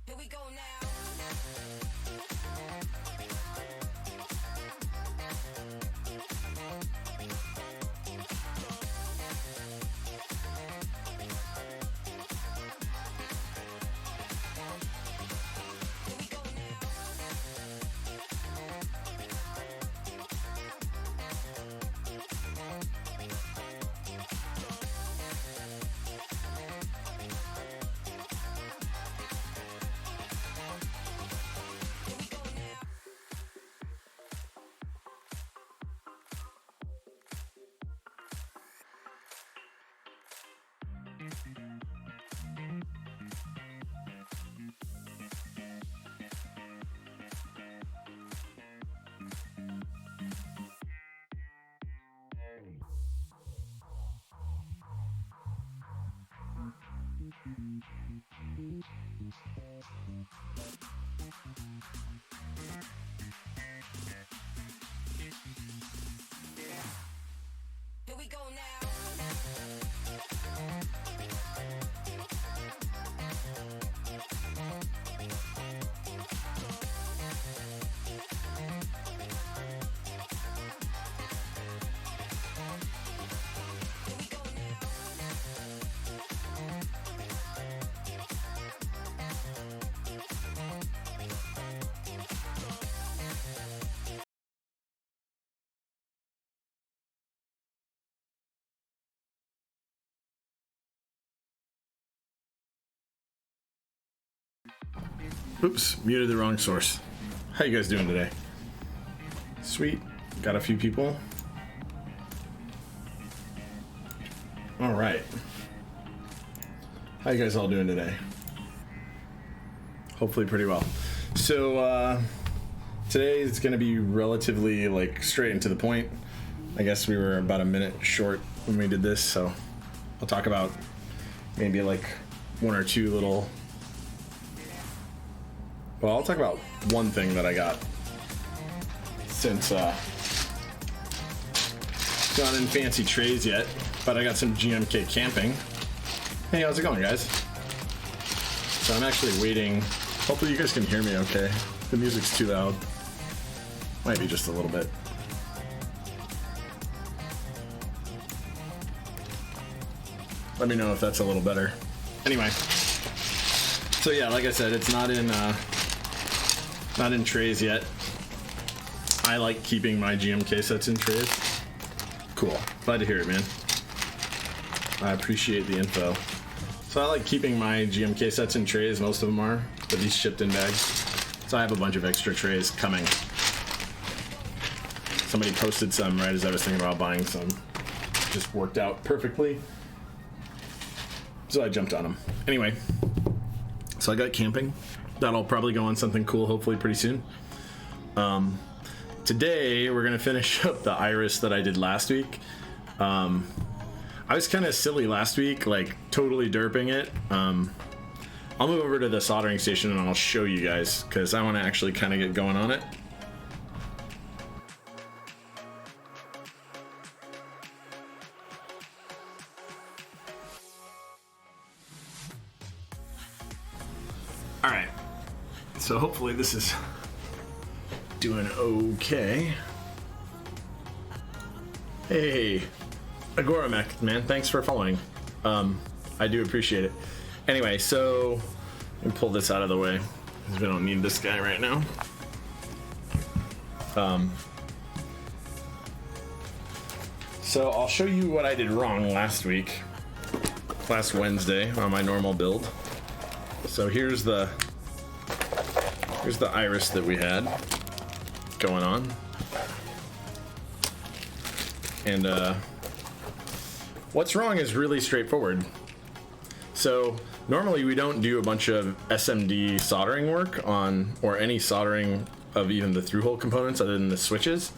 Here we go now. Here we go now. Oops, muted the wrong source. How you guys doing today? Sweet, got a few people. All right. How you guys all doing today? Hopefully pretty well. So today is gonna be relatively like straight and to the point. I guess we were about a minute short when we did this, so I'll talk about maybe like one or two little. Well, I'll talk about one thing that I got since not in fancy trays yet, but I got some GMK camping. Hey, how's it going, guys? So I'm actually waiting. Hopefully you guys can hear me okay. The music's too loud. Might be just a little bit. Let me know if that's a little better. Anyway, so yeah, like I said, it's not in trays yet. I like keeping my GMK sets in trays. Cool. Glad to hear it, man. I appreciate the info. So I like keeping my GMK sets in trays. Most of them are, but these shipped in bags. So I have a bunch of extra trays coming. Somebody posted some right as I was thinking about buying some. Just worked out perfectly. So I jumped on them. Anyway, so I got camping. That'll probably go on something cool, hopefully pretty soon. Today, we're gonna finish up the Iris that I did last week. I was kind of silly last week, like totally derping it. I'll move over to the soldering station and I'll show you guys, because I wanna actually kind of get going on it. All right, so hopefully this is doing okay. Hey, Agoramech, man, thanks for following. I do appreciate it. Anyway, so let me pull this out of the way, because we don't need this guy right now. So I'll show you what I did wrong last Wednesday on my normal build. So here's the Iris that we had going on, and what's wrong is really straightforward. So normally we don't do a bunch of SMD soldering work on, or any soldering of even the through-hole components other than the switches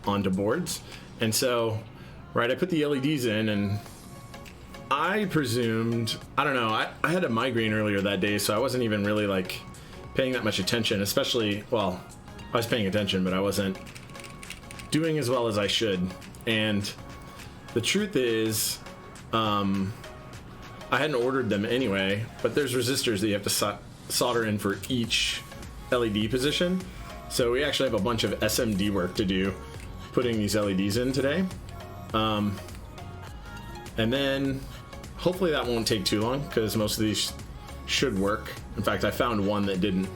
onto boards. And so, right, I put the LEDs in and I presumed, I don't know, I had a migraine earlier that day, so I wasn't even really like paying that much attention, especially, well, I was paying attention, but I wasn't doing as well as I should. And the truth is, I hadn't ordered them anyway, but there's resistors that you have to solder in for each LED position. So we actually have a bunch of SMD work to do, putting these LEDs in today. And then hopefully that won't take too long because most of these should work. In fact, I found one that didn't.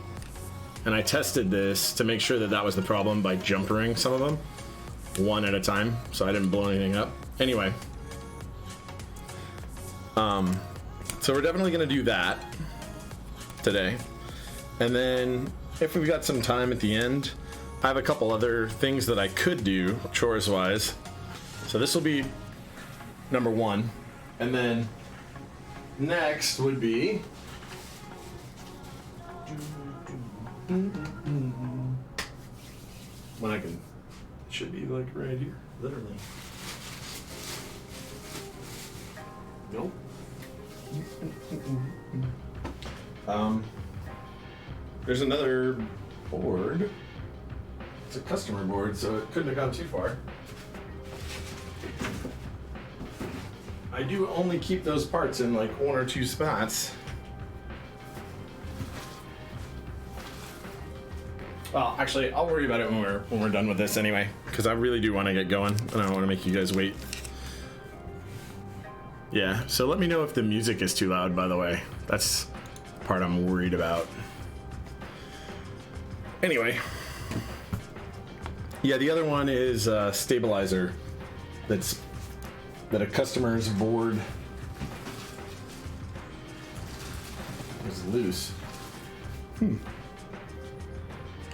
And I tested this to make sure that that was the problem by jumpering some of them one at a time, so I didn't blow anything up. Anyway, so we're definitely going to do that today. And then if we've got some time at the end, I have a couple other things that I could do chores wise. So this will be number one. And then next would be when I can, it should be like right here, literally. Nope. There's another board. It's a customer board, so it couldn't have gone too far. I do only keep those parts in like one or two spots. Well, actually, I'll worry about it when we're done with this anyway, because I really do want to get going, and I don't want to make you guys wait. Yeah, so let me know if the music is too loud, by the way. That's the part I'm worried about. Anyway. Yeah, the other one is a stabilizer that a customer's board is loose.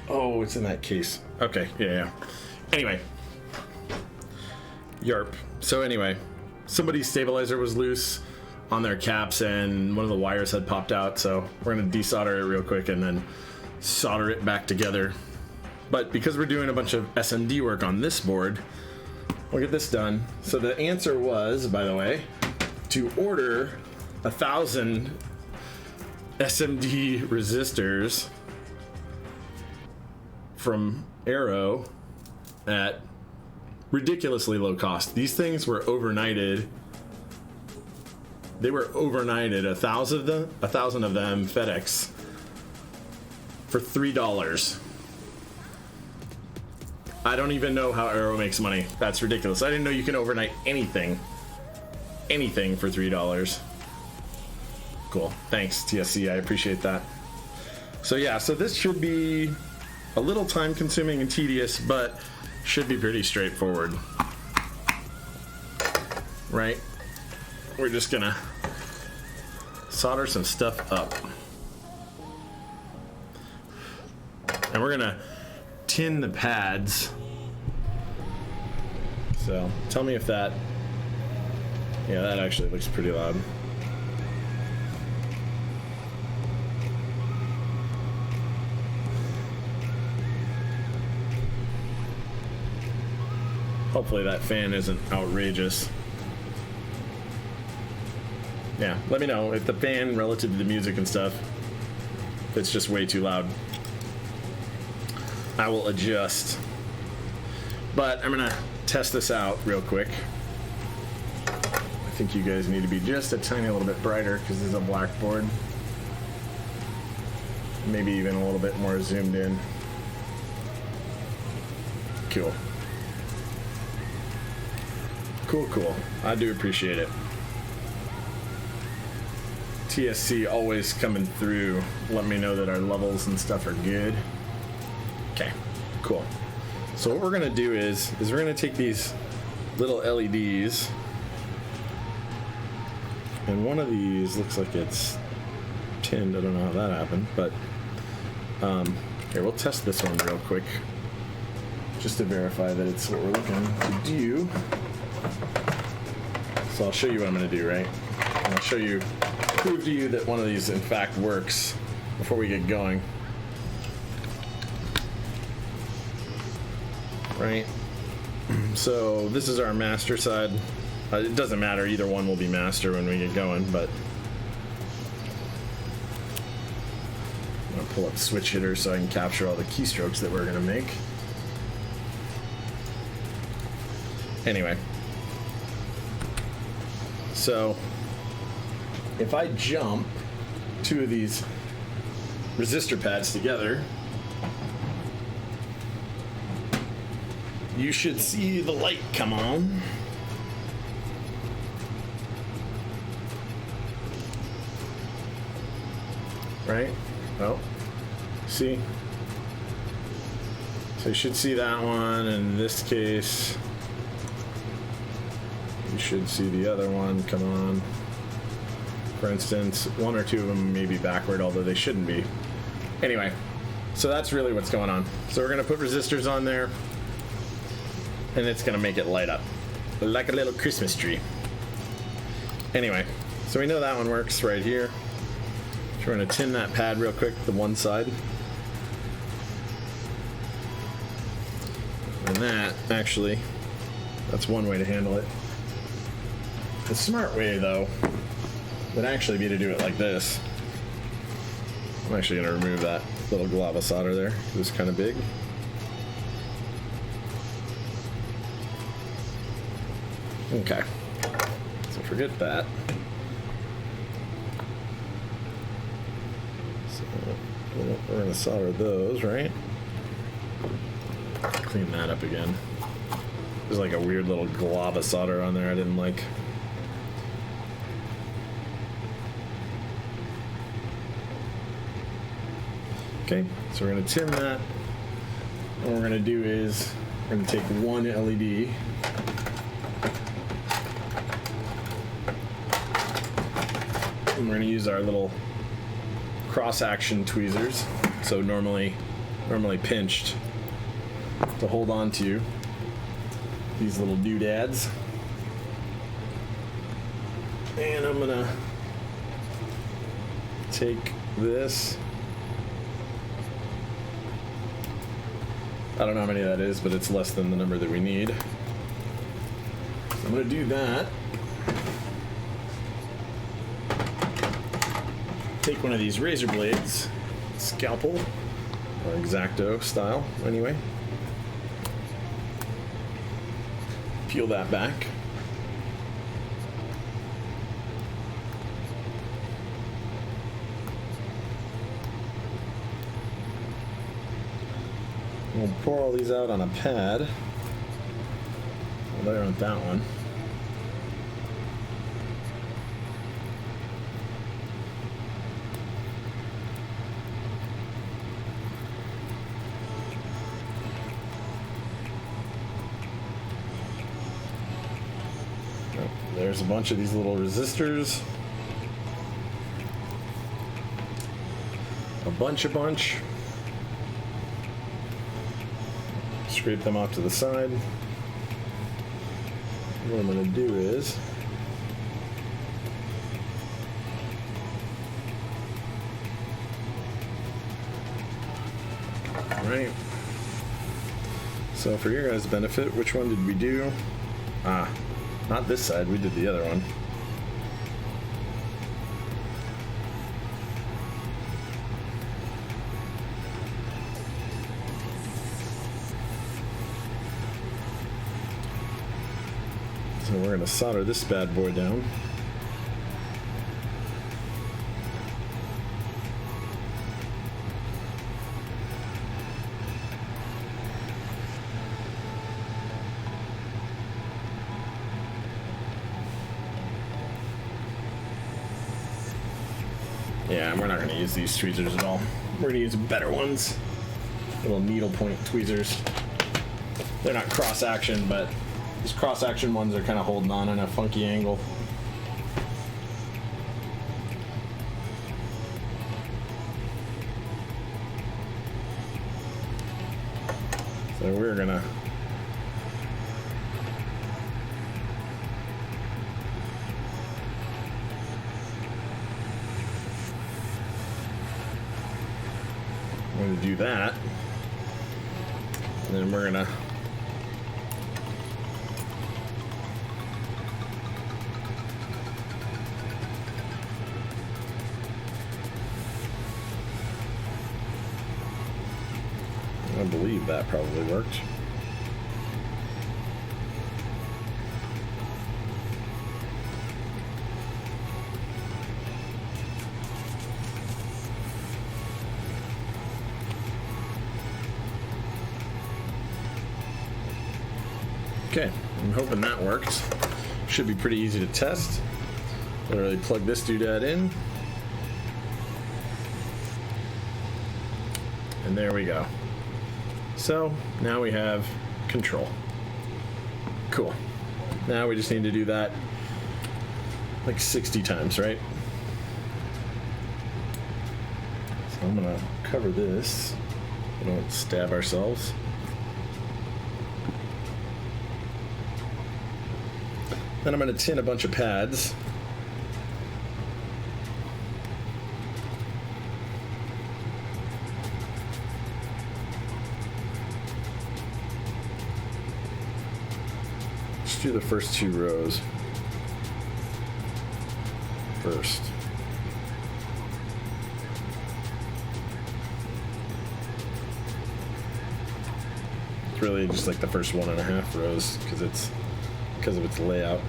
Oh, it's in that case. Okay, yeah. Anyway. Yarp. So anyway, somebody's stabilizer was loose on their caps and one of the wires had popped out, so we're gonna desolder it real quick and then solder it back together. But because we're doing a bunch of SMD work on this board, we'll get this done. So the answer was, by the way, to order 1,000 SMD resistors from Arrow at ridiculously low cost. These things were overnighted. They were overnighted, 1,000 of them FedEx for $3. I don't even know how Arrow makes money. That's ridiculous. I didn't know you can overnight anything for $3. Cool. Thanks, TSC. I appreciate that. So yeah, so this should be a little time consuming and tedious, but should be pretty straightforward. Right? We're just gonna solder some stuff up. And we're gonna tin the pads. So tell me if that, yeah, that actually looks pretty loud. Hopefully that fan isn't outrageous. Yeah, let me know if the fan relative to the music and stuff, if it's just way too loud. I will adjust. But I'm gonna test this out real quick. I think you guys need to be just a tiny little bit brighter because this is a blackboard. Maybe even a little bit more zoomed in. Cool. Cool. I do appreciate it. TSC always coming through. Let me know that our levels and stuff are good. Okay, cool. So what we're gonna do is we're gonna take these little LEDs, and one of these looks like it's tinned. I don't know how that happened, but here, we'll test this one real quick just to verify that it's what we're looking to do. So I'll show you what I'm going to do, right? And I'll show you, prove to you that one of these in fact works before we get going. Right? So this is our master side. It doesn't matter, either one will be master when we get going, but I'm going to pull up switch hitter so I can capture all the keystrokes that we're going to make. Anyway, so if I jump two of these resistor pads together, you should see the light come on. Right? Oh, see? So you should see that one. In this case, you should see the other one come on. For instance, one or two of them may be backward, although they shouldn't be. Anyway, so that's really what's going on. So we're going to put resistors on there, and it's going to make it light up like a little Christmas tree. Anyway, so we know that one works right here. So we're going to tin that pad real quick, the one side. And that, actually, that's one way to handle it. The smart way, though, would actually be to do it like this. I'm actually going to remove that little glob of solder there. It was kind of big. Okay. So forget that. So we're going to solder those, right? Clean that up again. There's like a weird little glob of solder on there I didn't like. Okay, so we're going to tin that. What we're going to do is we're going to take one LED, and we're going to use our little cross-action tweezers, so normally pinched, to hold on to these little doodads. And I'm going to take this. I don't know how many that is, but it's less than the number that we need. So I'm going to do that. Take one of these razor blades, scalpel, or X-Acto style, anyway. Peel that back. We'll pour all these out on a pad. Well, there on that one. Oh, there's a bunch of these little resistors. A bunch. Scrape them off to the side. What I'm going to do is right. So for your guys' benefit, which one did we do? Not this side, we did the other one. So we're going to solder this bad boy down. Yeah, and we're not going to use these tweezers at all. We're going to use better ones. Little needle point tweezers. They're not cross-action, but these cross-action ones are kind of holding on in a funky angle. So we're going to gonna do that. And then we're gonna I believe that probably worked. Okay, I'm hoping that worked. Should be pretty easy to test. Literally plug this doodad in. And there we go. So now we have control. Cool. Now we just need to do that like 60 times, right? So I'm gonna cover this. We don't stab ourselves. Then I'm going to tin a bunch of pads. Let's do the first 2 rows first. It's really just like the first 1.5 rows because of its layout.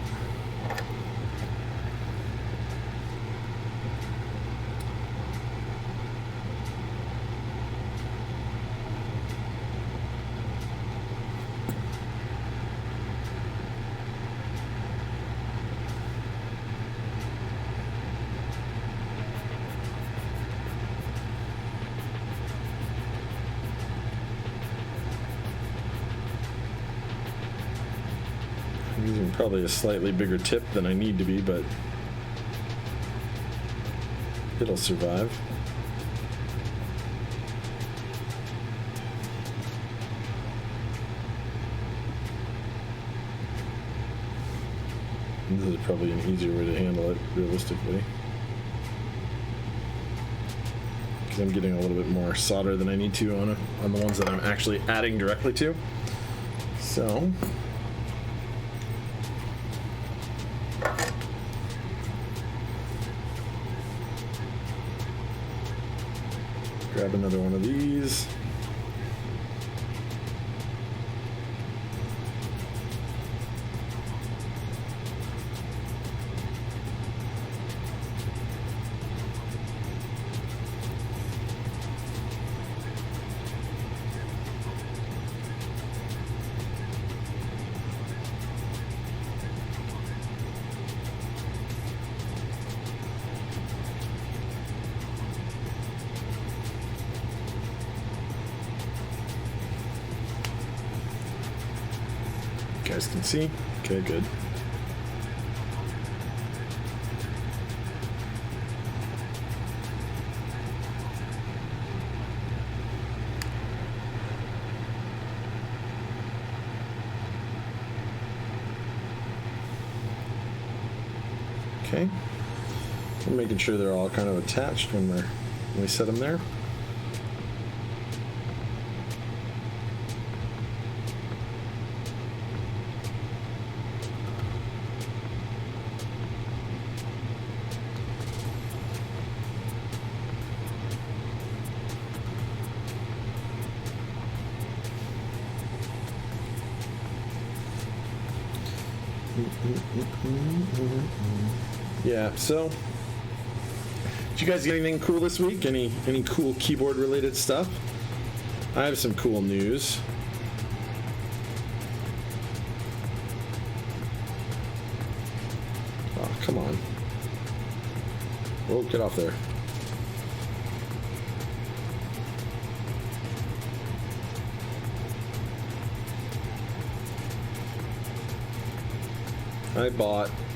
I'm using probably a slightly bigger tip than I need to be, but it'll survive. And this is probably an easier way to handle it realistically, because I'm getting a little bit more solder than I need to on the ones that I'm actually adding directly to. So grab another one of these. You guys can see. Okay, good. Okay. We're making sure they're all kind of attached when we set them there. Yeah, so did you guys get anything cool this week? Any cool keyboard related stuff? I have some cool news. Oh, come on. Oh, get off there.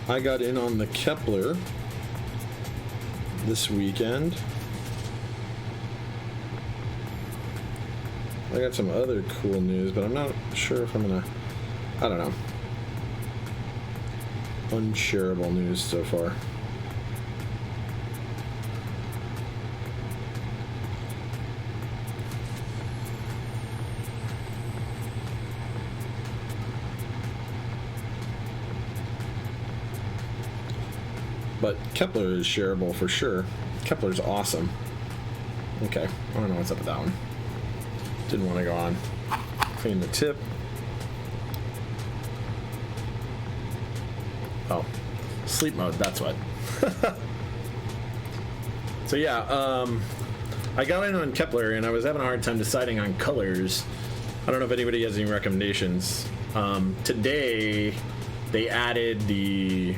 I got in on the Kepler this weekend. I got some other cool news, but I'm not sure if I'm gonna, I don't know. Unshareable news so far. but Kepler is shareable for sure. Kepler's awesome. Okay, I don't know what's up with that one. Didn't want to go on. Clean the tip. Oh, sleep mode, that's what. So yeah, I got in on Kepler and I was having a hard time deciding on colors. I don't know if anybody has any recommendations. Today, they added the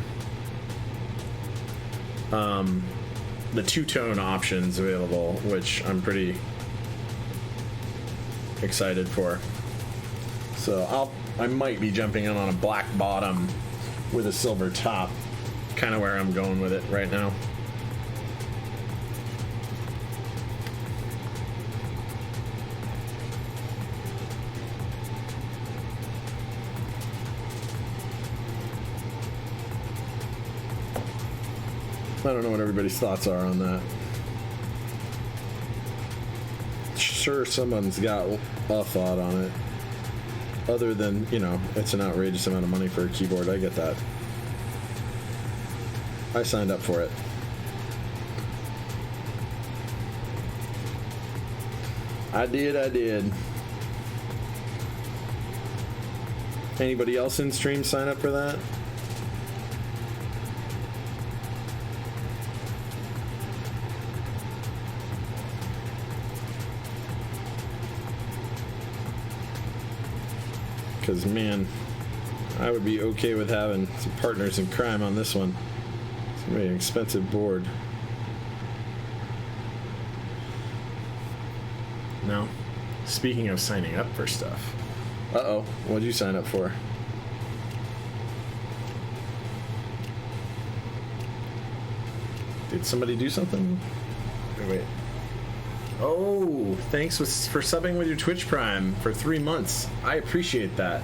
two-tone options available, which I'm pretty excited for. So I might be jumping in on a black bottom with a silver top, kind of where I'm going with it right now. I don't know what everybody's thoughts are on that. Sure, someone's got a thought on it. Other than, you know, it's an outrageous amount of money for a keyboard. I get that. I signed up for it. I did. Anybody else in stream sign up for that? Because, man, I would be okay with having some partners in crime on this one. It's going to be an expensive board. Now, speaking of signing up for stuff. Uh-oh, what'd you sign up for? Did somebody do something? Wait. Oh, thanks for subbing with your Twitch Prime for 3 months. I appreciate that.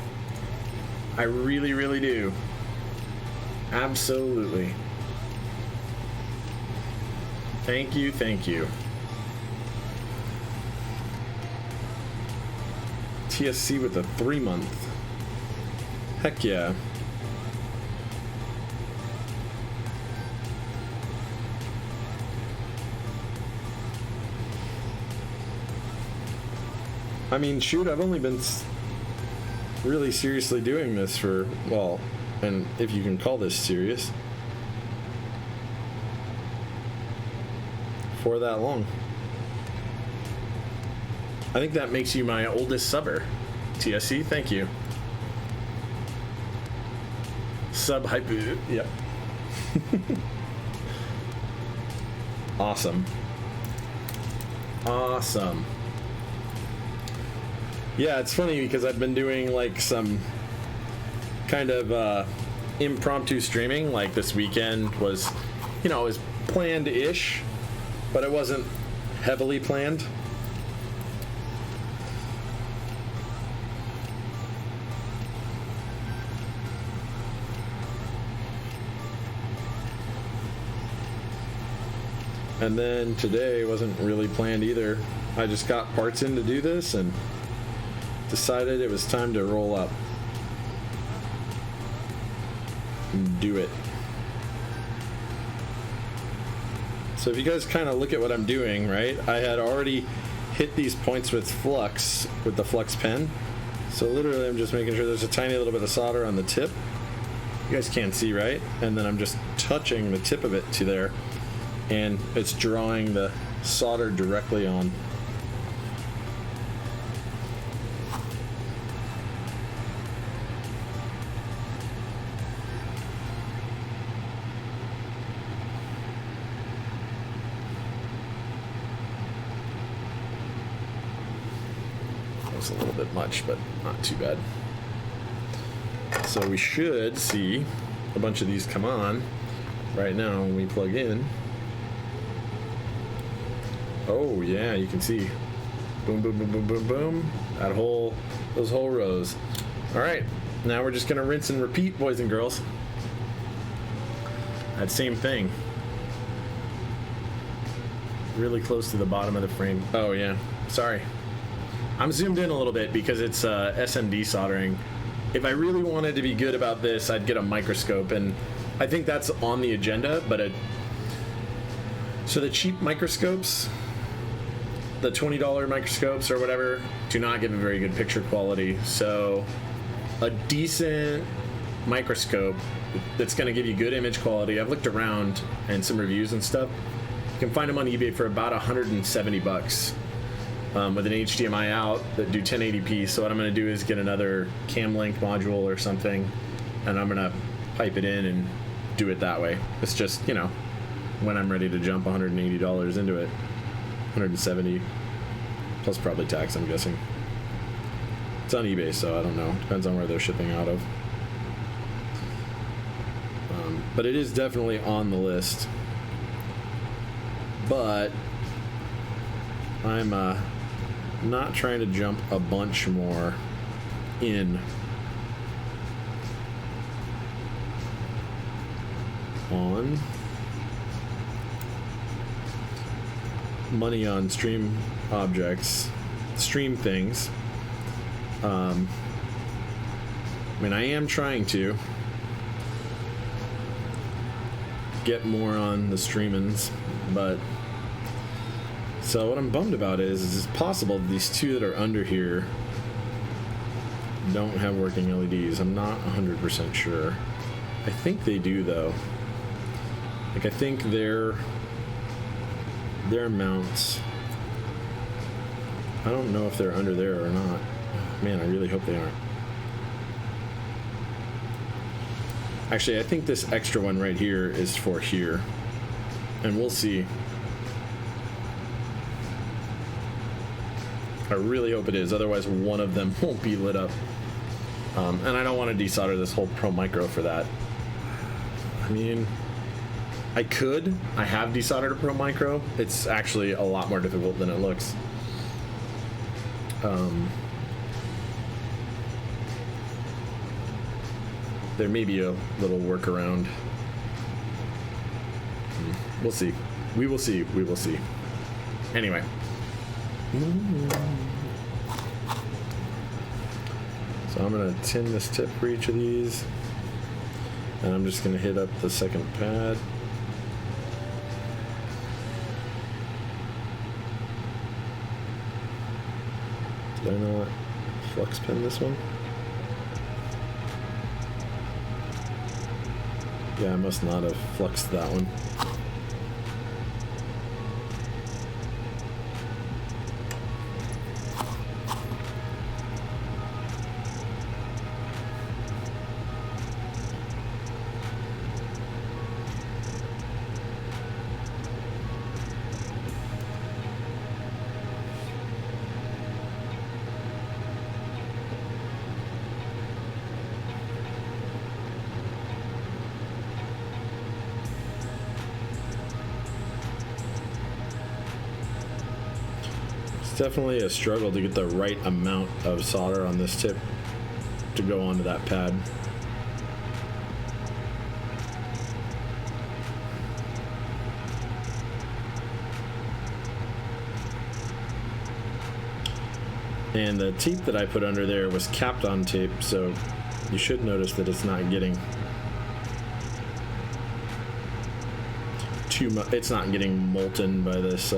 I really, really do. Absolutely. Thank you. TSC with a 3-month. Heck yeah. I mean, shoot, I've only been really seriously doing this for, well, and if you can call this serious, for that long. I think that makes you my oldest subber. TSC, thank you. Sub hype. Yep. Awesome. Yeah, it's funny because I've been doing like some kind of impromptu streaming. Like this weekend was, you know, it was planned-ish, but it wasn't heavily planned. And then today wasn't really planned either. I just got parts in to do this and decided it was time to roll up and do it. So if you guys kind of look at what I'm doing, right? I had already hit these points with flux, with the flux pen. So literally I'm just making sure there's a tiny little bit of solder on the tip. You guys can't see, right? And then I'm just touching the tip of it to there. And it's drawing the solder directly on. A little bit much, but not too bad. So we should see a bunch of these come on right now when we plug in. Oh yeah, you can see boom, boom, boom, boom, boom, boom. Those whole rows. All right, now we're just gonna rinse and repeat, boys and girls. That same thing. Really close to the bottom of the frame. Oh yeah, sorry. I'm zoomed in a little bit because it's SMD soldering. If I really wanted to be good about this, I'd get a microscope, and I think that's on the agenda, but so the cheap microscopes, the $20 microscopes or whatever, do not give a very good picture quality. So a decent microscope that's going to give you good image quality. I've looked around and some reviews and stuff. You can find them on eBay for about $170 with an HDMI out that do 1080p. So what I'm going to do is get another cam link module or something, and I'm going to pipe it in and do it that way. It's just, you know, when I'm ready to jump $180 into it, 170 plus probably tax, I'm guessing. It's on eBay, so I don't know. Depends on where they're shipping out of. But it is definitely on the list. But I'm not trying to jump a bunch more in on money on stream objects, stream things. I mean, I am trying to get more on the streamings, but so what I'm bummed about is it's possible these two that are under here don't have working LEDs. I'm not 100% sure. I think they do though. Like, I think their mounts, I don't know if they're under there or not. Man, I really hope they aren't. Actually, I think this extra one right here is for here, and we'll see. I really hope it is, otherwise one of them won't be lit up. And I don't want to desolder this whole Pro Micro for that. I mean, I could. I have desoldered a Pro Micro. It's actually a lot more difficult than it looks. There may be a little workaround. We'll see. We will see. We will see. Anyway. So I'm going to tin this tip for each of these. And I'm just going to hit up the second pad. Did I not flux pin this one? Yeah, I must not have fluxed that one. Definitely a struggle to get the right amount of solder on this tip to go onto that pad. And the tape that I put under there was capped on tape, so you should notice that it's not getting too much. It's not getting molten by this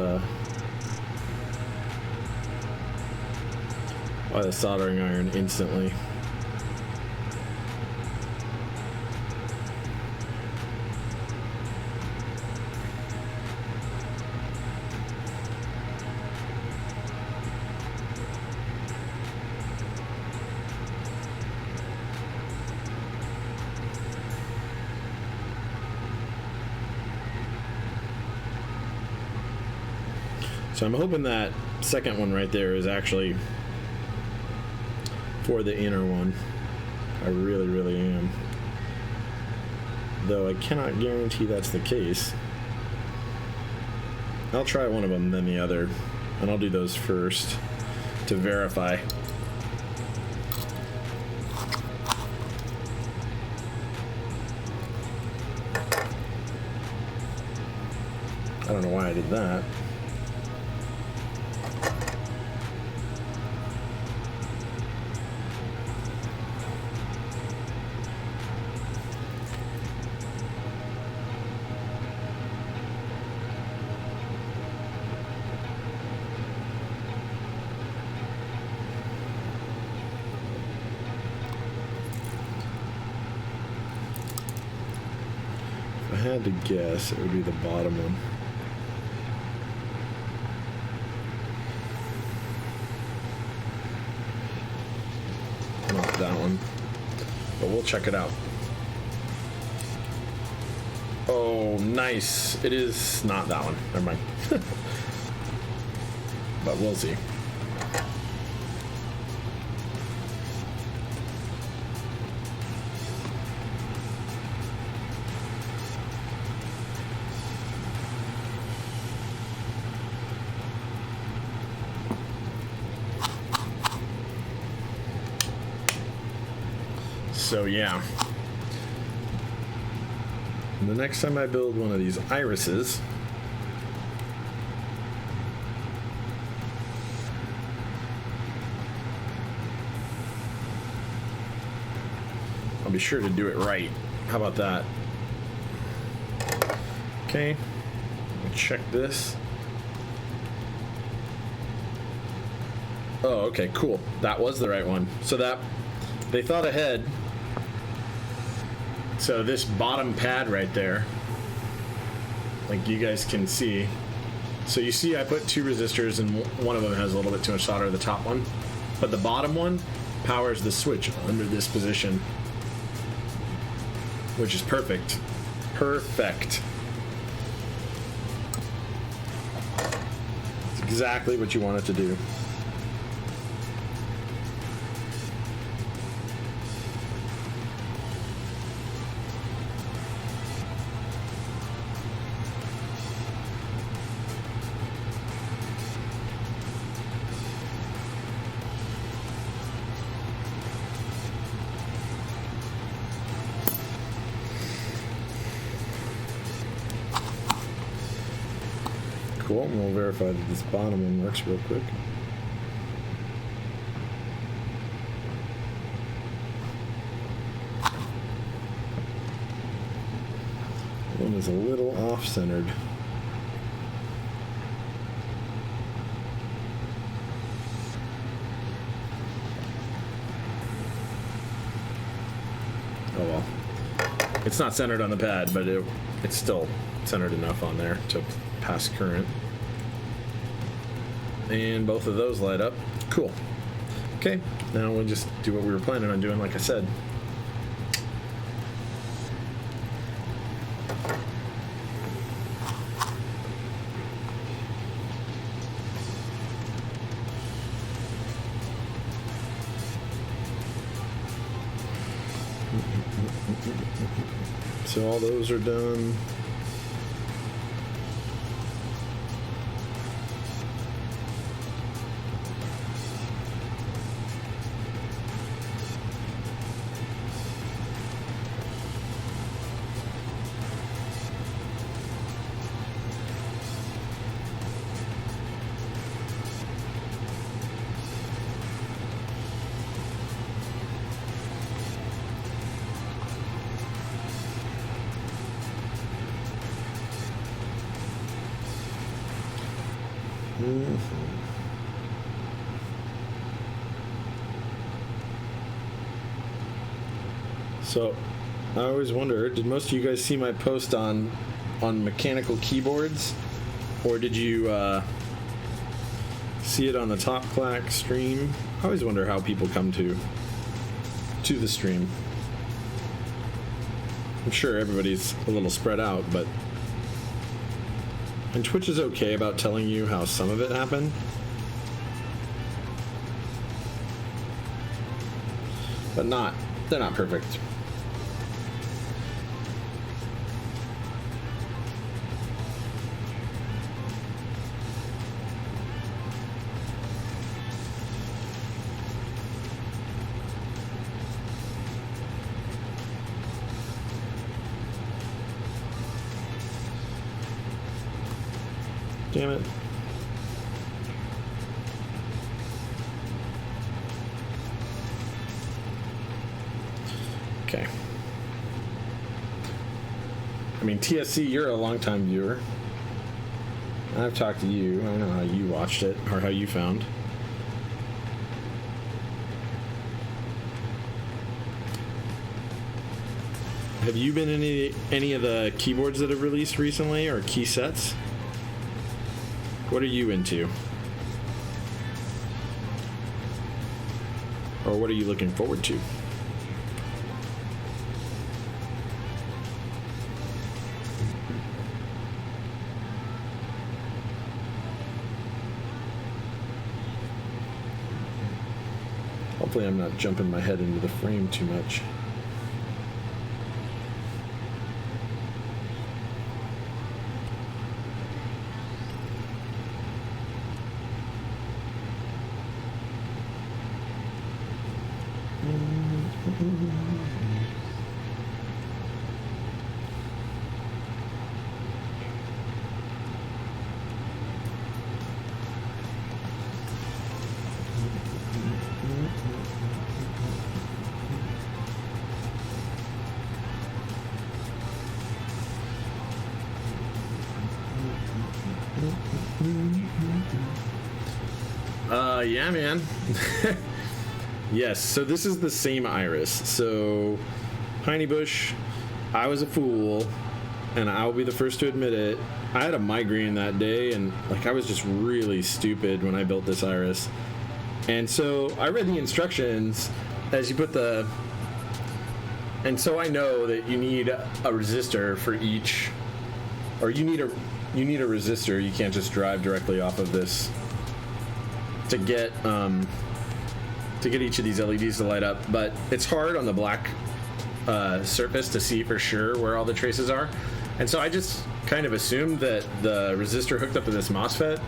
by the soldering iron instantly. So I'm hoping that second one right there is actually for the inner one. I really, really am. Though I cannot guarantee that's the case. I'll try one of them, then the other, and I'll do those first to verify. I don't know why I did that. had to guess, it would be the bottom one. Not that one, but we'll check it out. Oh, nice. It is not that one. Never mind. But we'll see. So yeah, the next time I build one of these irises, I'll be sure to do it right. How about that? Okay, check this. Oh, okay, cool. That was the right one. So that they thought ahead. So this bottom pad right there, like you guys can see. So you see I put 2 resistors and one of them has a little bit too much solder, the top one. But the bottom one powers the switch under this position, which is perfect. Perfect. It's exactly what you want it to do. Cool, and we'll verify that this bottom one works real quick. One is a little off-centered. Oh well. It's not centered on the pad, but it's still centered enough on there to pass current. And both of those light up. Cool. Okay, now we'll just do what we were planning on doing, like I said. So all those are done. So, I always wonder, did most of you guys see my post on mechanical keyboards? Or did you see it on the Top Clack stream? I always wonder how people come to the stream. I'm sure everybody's a little spread out, but... And Twitch is okay about telling you how some of it happened. But they're not perfect. Damn it. Okay. I mean, TSC, you're a longtime viewer. I've talked to you. I know how you watched it, or how you found. have you been in any of the keyboards that have released recently, or key sets? What are you into? Or what are you looking forward to? Hopefully I'm not jumping my head into the frame too much. Yeah, man. Yes, so this is the same iris. So, Piney Bush, I was a fool, and I'll be the first to admit it. I had a migraine that day, and like I was just really stupid when I built this iris. And so I read the instructions as you put the... And so I know that you need a resistor for each... Or you need a resistor. You can't just drive directly off of this to get each of these LEDs to light up. But it's hard on the black surface to see for sure where all the traces are. And so I just kind of assumed that the resistor hooked up to this MOSFET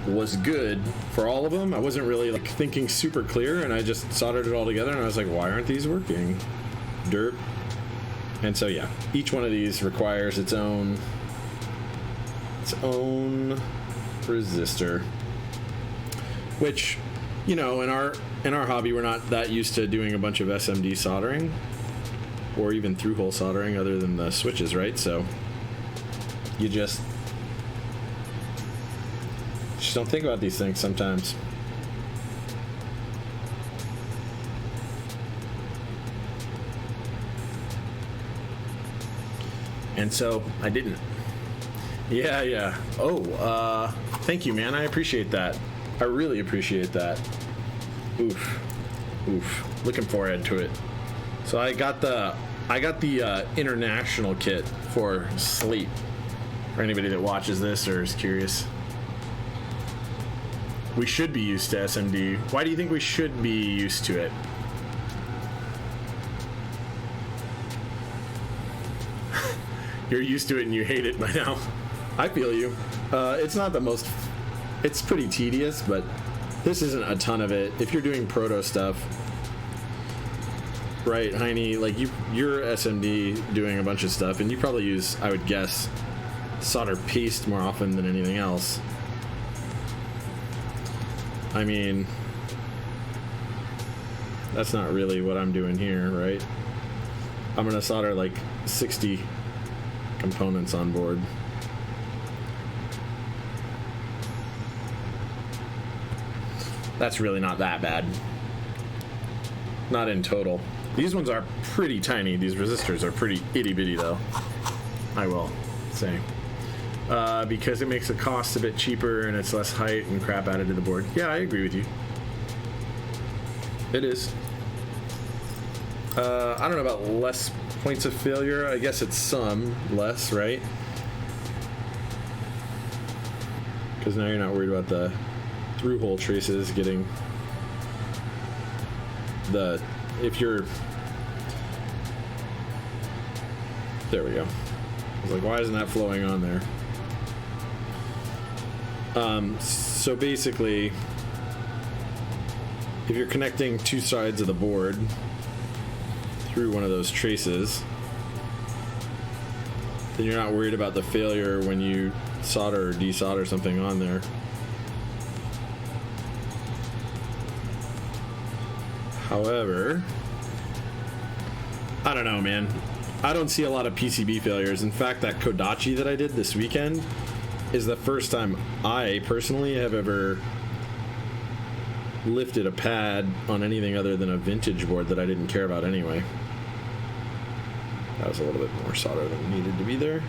was good for all of them. I wasn't really like thinking super clear, and I just soldered it all together, and I was like, why aren't these working? Derp. And so yeah, each one of these requires its own resistor, which, you know, in our hobby, we're not that used to doing a bunch of SMD soldering or even through-hole soldering other than the switches, right? So you just don't think about these things sometimes. And so I didn't. Yeah. Oh, thank you, man. I appreciate that. I really appreciate that. Oof. Looking forward to it. So I got the international kit for sleep. For anybody that watches this or is curious. We should be used to SMD. Why do you think we should be used to it? You're used to it and you hate it by now. I feel you. It's not the most... It's pretty tedious, but this isn't a ton of it. If you're doing proto stuff, right, Heine, like you're SMD doing a bunch of stuff, and you probably use, I would guess, solder paste more often than anything else. I mean, that's not really what I'm doing here, right? I'm gonna solder like 60 components on board. That's really not that bad. Not in total. These ones are pretty tiny. These resistors are pretty itty-bitty, though, I will say. Because it makes the cost a bit cheaper and it's less height and crap added to the board. Yeah, I agree with you. It is. I don't know about less points of failure. I guess it's some less, right? Because now you're not worried about the through-hole traces getting the... If you're... There we go. I was like, why isn't that flowing on there? So basically, if you're connecting two sides of the board through one of those traces, then you're not worried about the failure when you solder or desolder something on there. However, I don't know, man. I don't see a lot of PCB failures. In fact, that Kodachi that I did this weekend is the first time I personally have ever lifted a pad on anything other than a vintage board that I didn't care about anyway. That was a little bit more solder than needed to be there.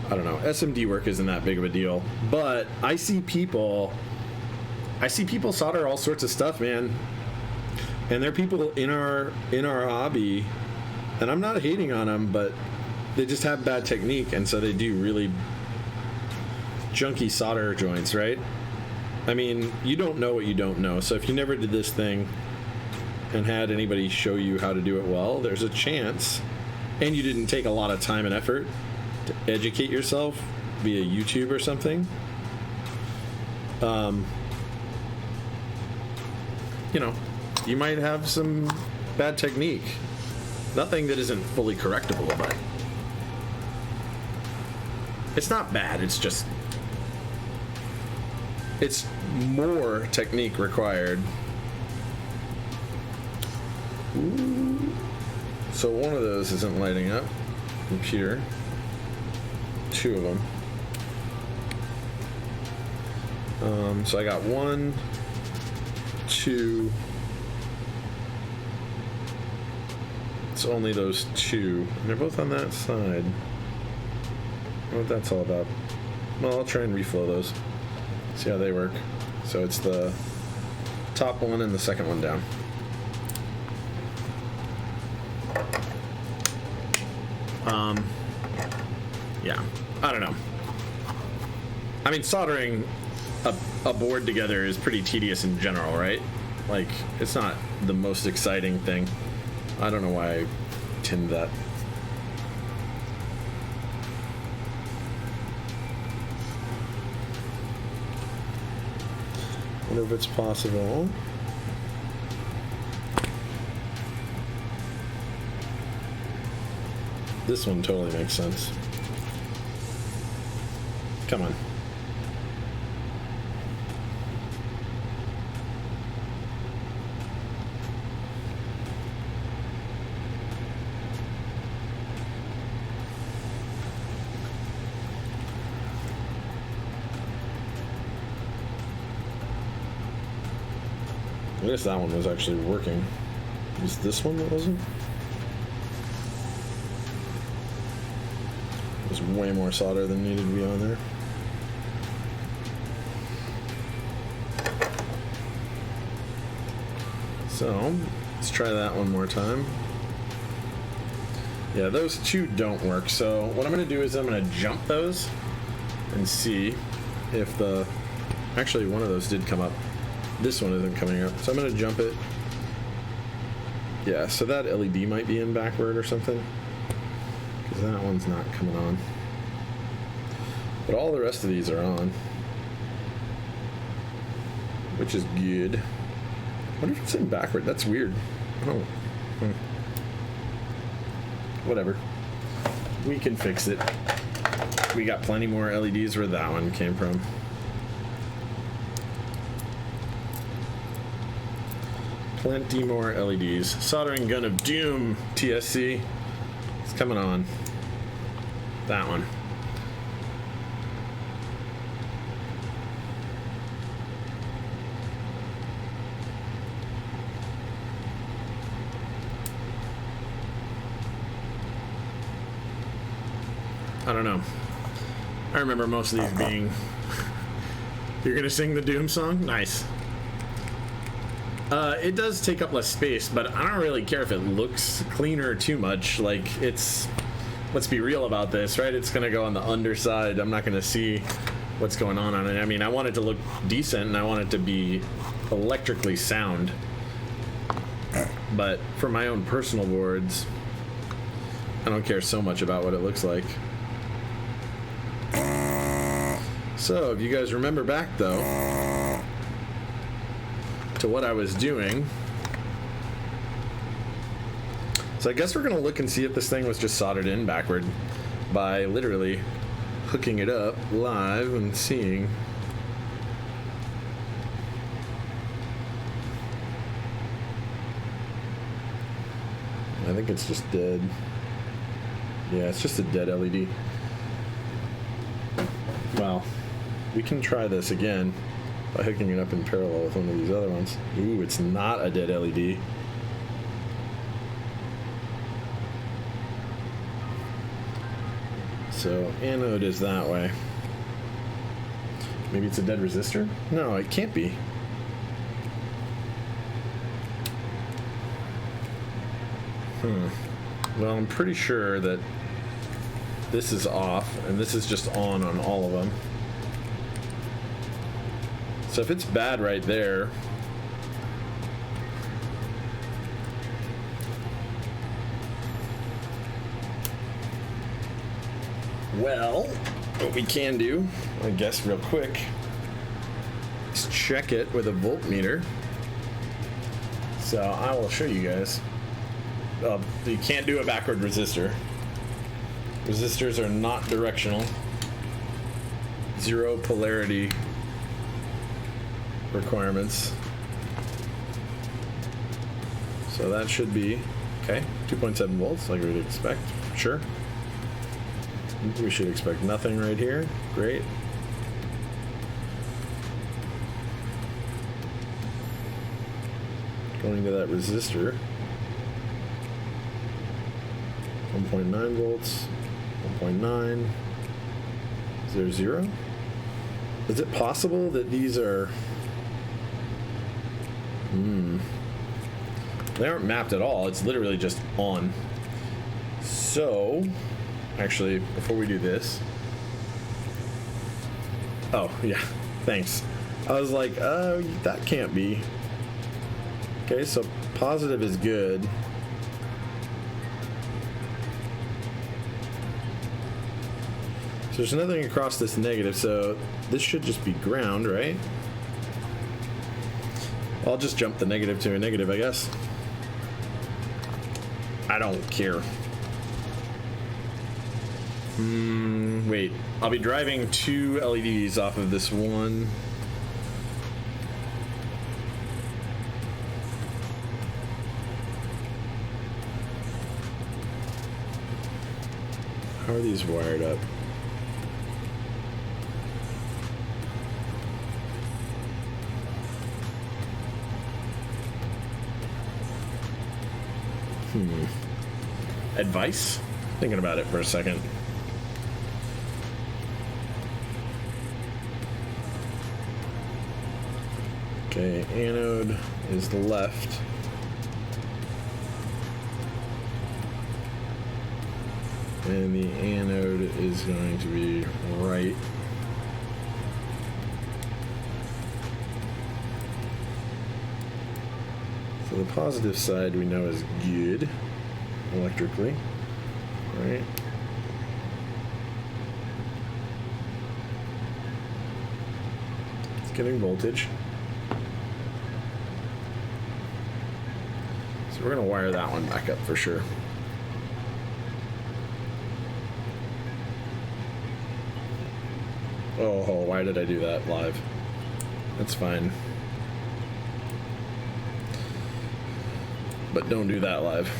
I don't know. SMD work isn't that big of a deal, but I see people solder all sorts of stuff, man. And there are people in our hobby, and I'm not hating on them, but they just have bad technique, and so they do really junky solder joints, right? I mean, you don't know what you don't know. So if you never did this thing and had anybody show you how to do it well, there's a chance, and you didn't take a lot of time and effort to educate yourself via YouTube or something, you know, you might have some bad technique. Nothing that isn't fully correctable, but it's not bad. It's just, it's more technique required. Ooh. So one of those isn't lighting up. Computer. Two of them. So I got 1, 2. It's only those 2. And they're both on that side. I don't know what that's all about. Well, I'll try and reflow those. See how they work. So it's the top one and the second one down. Yeah, I don't know. I mean, soldering a board together is pretty tedious in general, right? Like, it's not the most exciting thing. I don't know why I tinned that. Wonder if it's possible. This one totally makes sense. Come on. I guess that one was actually working. Was this one that wasn't? There's way more solder than needed to be on there. So, let's try that one more time. Yeah, those 2 don't work. So what I'm going to do is I'm going to jump those and see if the... Actually, one of those did come up. This one isn't coming up. So I'm going to jump it. Yeah, so that LED might be in backward or something, because that one's not coming on. But all the rest of these are on, which is good. I wonder if it's in backward. That's weird. Oh. Whatever. We can fix it. We got plenty more LEDs where that one came from. Plenty more LEDs. Soldering Gun of Doom TSC. It's coming on. That one. I don't know. I remember most of these being... You're gonna sing the Doom song? Nice. It does take up less space, but I don't really care if it looks cleaner too much. Like, it's... Let's be real about this, right? It's gonna go on the underside. I'm not gonna see what's going on it. I mean, I want it to look decent, and I want it to be electrically sound. But for my own personal boards, I don't care so much about what it looks like. So, if you guys remember back, though, to what I was doing, so I guess we're going to look and see if this thing was just soldered in backward by literally hooking it up live and seeing. I think it's just dead. Yeah, it's just a dead LED. Well, we can try this again. by hooking it up in parallel with one of these other ones. Ooh, it's not a dead LED. So anode is that way. Maybe it's a dead resistor? No, it can't be. Well, I'm pretty sure that this is off and this is just on all of them. So if it's bad right there, well, what we can do, I guess real quick, is check it with a voltmeter. So I will show you guys. You can't do a backward resistor. Resistors are not directional. Zero polarity requirements. So that should be, okay, 2.7 volts like we would expect. Sure. We should expect nothing right here. Great. Going to that resistor. 1.9 volts. 1.9. Is there 0? Is it possible that these are... They aren't mapped at all. It's literally just on. So, actually, before we do this... Oh, yeah. Thanks. I was like, that can't be. Okay, so positive is good. So there's nothing across this negative, so this should just be ground, right? I'll just jump the negative to a negative, I guess. I don't care. Wait. I'll be driving 2 LEDs off of this one. How are these wired up? Advice? Thinking about it for a second. Okay, anode is left. And the anode is going to be right. So the positive side we know is good electrically, right? It's getting voltage. So we're gonna wire that one back up for sure. Oh, why did I do that live? That's fine. But don't do that live.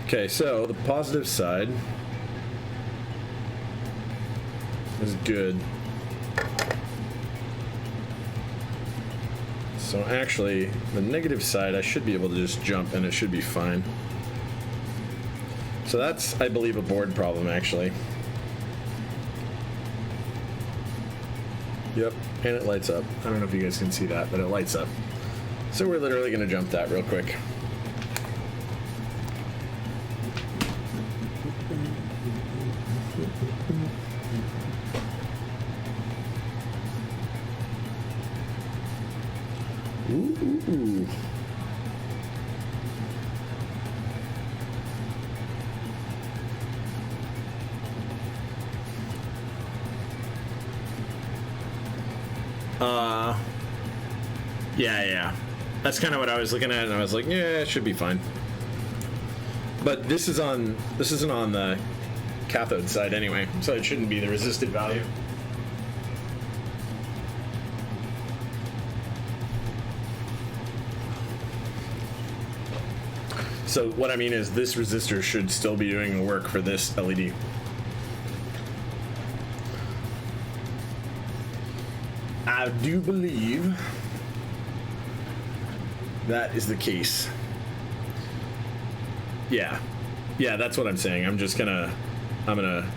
Okay, so the positive side is good. So actually, the negative side I should be able to just jump and it should be fine. So that's, I believe, a board problem actually. Yep, and it lights up. I don't know if you guys can see that, but it lights up. So we're literally going to jump that real quick. Ooh. Yeah. That's kind of what I was looking at, and I was like, yeah, it should be fine. But this isn't on the cathode side anyway, so it shouldn't be the resisted value. So what I mean is this resistor should still be doing the work for this LED. I do believe that is the case. Yeah. Yeah, that's what I'm saying. I'm gonna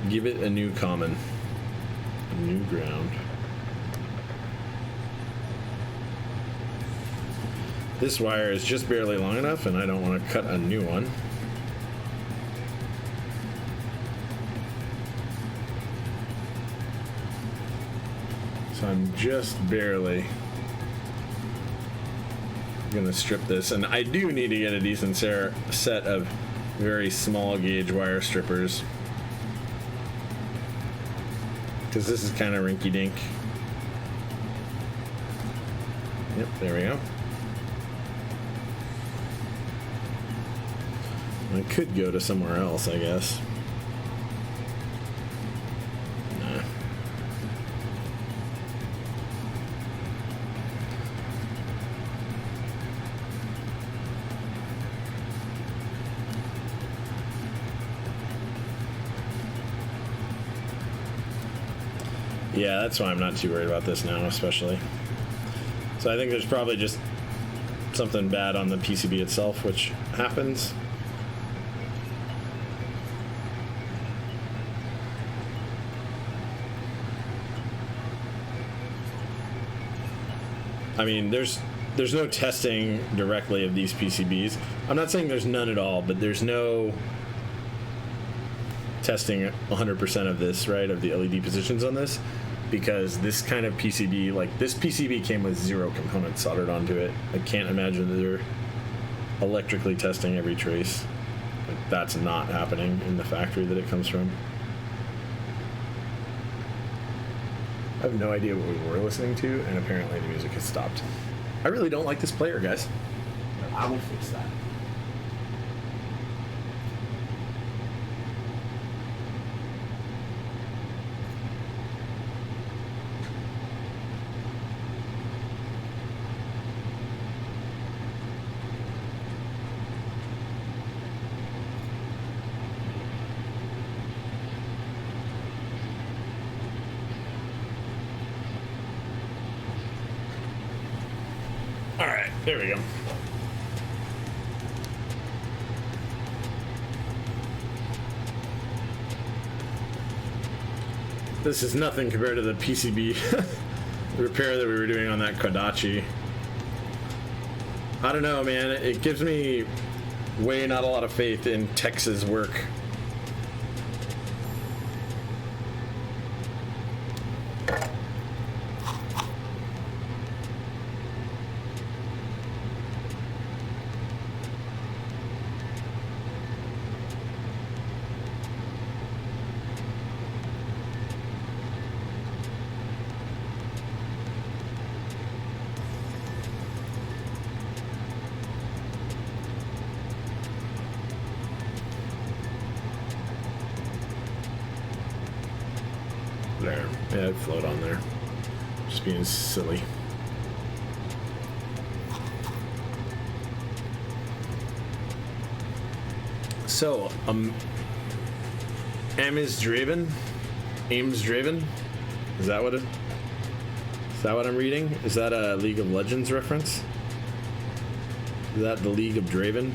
give it a new common. A new ground. This wire is just barely long enough, and I don't want to cut a new one. So I'm just barely gonna strip this, and I do need to get a decent set of very small gauge wire strippers, because this is kind of rinky dink. Yep, there we go. I could go to somewhere else, I guess. Nah. Yeah, that's why I'm not too worried about this now, especially. So I think there's probably just something bad on the PCB itself, which happens. I mean, there's no testing directly of these PCBs. I'm not saying there's none at all, but there's no testing 100% of this, right, of the LED positions on this, because this kind of PCB, like this PCB came with 0 components soldered onto it. I can't imagine that they're electrically testing every trace. Like, that's not happening in the factory that it comes from. I have no idea what we were listening to, and apparently the music has stopped. I really don't like this player, guys. But I will fix that. Alright, there we go. This is nothing compared to the PCB repair that we were doing on that Kodachi. I don't know, man. It gives me way not a lot of faith in Tex's work. There. Yeah, it float on there. Just being silly. So, Ames Draven? Ames Draven? Is that what I'm reading? Is that a League of Legends reference? Is that the League of Draven?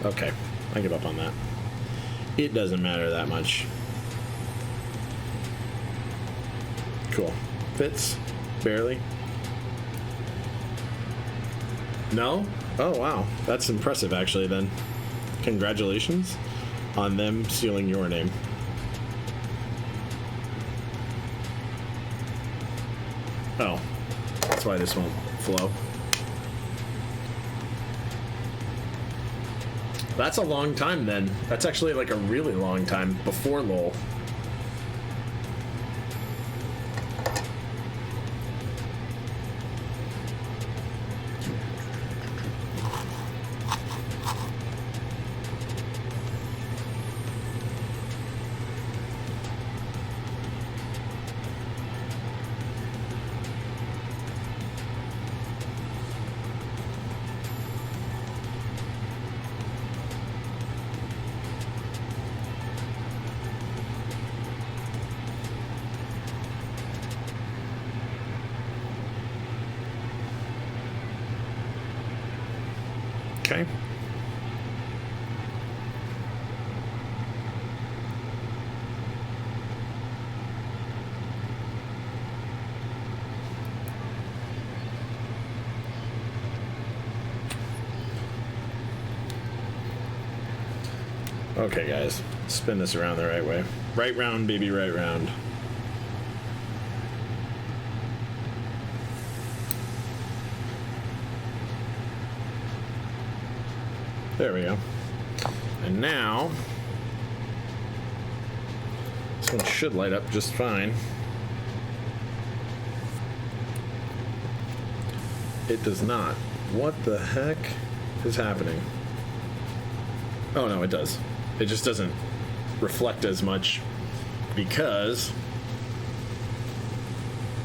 Okay, I give up on that. It doesn't matter that much. Cool. Fits. Barely. No? Oh, wow. That's impressive, actually, then. Congratulations on them sealing your name. Oh. That's why this won't flow. That's a long time, then. That's actually like a really long time before LOL. Okay. Okay, guys. Spin this around the right way. Right round, baby, right round. There we go. And now, this one should light up just fine. It does not. What the heck is happening? Oh no, it does. It just doesn't reflect as much because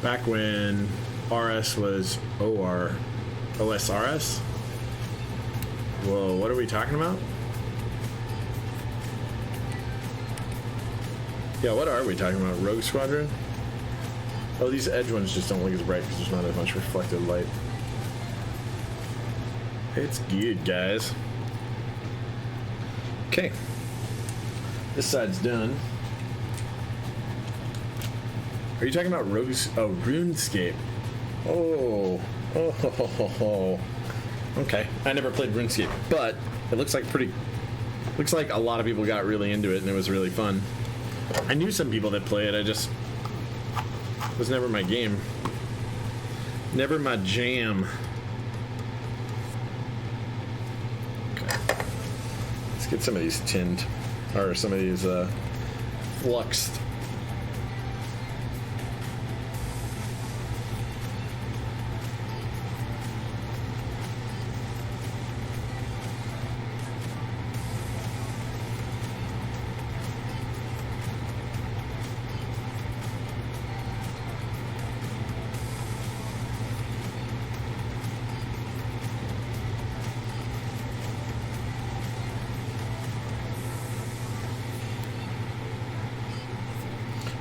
back when RS was OSRS. Whoa, what are we talking about? Yeah, what are we talking about? Rogue Squadron? Oh, these edge ones just don't look as bright because there's not as much reflected light. It's good, guys. Okay. This side's done. Are you talking about Rogues? Oh, RuneScape. Oh. Okay. I never played RuneScape, but it looks like a lot of people got really into it and it was really fun. I knew some people that play it. It was never my game. Never my jam. Okay. Let's get some of these tinned, or some of these fluxed.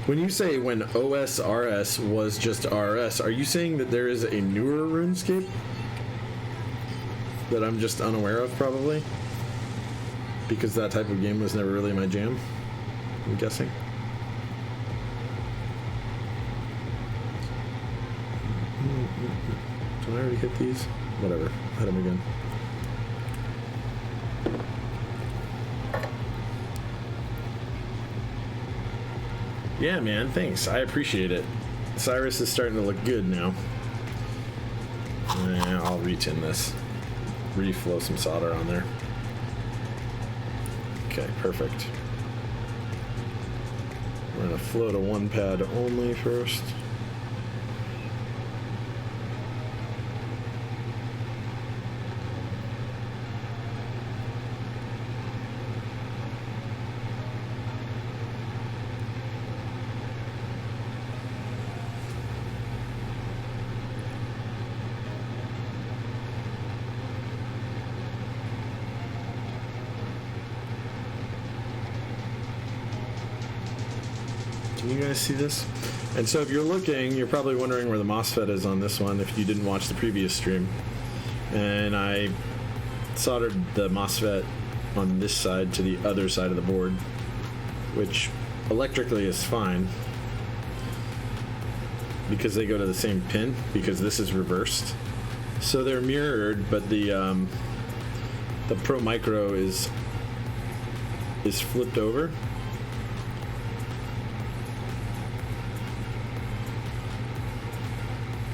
When you say when OSRS was just RS, are you saying that there is a newer RuneScape that I'm just unaware of, probably? Because that type of game was never really my jam, I'm guessing. Did I already hit these? Whatever, hit them again. Yeah, man, thanks. I appreciate it. Cyrus is starting to look good now. I'll retin this. Reflow some solder on there. Okay, perfect. We're going to flow to one pad only first. Can you guys see this? And so if you're looking, you're probably wondering where the MOSFET is on this one if you didn't watch the previous stream. And I soldered the MOSFET on this side to the other side of the board, which electrically is fine because they go to the same pin, because this is reversed. So they're mirrored, but the Pro Micro is flipped over.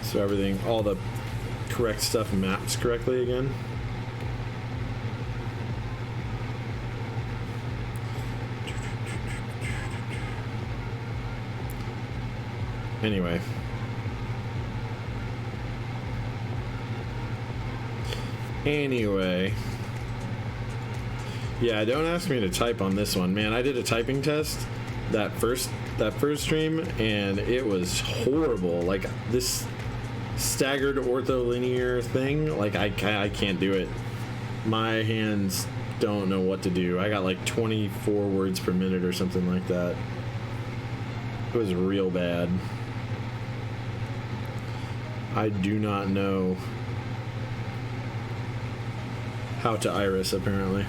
So everything, all the correct stuff maps correctly again. Anyway. Yeah, don't ask me to type on this one. Man, I did a typing test that first stream and it was horrible. Like this staggered ortholinear thing, like I can't do it. My hands don't know what to do. I got like 24 words per minute or something like that. It was real bad. I do not know How to Iris, apparently.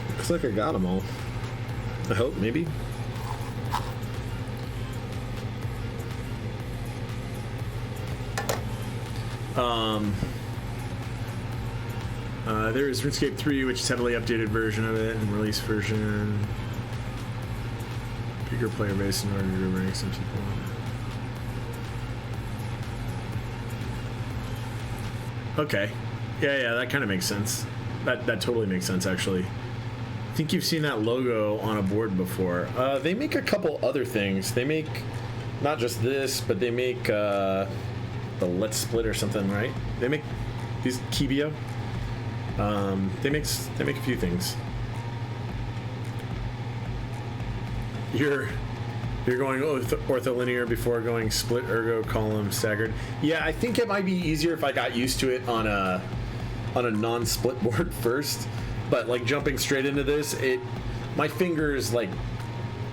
Looks like I got them all. I hope, maybe. There is RuneScape 3, which is heavily updated version of it, and release version. Bigger player base in order to rank some people. Okay. Yeah, that kind of makes sense. That totally makes sense, actually. I think you've seen that logo on a board before. They make a couple other things. They make not just this, but they make the Let's Split or something, right? They make these Kibio. They make a few things. You're going ortholinear before going split, ergo column staggered. Yeah, I think it might be easier if I got used to it on a non-split board first. But like jumping straight into this, my fingers like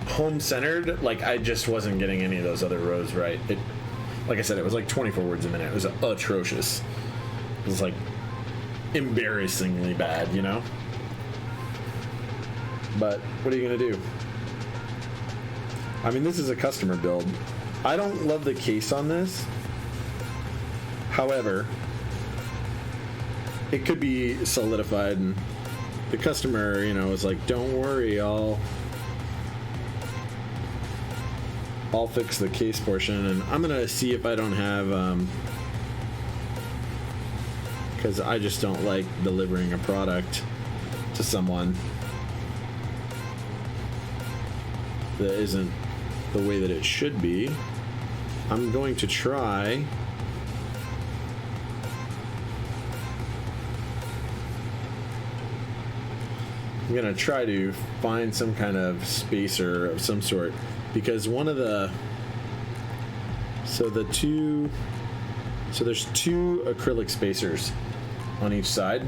home centered. Like I just wasn't getting any of those other rows right. Like I said, it was like 24 words a minute. It was atrocious. It was like embarrassingly bad, you know? But what are you gonna do? I mean, this is a customer build. I don't love the case on this. However, it could be solidified, and the customer, you know, is like, don't worry, I'll fix the case portion. And I'm gonna see if I don't have because I just don't like delivering a product to someone that isn't the way that it should be. I'm going to try to find some kind of spacer of some sort, because one of the there's two acrylic spacers on each side,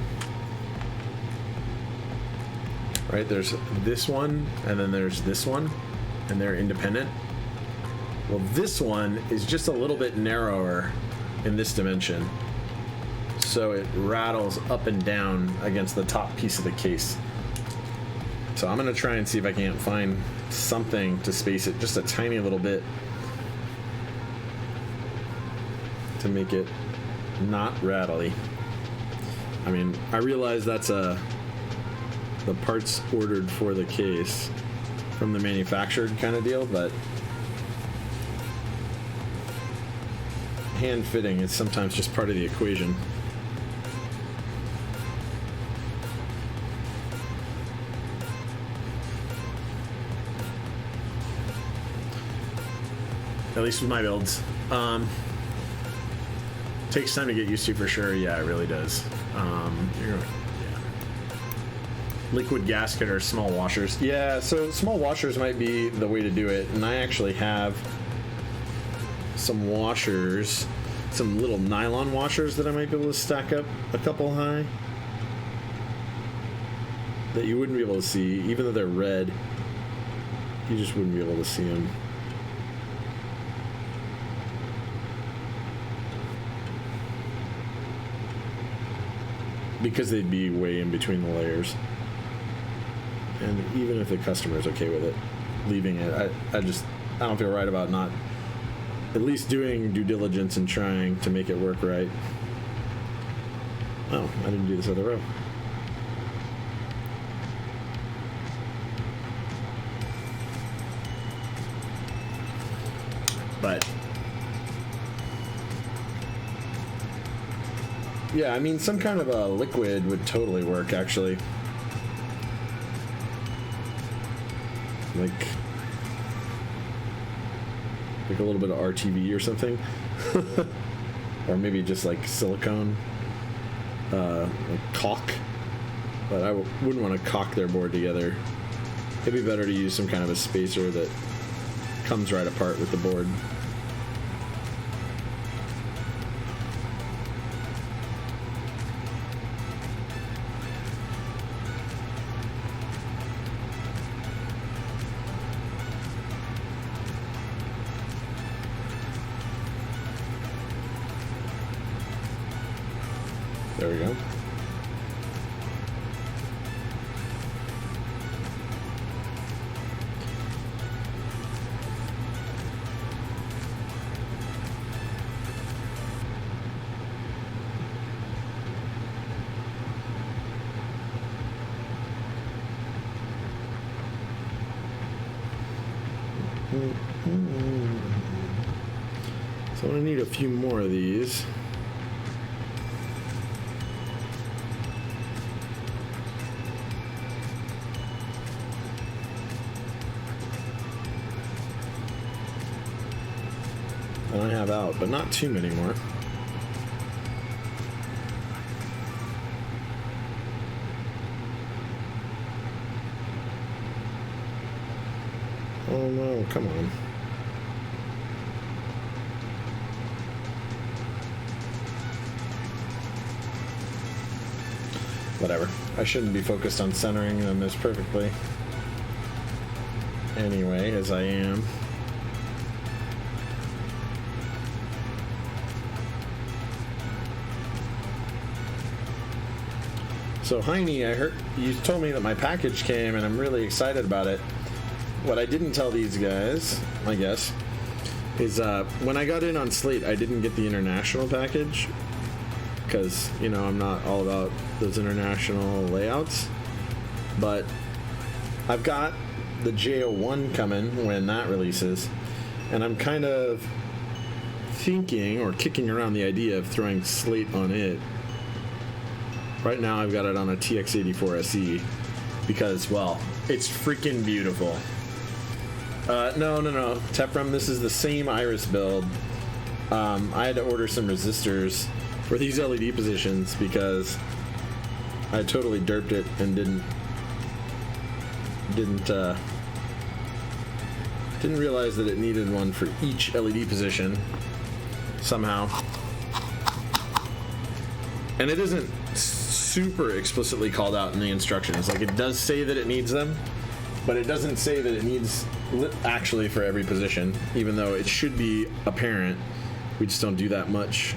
right? There's this one and then there's this one, and they're independent. Well, this one is just a little bit narrower in this dimension, so it rattles up and down against the top piece of the case. So I'm gonna try and see if I can't find something to space it just a tiny little bit to make it not rattly. I mean, I realize that's the parts ordered for the case from the manufactured kind of deal, but hand fitting is sometimes just part of the equation. At least with my builds. Takes time to get used to, for sure. Yeah, it really does. Liquid gasket or small washers. Yeah, so small washers might be the way to do it. And I actually have some washers, some little nylon washers that I might be able to stack up a couple high that you wouldn't be able to see, even though they're red. You just wouldn't be able to see them. Because they'd be way in between the layers. And even if the customer's okay with it, leaving it, I don't feel right about not at least doing due diligence and trying to make it work right. Oh, I didn't do this other row. But yeah, I mean, some kind of a liquid would totally work, actually. Like a little bit of RTV or something. Or maybe just like silicone, like caulk. But I wouldn't want to caulk their board together. It'd be better to use some kind of a spacer that comes right apart with the board. There we go. So I need a few more of these. And I have out, but not too many more. Oh no, come on. Whatever. I shouldn't be focused on centering them as perfectly. Anyway, as I am. So Heine, I heard you told me that my package came and I'm really excited about it. What I didn't tell these guys, I guess, is when I got in on Slate, I didn't get the international package because, you know, I'm not all about those international layouts. But I've got the J01 coming when that releases, and I'm kind of thinking or kicking around the idea of throwing Slate on it. Right now I've got it on a TX84 SE because, well, it's freaking beautiful. No. Teprum, this is the same Iris build. I had to order some resistors for these LED positions because I totally derped it and didn't realize that it needed one for each LED position somehow. And it isn't super explicitly called out in the instructions. Like, it does say that it needs them, but it doesn't say that it needs actually for every position, even though it should be apparent. We just don't do that much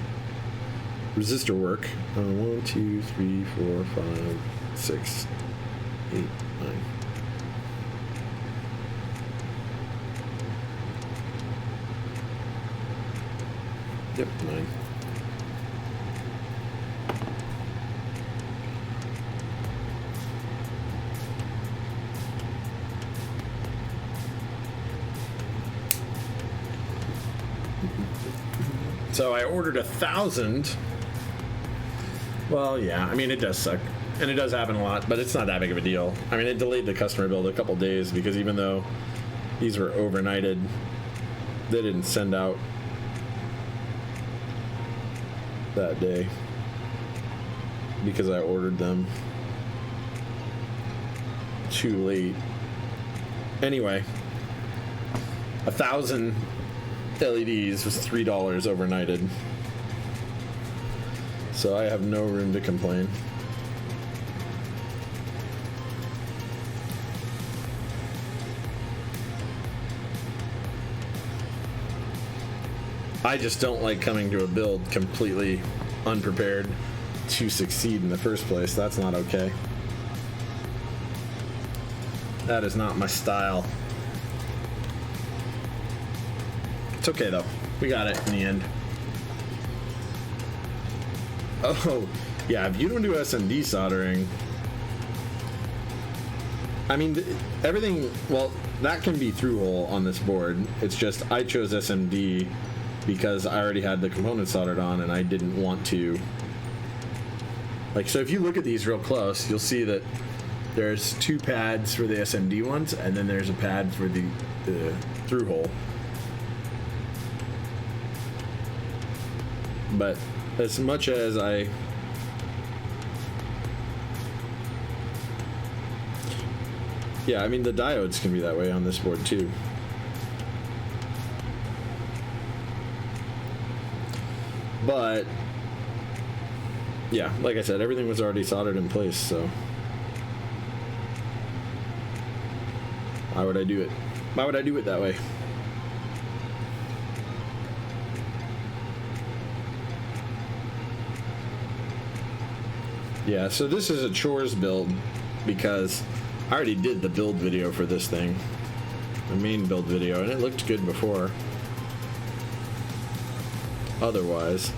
resistor work. 1, 2, 3, 4, 5, 6, 8, 9. Yep, 9. So I ordered 1,000. Well, yeah, I mean, it does suck. And it does happen a lot, but it's not that big of a deal. I mean, it delayed the customer build a couple days because even though these were overnighted, they didn't send out that day because I ordered them too late. Anyway, 1,000 LEDs was $3 overnighted. So I have no room to complain. I just don't like coming to a build completely unprepared to succeed in the first place. That's not okay. That is not my style. It's okay though. We got it in the end. Oh, yeah, if you don't do SMD soldering, I mean, everything, well, that can be through hole on this board. It's just I chose SMD because I already had the components soldered on and I didn't want to. Like, so if you look at these real close, you'll see that there's 2 pads for the SMD ones, and then there's a pad for the through hole. But as much as yeah, I mean, the diodes can be that way on this board too. But yeah, like I said, everything was already soldered in place, so why would I do it? Why would I do it that way? Yeah, so this is a chores build because I already did the build video for this thing. The main build video, and it looked good before. Otherwise.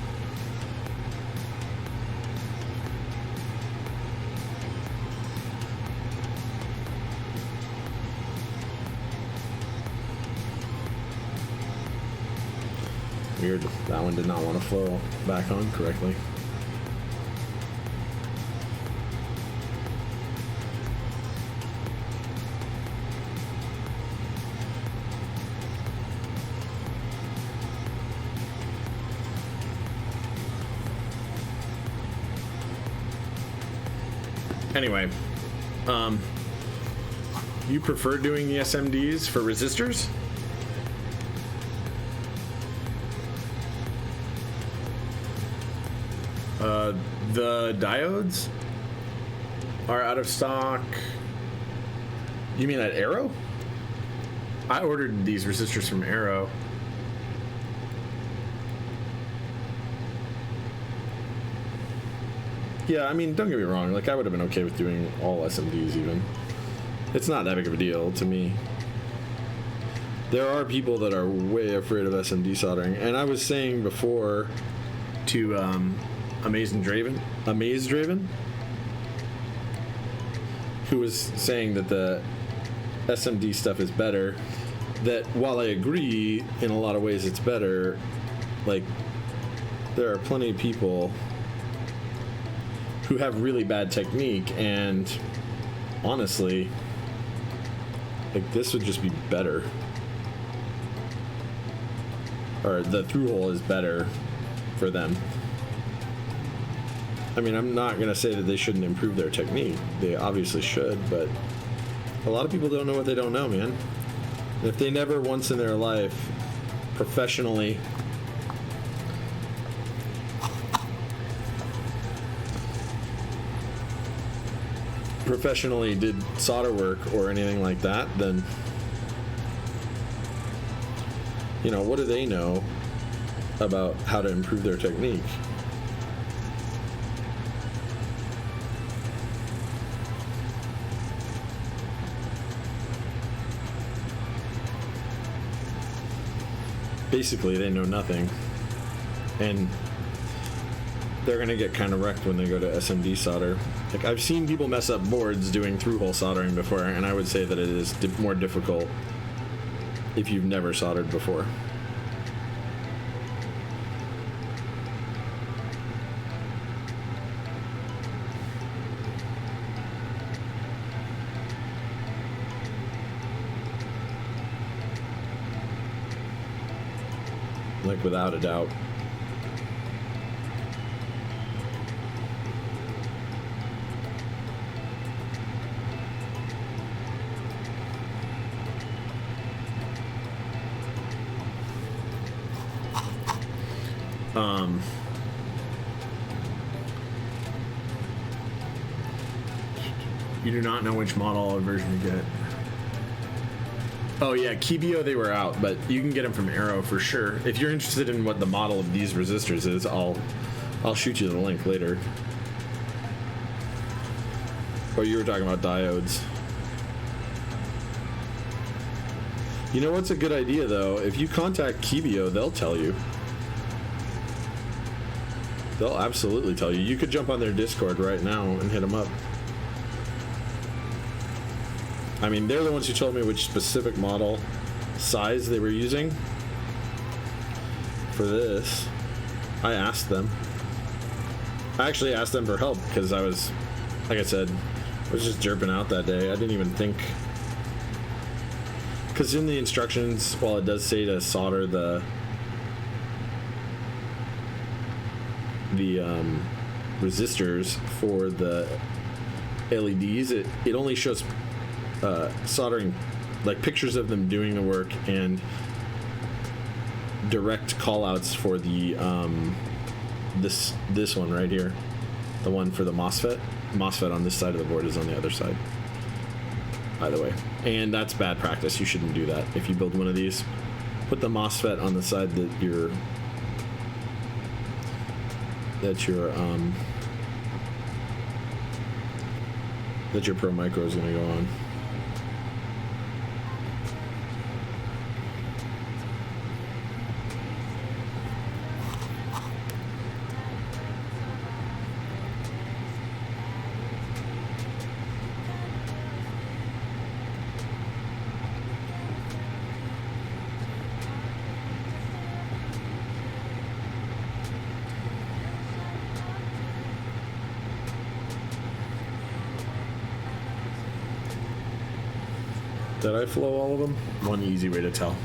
Weird, that one did not want to flow back on correctly. Anyway, you prefer doing the SMDs for resistors? The diodes are out of stock. You mean at Arrow? I ordered these resistors from Arrow. Yeah, I mean, don't get me wrong. Like, I would have been okay with doing all SMDs even. It's not that big of a deal to me. There are people that are way afraid of SMD soldering. And I was saying before to Amaze Draven, who was saying that the SMD stuff is better, that while I agree in a lot of ways it's better, like, there are plenty of people who have really bad technique, and honestly, like, this would just be better. Or the through hole is better for them. I mean, I'm not going to say that they shouldn't improve their technique. They obviously should, but a lot of people don't know what they don't know, man. And if they never once in their life professionally did solder work or anything like that, then, you know, what do they know about how to improve their technique? Basically, they know nothing, and they're gonna get kind of wrecked when they go to SMD solder. Like, I've seen people mess up boards doing through-hole soldering before, and I would say that it is more difficult if you've never soldered before. Like, without a doubt. You do not know which model or version you get. Oh yeah, Kibio, they were out, but you can get them from Arrow for sure. If you're interested in what the model of these resistors is, I'll shoot you the link later. Oh, you were talking about diodes. You know what's a good idea though? If you contact Kibio, they'll tell you. They'll absolutely tell you. You could jump on their Discord right now and hit them up. I mean, they're the ones who told me which specific model size they were using for this. I asked them. I actually asked them for help because I was, like I said, I was just jerping out that day. I didn't even think. Because in the instructions, while it does say to solder the resistors for the LEDs, it only shows soldering, like, pictures of them doing the work and direct callouts for the this one right here, the one for the MOSFET on this side of the board is on the other side, by the way, and that's bad practice. You shouldn't do that. If you build one of these, put the MOSFET on the side that you're that your Pro Micro is going to go on. Did I flow all of them? One easy way to tell.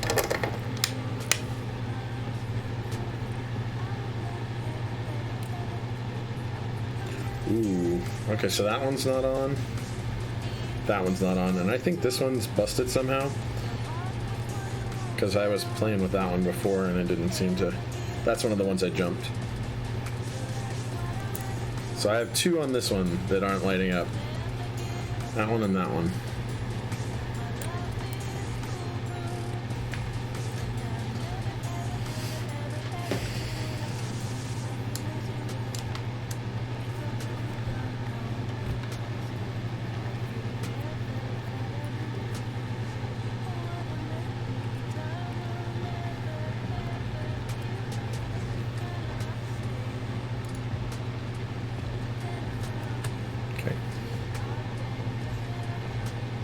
Ooh, okay, so that one's not on. That one's not on, and I think this one's busted somehow. Because I was playing with that one before and it didn't seem to... That's one of the ones I jumped. So I have two on this one that aren't lighting up. That one and that one.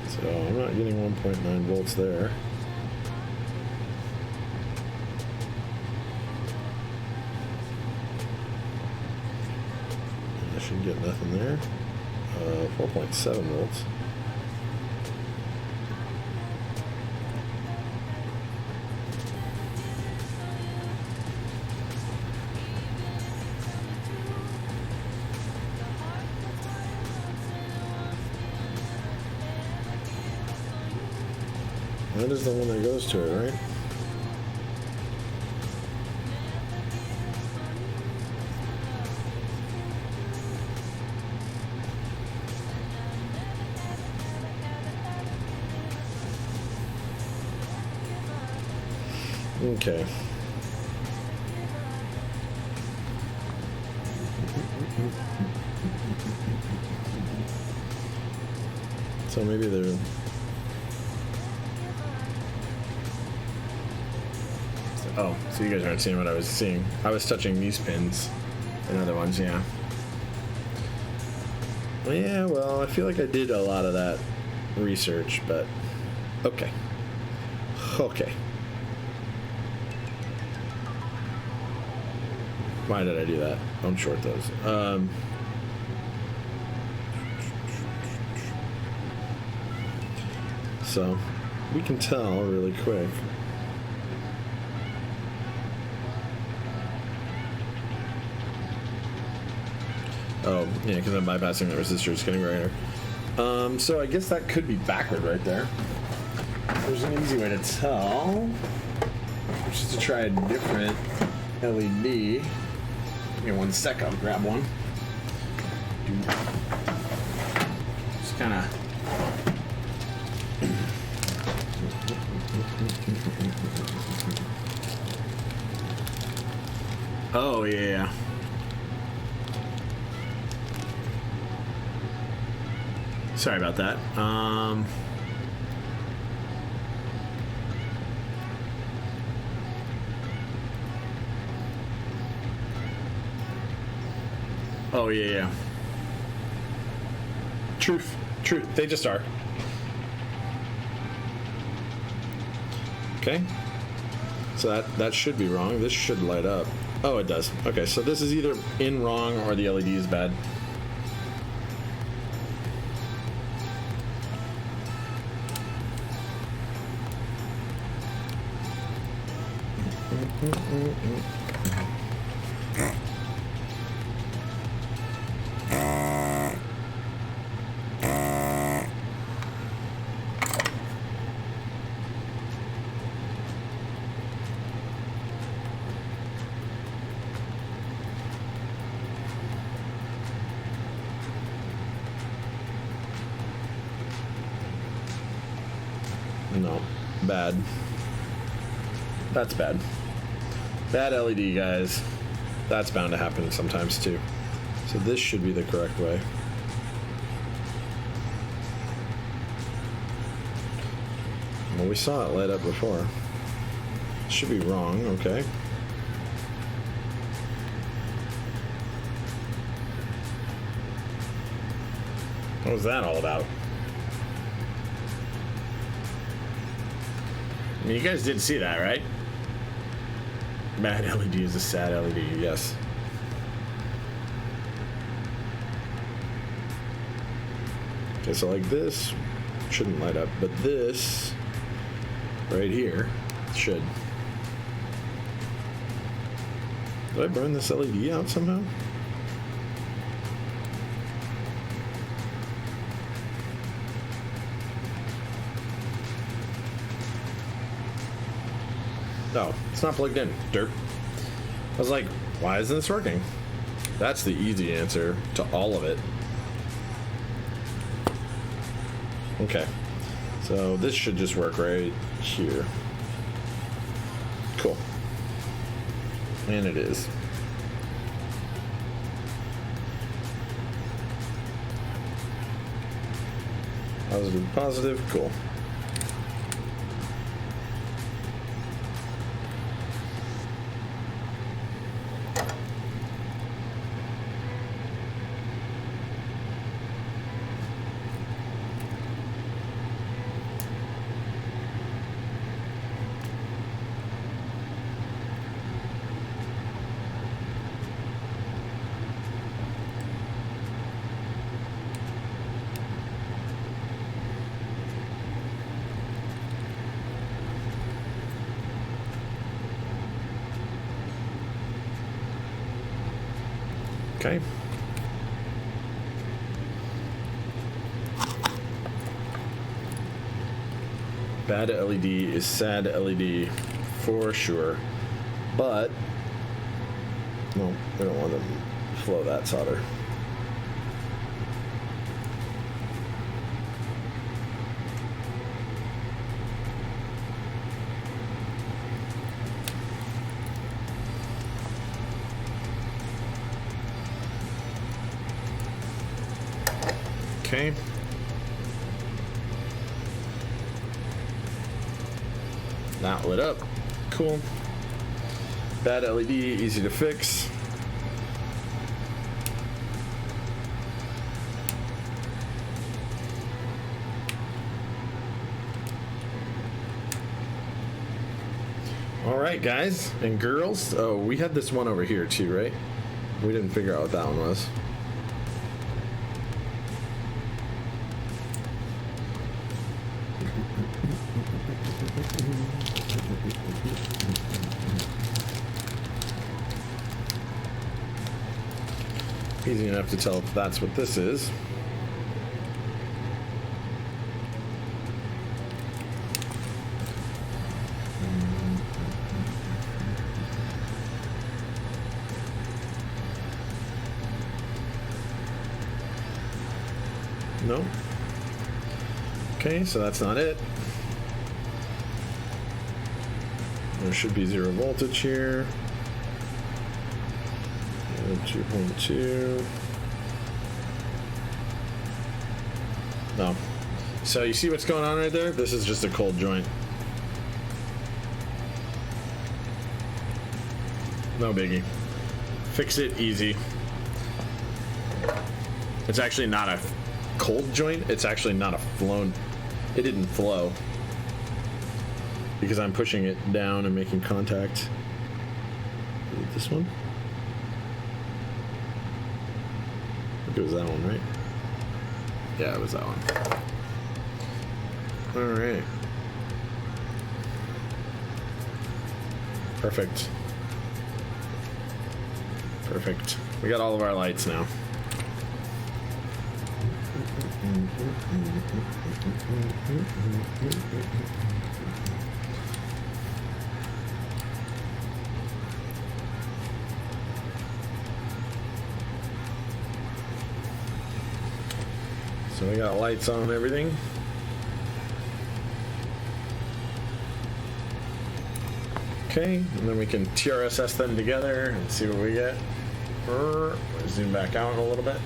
So I'm not getting 1.9 volts there. I should get nothing there. 4.7 volts. That is the one that goes to it, right? Okay. So maybe they're... Oh, so you guys aren't seeing what I was seeing. I was touching these pins and other ones, yeah. Yeah, well, I feel like I did a lot of that research, but okay. Okay. Why did I do that? Don't short those. So, we can tell really quick. Oh, yeah, because I'm bypassing the resistor, it's getting brighter. So I guess that could be backward right there. There's an easy way to tell, which is to try a different LED. Give me 1 sec, I'll grab one. Just kind of... Oh, yeah. Sorry about that. Oh, yeah. Truth. They just are. Okay. So that should be wrong. This should light up. Oh, it does. Okay, so this is either in wrong or the LED is bad. No, bad. That's bad. Bad LED, guys. That's bound to happen sometimes too. So this should be the correct way. Well, we saw it light up before. Should be wrong, okay. What was that all about? I mean, you guys did see that, right? Bad LED is a sad LED, yes. Okay, so like this shouldn't light up, but this right here should. Did I burn this LED out somehow? No, it's not plugged in, derp. I was like, why isn't this working? That's the easy answer to all of it. Okay, so this should just work right here. Cool. And it is. Positive, positive, cool. Okay. Bad LED is sad LED for sure, but no, we don't want to flow that solder. Okay. Not lit up. Cool. Bad LED, easy to fix. All right, guys and girls. Oh, we had this one over here too, right? We didn't figure out what that one was. Easy enough to tell if that's what this is. No. Okay, so that's not it. There should be 0 voltage here. 2.2. No. So you see what's going on right there? This is just a cold joint. No biggie. Fix it easy. It's actually not a cold joint. It's actually not a flown. It didn't flow because I'm pushing it down and making contact. Is it this one? I think it was that one, right? Yeah, it was that one. All right. Perfect. Perfect. We got all of our lights now. So we got lights on and everything. Okay, and then we can TRSS them together and see what we get. Zoom back out a little bit.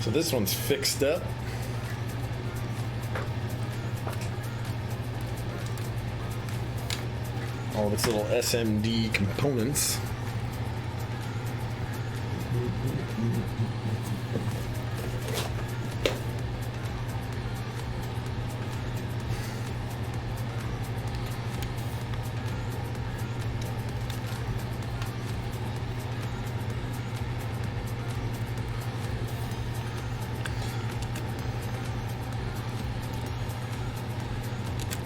So this one's fixed up. All of its little SMD components.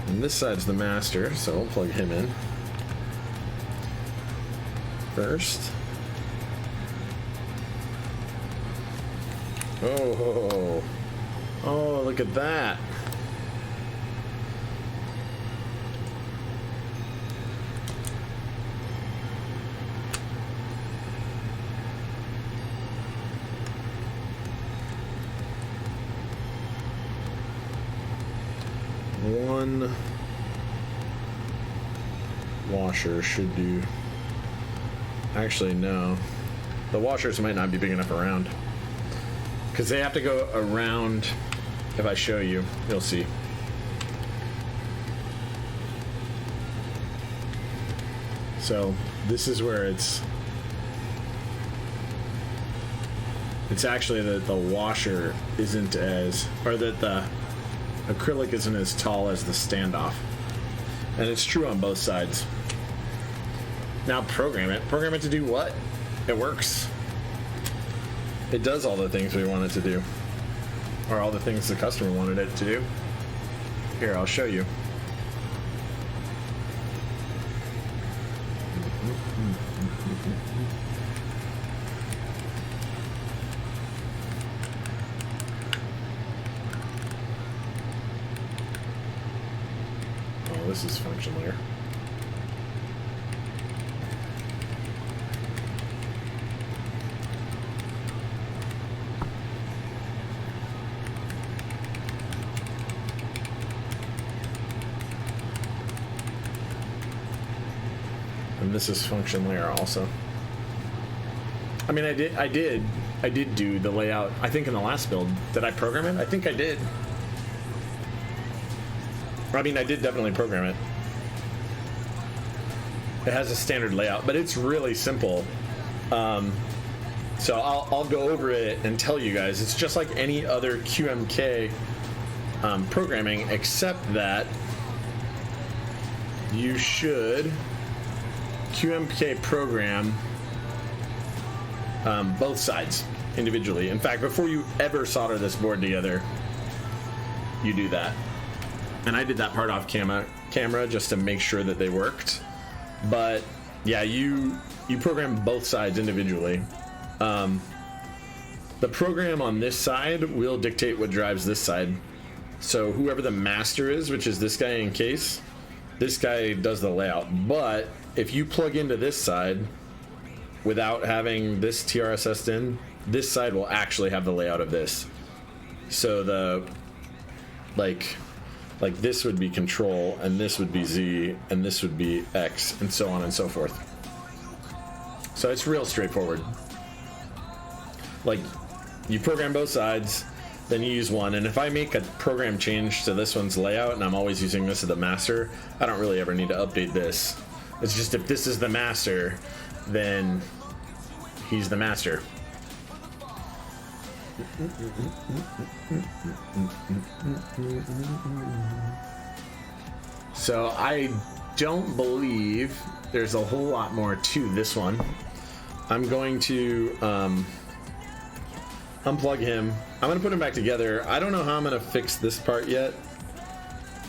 And this side's the master, so we'll plug him in first. Oh, oh, look at that. One washer should do. Actually, no. The washers might not be big enough around. Because they have to go around. If I show you, you'll see. So, this is where it's actually that the washer isn't as, or that the acrylic isn't as tall as the standoff. And it's true on both sides. Now program it. Program it to do what? It works. It does all the things we want it to do. Or all the things the customer wanted it to do. Here, I'll show you. Oh, this is function layer. And this is function layer also. I mean, I did do the layout, I think in the last build. Did I program it? I think I did. I mean, I did definitely program it. It has a standard layout, but it's really simple. So I'll go over it and tell you guys. It's just like any other QMK programming, except that you should QMK program both sides individually. In fact, before you ever solder this board together, you do that. And I did that part off camera just to make sure that they worked. But yeah, you program both sides individually. The program on this side will dictate what drives this side. So whoever the master is, which is this guy in case, this guy does the layout. But if you plug into this side without having this TRSS in, this side will actually have the layout of this. So the like this would be control, and this would be Z, and this would be X, and so on and so forth. So it's real straightforward. Like, you program both sides, then you use one, and if I make a program change to this one's layout, and I'm always using this as the master, I don't really ever need to update this. It's just if this is the master, then he's the master. So I don't believe there's a whole lot more to this one. I'm going to unplug him. I'm going to put him back together. I don't know how I'm going to fix this part yet.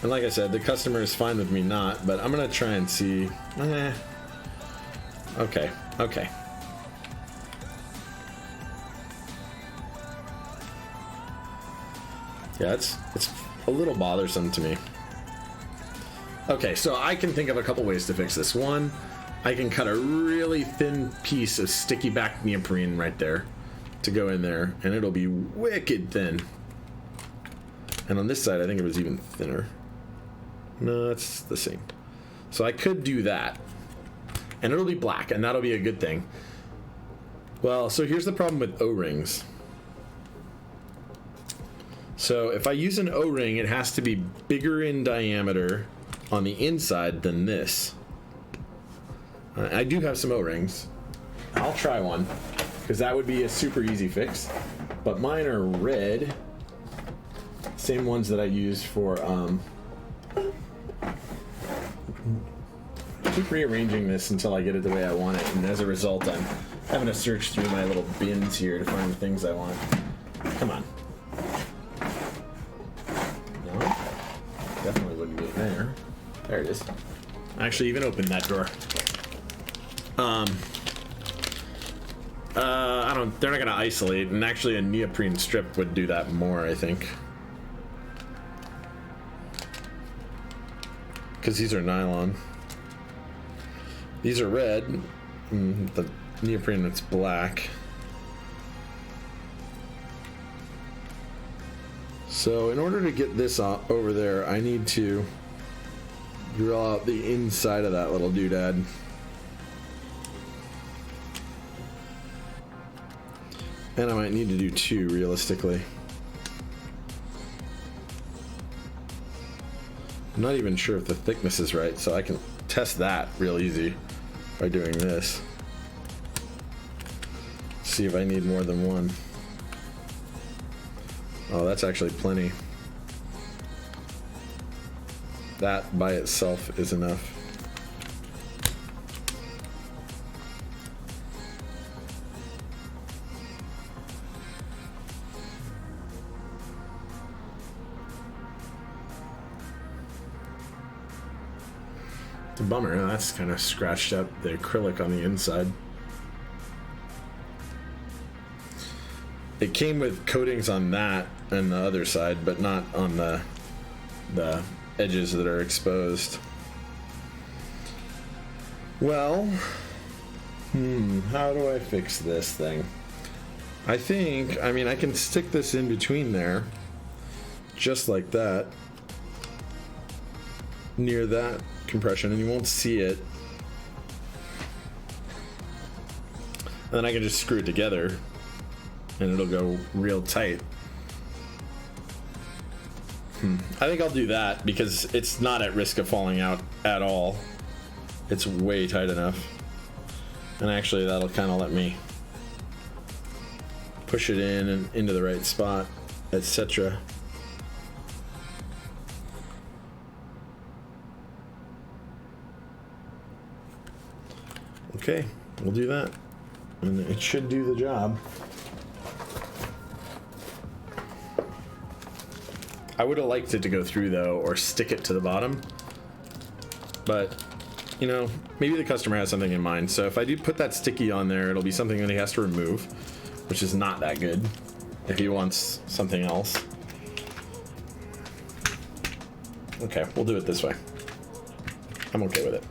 And like I said, the customer is fine with me not, but I'm going to try and see. Okay. Yeah, it's a little bothersome to me. Okay, so I can think of a couple ways to fix this. One, I can cut a really thin piece of sticky back neoprene right there to go in there, and it'll be wicked thin. And on this side, I think it was even thinner. No, it's the same. So I could do that, and it'll be black, and that'll be a good thing. Well, so here's the problem with O-rings. So if I use an O-ring, it has to be bigger in diameter on the inside than this. I do have some O-rings. I'll try one, because that would be a super easy fix. But mine are red. Same ones that I use for, keep rearranging this until I get it the way I want it, and as a result, I'm having to search through my little bins here to find the things I want. Come on. No? Definitely wouldn't be in there. There it is. I actually even opened that drawer. They're not gonna isolate, and actually a neoprene strip would do that more, I think. Because these are nylon. These are red, and the neoprene that's black. So in order to get this over there, I need to drill out the inside of that little doodad. And I might need to do two, realistically. I'm not even sure if the thickness is right, so I can test that real easy by doing this. See if I need more than one. Oh, that's actually plenty. That by itself is enough. It's a bummer. That's kind of scratched up the acrylic on the inside. It came with coatings on that and the other side, but not on the edges that are exposed. Well, how do I fix this thing? I mean, I can stick this in between there, just like that, near that compression, and you won't see it. And then I can just screw it together, and it'll go real tight. I think I'll do that because it's not at risk of falling out at all. It's way tight enough. And actually that'll kind of let me push it in and into the right spot, etc. Okay, we'll do that. And it should do the job. I would have liked it to go through though, or stick it to the bottom. But, you know, maybe the customer has something in mind. So if I do put that sticky on there, it'll be something that he has to remove, which is not that good if he wants something else. Okay, we'll do it this way. I'm okay with it.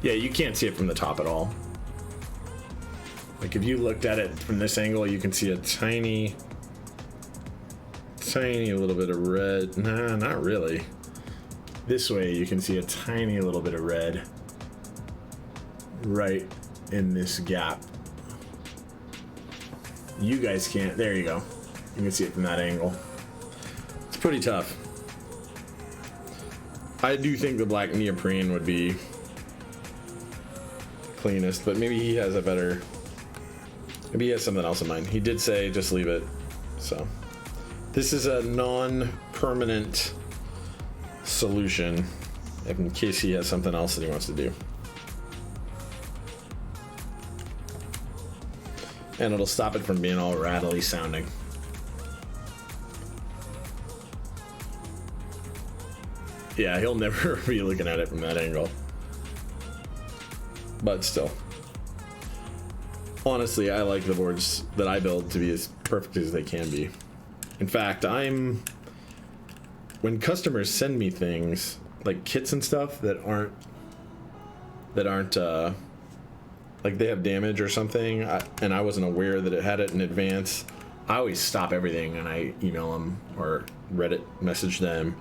Yeah, you can't see it from the top at all. Like if you looked at it from this angle, you can see a tiny little bit of red. Nah, not really. This way you can see a tiny little bit of red right in this gap. You guys can't. There you go. You can see it from that angle. It's pretty tough. I do think the black neoprene would be cleanest, but maybe he has a better, maybe he has something else in mind. He did say just leave it. So this is a non-permanent solution in case he has something else that he wants to do. And it'll stop it from being all rattly sounding. Yeah, he'll never be looking at it from that angle. But still. Honestly, I like the boards that I build to be as perfect as they can be. In fact, when customers send me things like kits and stuff that aren't like they have damage or something, and I wasn't aware that it had it in advance, I always stop everything and I email them or Reddit message them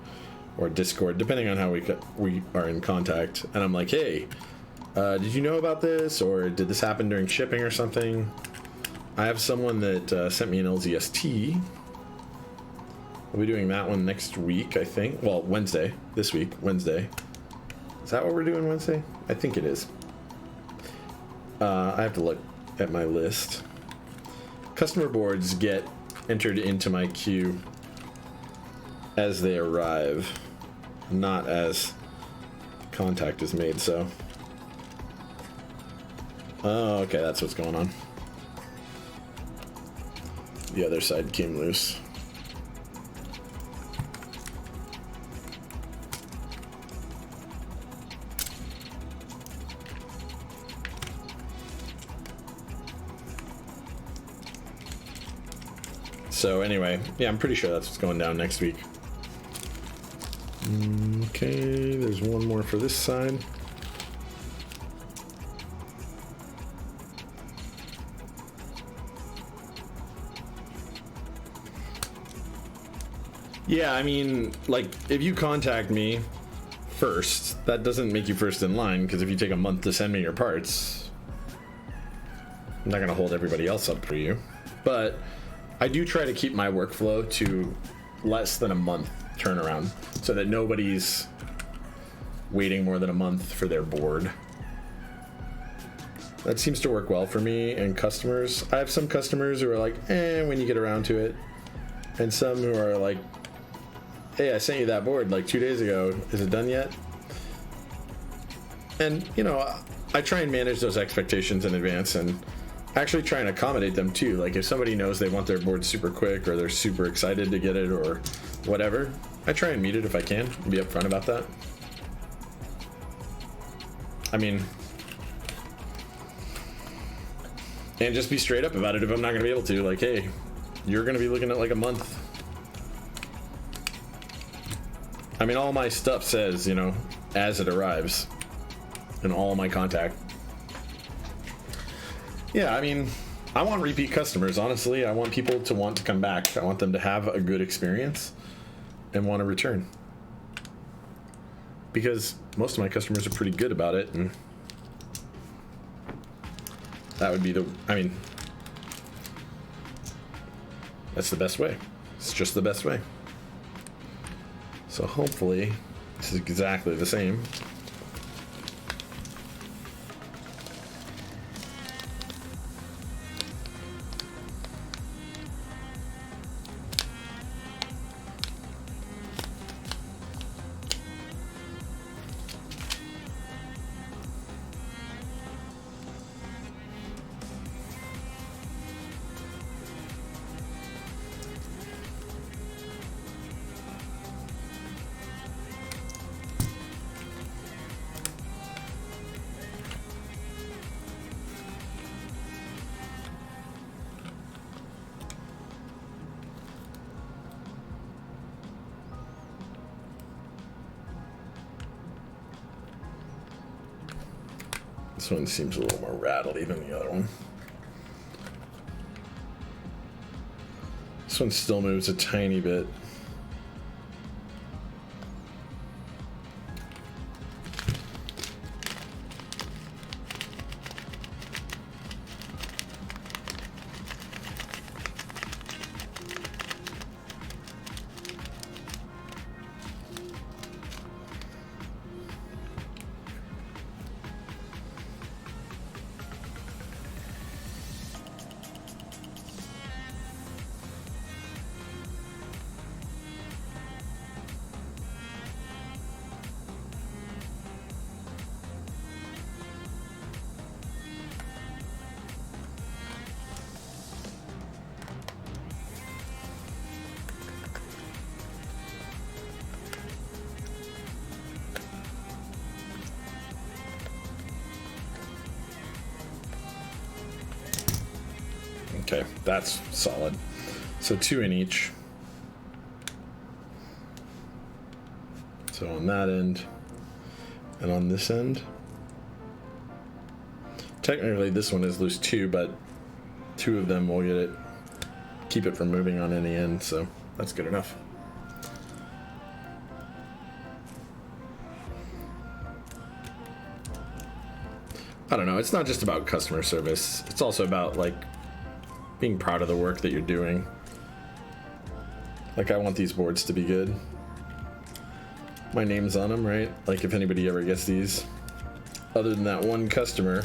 or Discord, depending on how we are in contact, and I'm like, hey, did you know about this, or did this happen during shipping or something? I have someone that sent me an LZST. We'll be doing that one next week, I think. Well, Wednesday. This week, Wednesday. Is that what we're doing Wednesday? I think it is. I have to look at my list. Customer boards get entered into my queue as they arrive, not as contact is made, so. Oh, okay, that's what's going on. The other side came loose. So anyway, yeah, I'm pretty sure that's what's going down next week. Okay, there's one more for this side. Yeah, I mean, like, if you contact me first, that doesn't make you first in line, because if you take a month to send me your parts, I'm not going to hold everybody else up for you. But I do try to keep my workflow to less than a month turnaround, so that nobody's waiting more than a month for their board. That seems to work well for me and customers. I have some customers who are like, when you get around to it. And some who are like, hey, I sent you that board like 2 days ago. Is it done yet? And, you know, I try and manage those expectations in advance and actually try and accommodate them too. Like if somebody knows they want their board super quick or they're super excited to get it or whatever, I try and meet it if I can and be upfront about that. I mean, and just be straight up about it if I'm not going to be able to. Like, hey, you're going to be looking at like a month. I mean, all my stuff says, you know, as it arrives, and all my contact. Yeah, I mean, I want repeat customers, honestly. I want people to want to come back. I want them to have a good experience and want to return. Because most of my customers are pretty good about it, and that would be that's the best way. It's just the best way. So hopefully, this is exactly the same. This one seems a little more rattly than the other one. This one still moves a tiny bit. Okay, that's solid. So 2 in each. So on that end, and on this end, technically this one is loose too, but 2 of them will get it, keep it from moving on any end, so that's good enough. I don't know, it's not just about customer service, it's also about like being proud of the work that you're doing. Like, I want these boards to be good. My name's on them, right? Like, if anybody ever gets these, other than that one customer,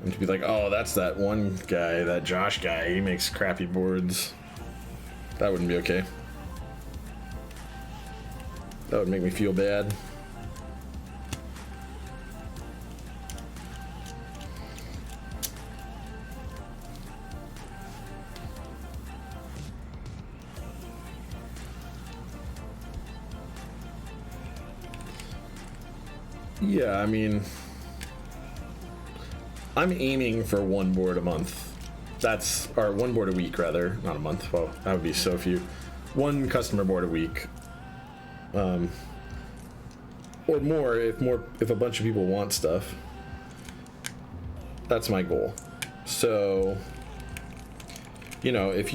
and to be like, oh, that's that one guy, that Josh guy, he makes crappy boards. That wouldn't be okay. That would make me feel bad. Yeah, I mean, I'm aiming for 1 board a month. Or 1 board a week, rather. Not a month. Well, that would be so few. 1 customer board a week. Or more if a bunch of people want stuff. That's my goal. So, you know, if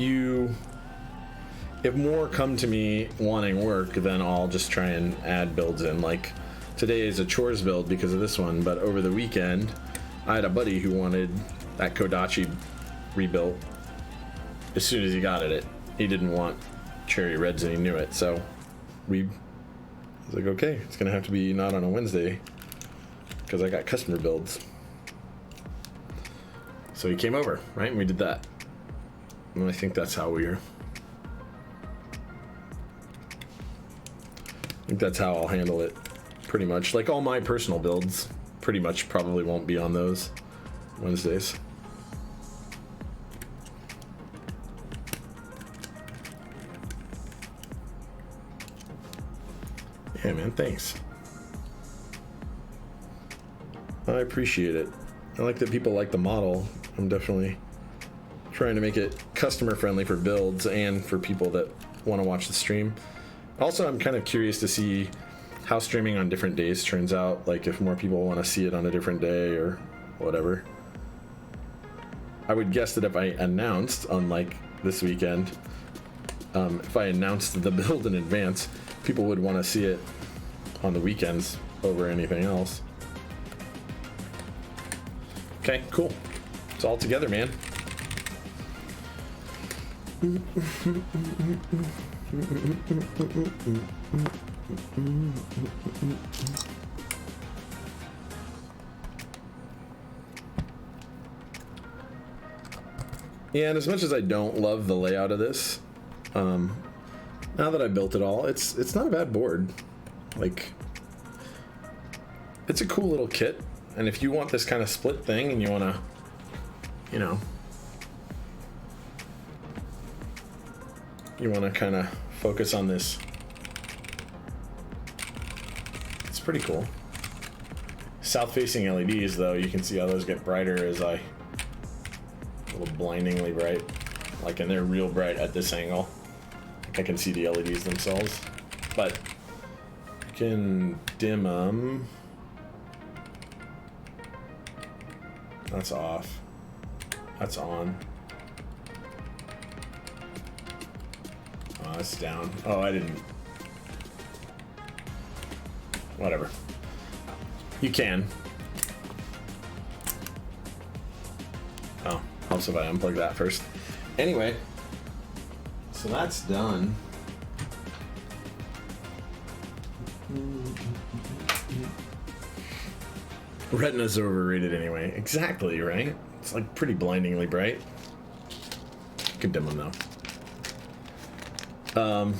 more come to me wanting work, then I'll just try and add builds in. Like, today is a chores build because of this one, but over the weekend, I had a buddy who wanted that Kodachi rebuilt as soon as he got it. He didn't want cherry reds and he knew it, so I was like, okay, it's gonna have to be not on a Wednesday because I got customer builds. So he came over, right, and we did that. And I think that's how I'll handle it. Pretty much. Like, all my personal builds pretty much probably won't be on those Wednesdays. Yeah, man, thanks. I appreciate it. I like that people like the model. I'm definitely trying to make it customer friendly for builds and for people that want to watch the stream. Also, I'm kind of curious to see how streaming on different days turns out, like if more people want to see it on a different day or whatever. I would guess that if I announced, unlike this weekend, if I announced the build in advance, people would want to see it on the weekends over anything else. Okay, cool. It's all together, man. Yeah, and as much as I don't love the layout of this, now that I built it all, it's not a bad board. Like, it's a cool little kit, and if you want this kind of split thing and you want to, you know, you want to kind of focus on this, it's pretty cool. South-facing LEDs, though, you can see how those get brighter as a little blindingly bright. Like, and they're real bright at this angle. Like, I can see the LEDs themselves, but you can dim them. That's off. That's on. Oh, that's down. Oh, I didn't. Whatever. You can. Oh, helps if I unplug that first. Anyway, so that's done. Retina's overrated anyway. Exactly, right? It's like pretty blindingly bright. Could dim them though.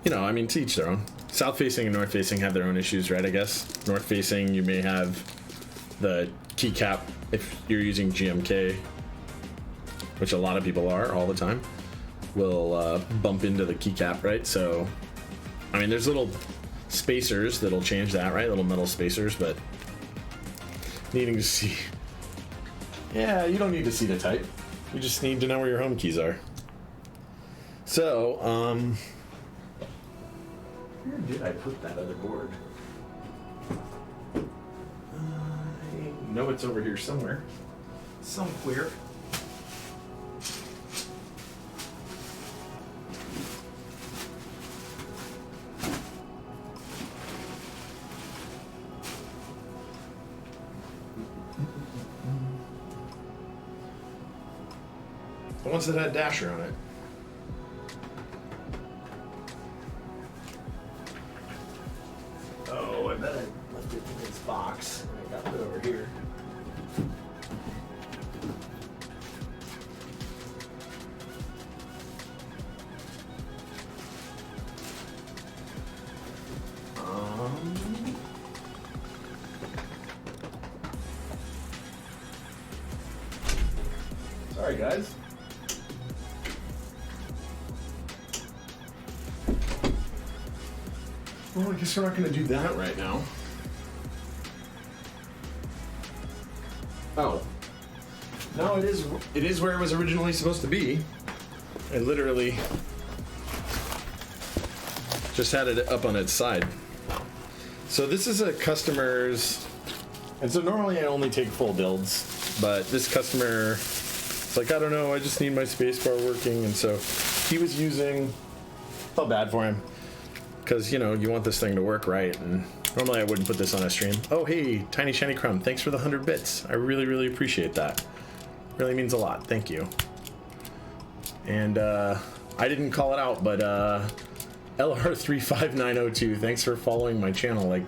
You know, I mean, to each their own. South facing and north facing have their own issues, right? I guess north facing, you may have the keycap if you're using GMK, which a lot of people are all the time, will bump into the keycap, right? So, I mean, there's little spacers that'll change that, right? Little metal spacers, but needing to see Yeah, you don't need to see the type. You just need to know where your home keys are. So, where did I put that other board? I know it's over here somewhere. Somewhere. The ones that had Dasher on it. Oh, I bet I left it in this box. I got it over here. Sorry, guys. Well, I guess we're not going to do that right now. Oh. No, it is where it was originally supposed to be. I literally just had it up on its side. So this is a customer's, and so normally I only take full builds, but this customer, it's like, I don't know, I just need my spacebar working, and so he was using, felt bad for him. Because, you know, you want this thing to work right, and normally I wouldn't put this on a stream. Oh, hey, Tiny Shiny Crumb, thanks for the 100 bits. I really, really appreciate that. Really means a lot. Thank you. And, I didn't call it out, but, LR35902, thanks for following my channel, like,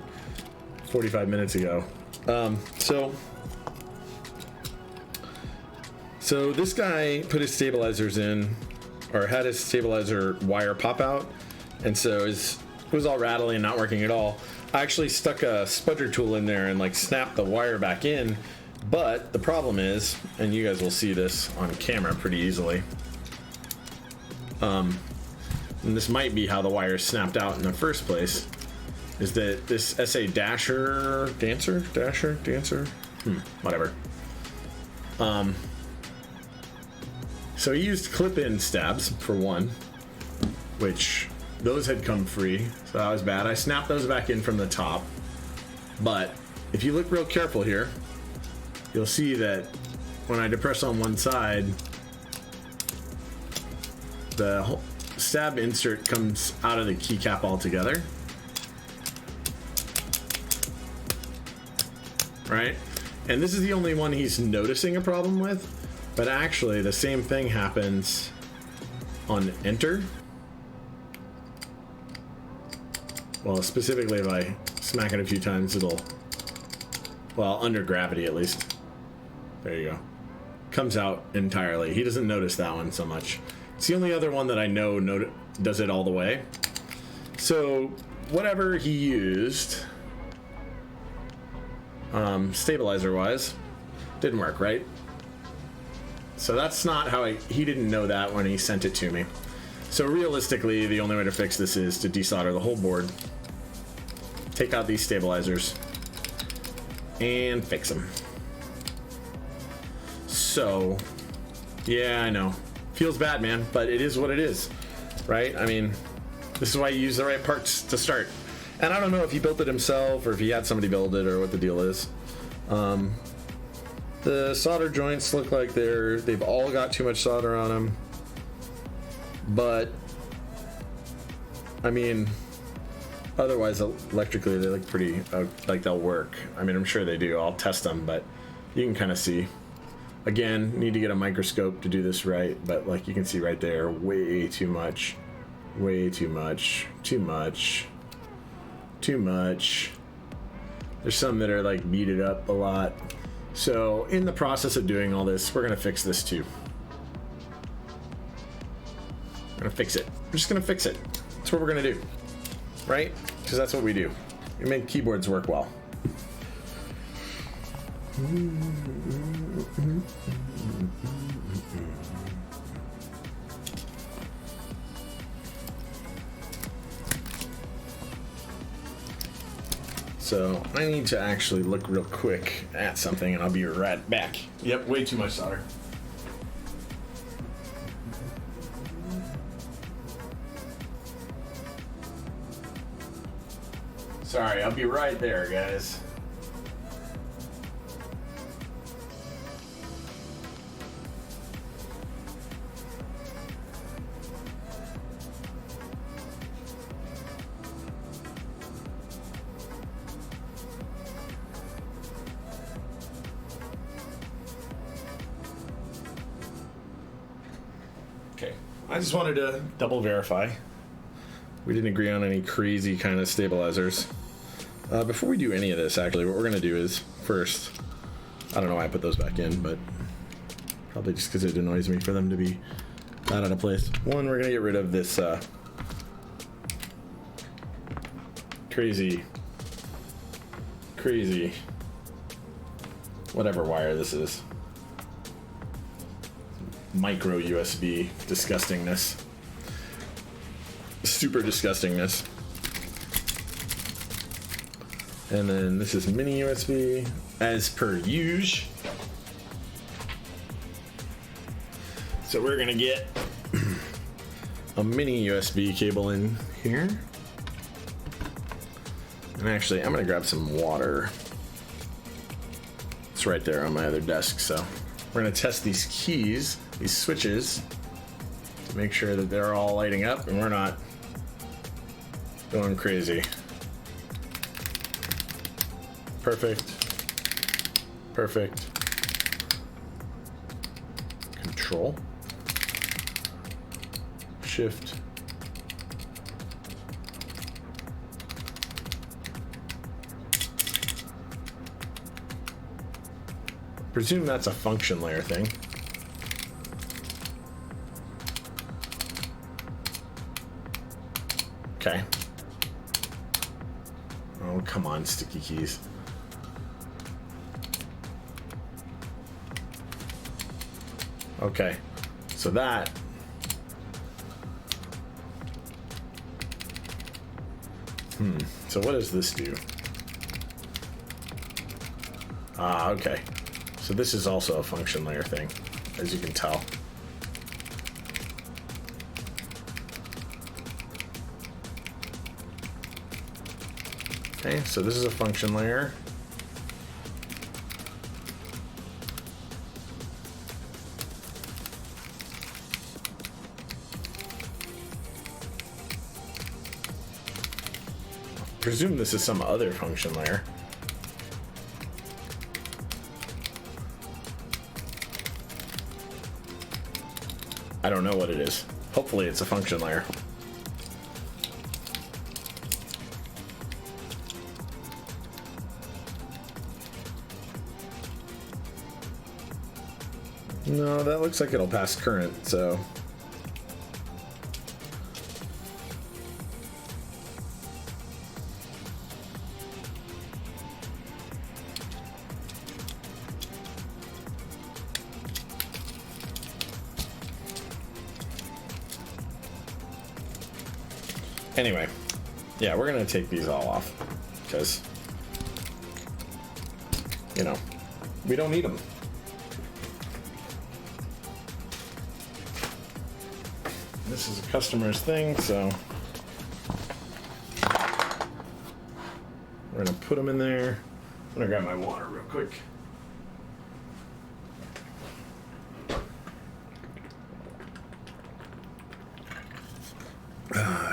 45 minutes ago. So this guy put his stabilizers in, or had his stabilizer wire pop out, and so it was all rattly and not working at all. I actually stuck a spudger tool in there and like snapped the wire back in, but the problem is, and you guys will see this on camera pretty easily, and this might be how the wire snapped out in the first place, is that this SA Dancer, whatever. So he used clip-in stabs for one, which those had come free, so that was bad. I snapped those back in from the top, but if you look real careful here, you'll see that when I depress on one side, the whole stab insert comes out of the keycap altogether. Right? And this is the only one he's noticing a problem with, but actually the same thing happens on enter. Well, specifically if I smack it a few times, it'll, well, under gravity at least. There you go. Comes out entirely. He doesn't notice that one so much. It's the only other one that I know does it all the way. So whatever he used, stabilizer wise, didn't work, right? So that's not how he didn't know that when he sent it to me. So realistically, the only way to fix this is to desolder the whole board, take out these stabilizers, and fix them. So, yeah, I know. Feels bad, man, but it is what it is, right? I mean, this is why you use the right parts to start. And I don't know if he built it himself or if he had somebody build it or what the deal is. The solder joints look like they've all got too much solder on them. But, I mean, otherwise electrically they look pretty, like they'll work. I mean, I'm sure they do. I'll test them, but you can kind of see. Again, need to get a microscope to do this right, but like you can see right there, way too much. Way too much. Too much. Too much. There's some that are like beaded up a lot. So in the process of doing all this, we're gonna fix this too. We're gonna fix it. We're just gonna fix it. That's what we're gonna do, right? Because that's what we do. We make keyboards work well. So I need to actually look real quick at something and I'll be right back. Yep, way too much solder. Sorry, I'll be right there, guys. Okay, I just wanted to double verify. We didn't agree on any crazy kind of stabilizers. Before we do any of this, actually, what we're gonna do is first, I don't know why I put those back in, but probably just because it annoys me for them to be that out of place. One, we're gonna get rid of this crazy, whatever wire this is. Micro USB disgustingness. Super disgustingness. And then this is mini USB as per usual. So we're gonna get a mini USB cable in here. And actually, I'm gonna grab some water. It's right there on my other desk. So we're gonna test these keys, these switches, to make sure that they're all lighting up and we're not going crazy. Perfect. Perfect. Control. Shift. Presume that's a function layer thing. Okay. Oh, come on, sticky keys. Okay, so that so what does this do? Ah, okay. So this is also a function layer thing, as you can tell. Okay, so this is a function layer. Presume this is some other function layer. I don't know what it is. Hopefully it's a function layer. No, that looks like it'll pass current, so. Anyway, yeah, we're gonna take these all off because, you know, we don't need them. This is a customer's thing, so we're gonna put them in there. I'm gonna grab my water real quick.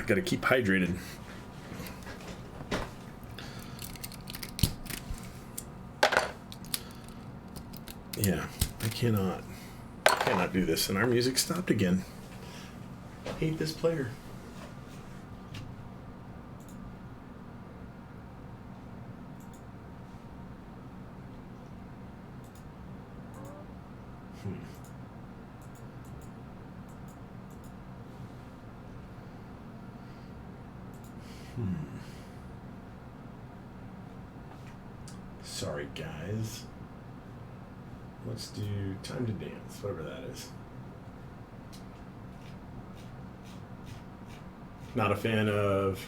Gotta keep hydrated. Yeah, I cannot do this, and our music stopped again. Hate this player. Sorry, guys. Let's do Time to Dance, whatever that is. Not a fan of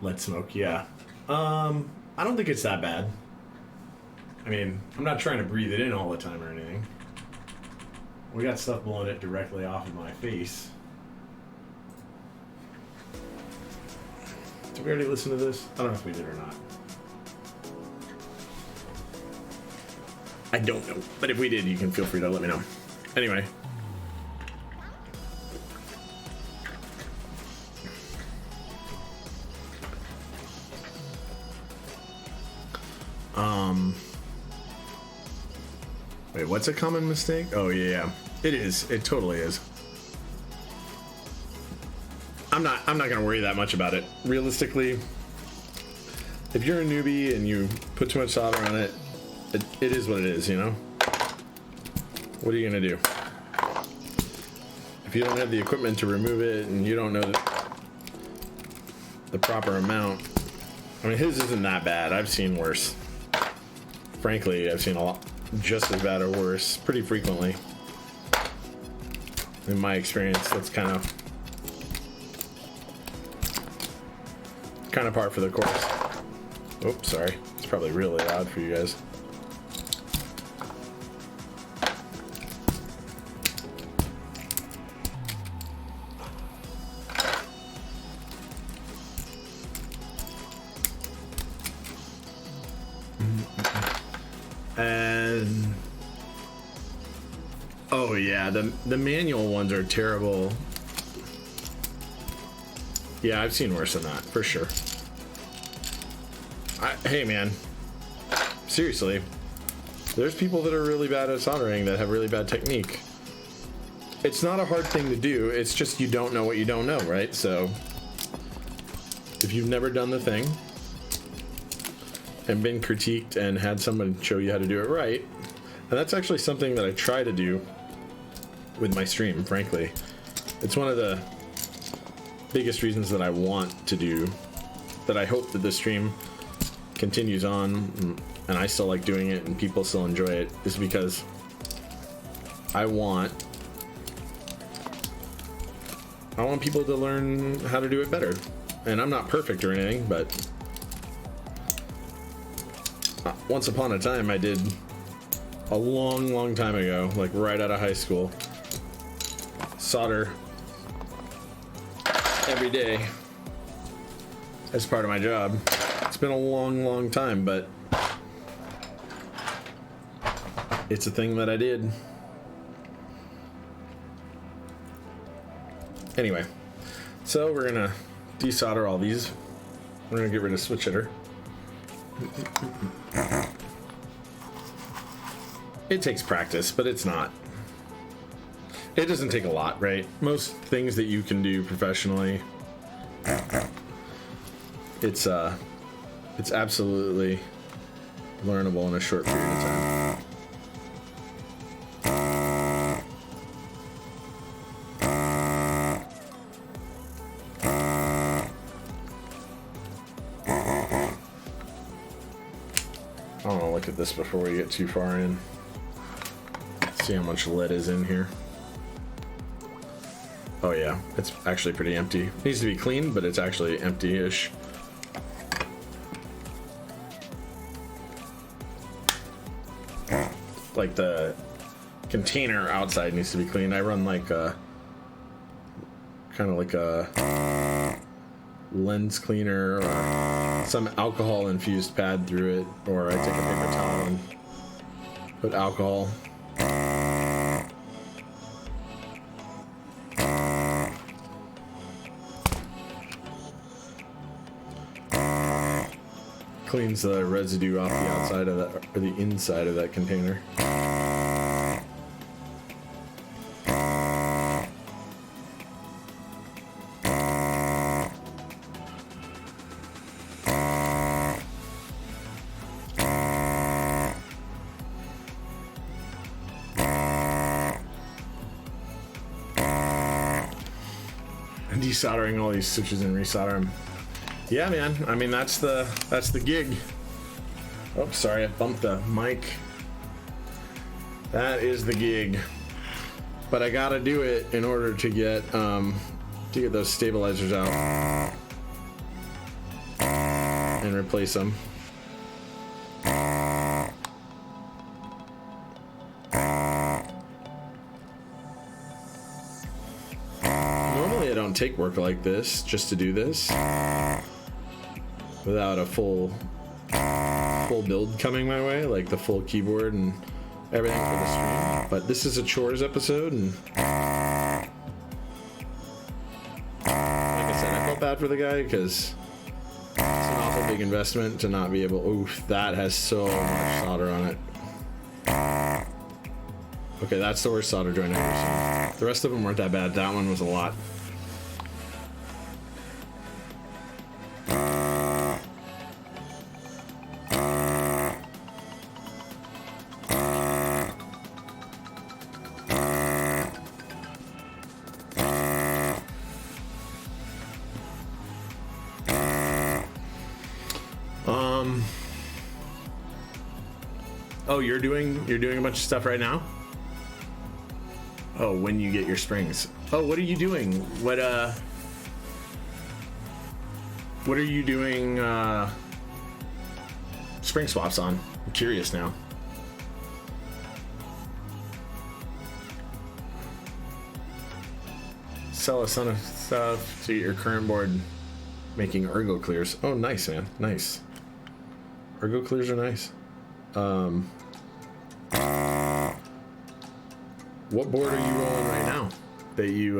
Lead smoke, yeah. I don't think it's that bad. I mean, I'm not trying to breathe it in all the time or anything. We got stuff blowing it directly off of my face. Did we already listen to this? I don't know if we did or not. I don't know. But if we did, you can feel free to let me know. Anyway. Wait, what's a common mistake? Oh, yeah. It is. It totally is. I'm not gonna worry that much about it. Realistically, if you're a newbie and you put too much solder on it, it is what it is, you know? What are you gonna do? If you don't have the equipment to remove it and you don't know the proper amount, I mean, his isn't that bad. I've seen worse. Frankly, I've seen a lot just as bad or worse pretty frequently. In my experience, that's kind of par for the course. Oops, sorry. It's probably really loud for you guys. And oh yeah, the manual ones are terrible. Yeah, I've seen worse than that, for sure. Hey man, seriously, there's people that are really bad at soldering that have really bad technique. It's not a hard thing to do, it's just you don't know what you don't know, right? So, if you've never done the thing, and been critiqued and had someone show you how to do it right, and that's actually something that I try to do with my stream, frankly. It's one of the biggest reasons that I want to do, that I hope that the stream continues on and I still like doing it and people still enjoy it, is because I want people to learn how to do it better. And I'm not perfect or anything, but once upon a time I did, a long time ago, like right out of high school, solder every day as part of my job. It's been a long time, but it's a thing that I did. Anyway, so we're gonna desolder all these. We're gonna get rid of switch hitter. It takes practice, but it's not. It doesn't take a lot, right? Most things that you can do professionally, it's absolutely learnable in a short period of time. I want to look at this before we get too far in. See how much lead is in here. Oh yeah, it's actually pretty empty. It needs to be cleaned, but it's actually empty-ish. Like the container outside needs to be cleaned. I run like a kind of like a lens cleaner or some alcohol infused pad through it, or I take a paper towel and put alcohol. Cleans the residue off the outside of that, or the inside of that container. And desoldering all these switches and resolder them. Yeah, man. I mean, that's the gig. Oh, sorry, I bumped the mic. That is the gig. But I gotta do it in order to get those stabilizers out. and replace them. Normally I don't take work like this just to do this without a full build coming my way, like the full keyboard and everything for the stream. But this is a chores episode, and like I said, I felt bad for the guy because it's an awful big investment to not be able. Oof, that has so much solder on it. Okay, that's the worst solder joint I've ever seen. The rest of them weren't that bad. That one was a lot. Oh, you're doing a bunch of stuff right now? Oh, when you get your springs. Oh, what are you doing? What are you doing spring swaps on? I'm curious now. Sell a ton of stuff to get your current board making ergo clears. Oh, nice, man. Nice. Ergo clears are nice. What board are you rolling right now that you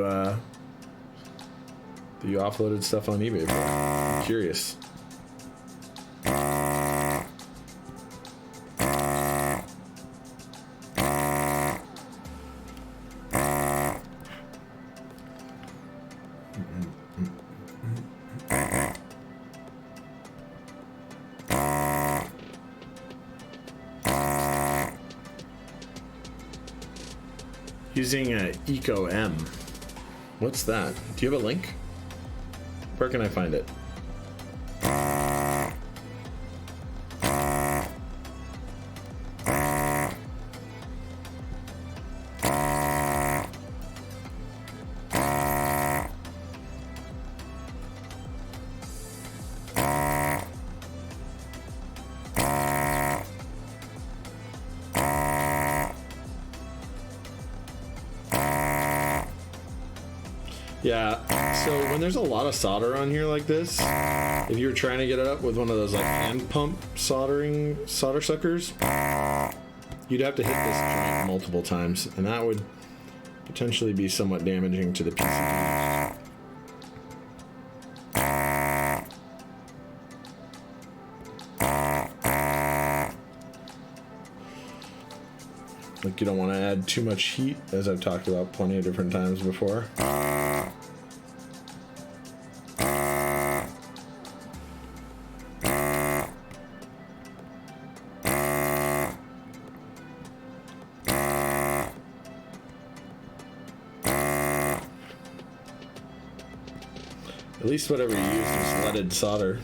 offloaded stuff on eBay for? I'm curious. Using a Eco M. What's that? Do you have a link? Where can I find it? Yeah, so when there's a lot of solder on here like this, if you're trying to get it up with one of those like hand pump solder suckers, you'd have to hit this joint multiple times, and that would potentially be somewhat damaging to the PCB. Like, you don't want to add too much heat, as I've talked about plenty of different times before. At least whatever you use is leaded solder.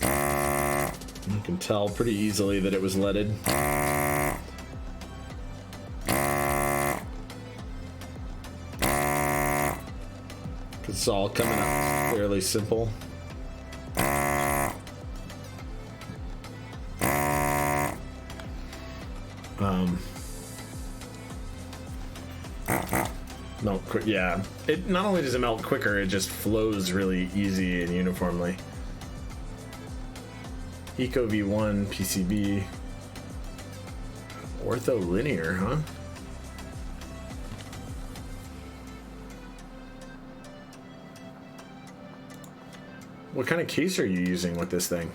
You can tell pretty easily that it was leaded. It's all coming up fairly simple. Melt quick, yeah. It not only does it melt quicker, it just flows really easy and uniformly. Eco V1 PCB. Ortholinear, huh? What kind of case are you using with this thing?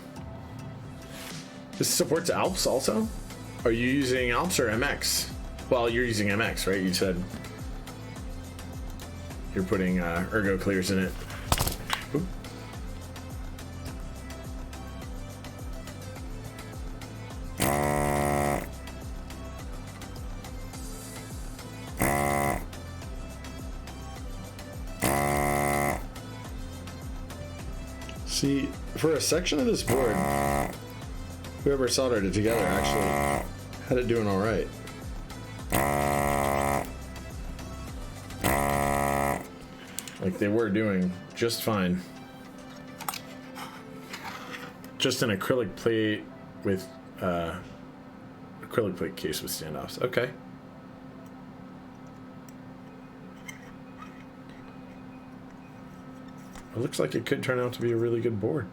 This supports Alps also? Are you using Alps or MX? Well, you're using MX, right? You said you're putting ergo clears in it. Oop. See, for a section of this board, whoever soldered it together actually had it doing all right. Like, they were doing just fine. just an acrylic plate with acrylic plate case with standoffs. Okay. It looks like it could turn out to be a really good board.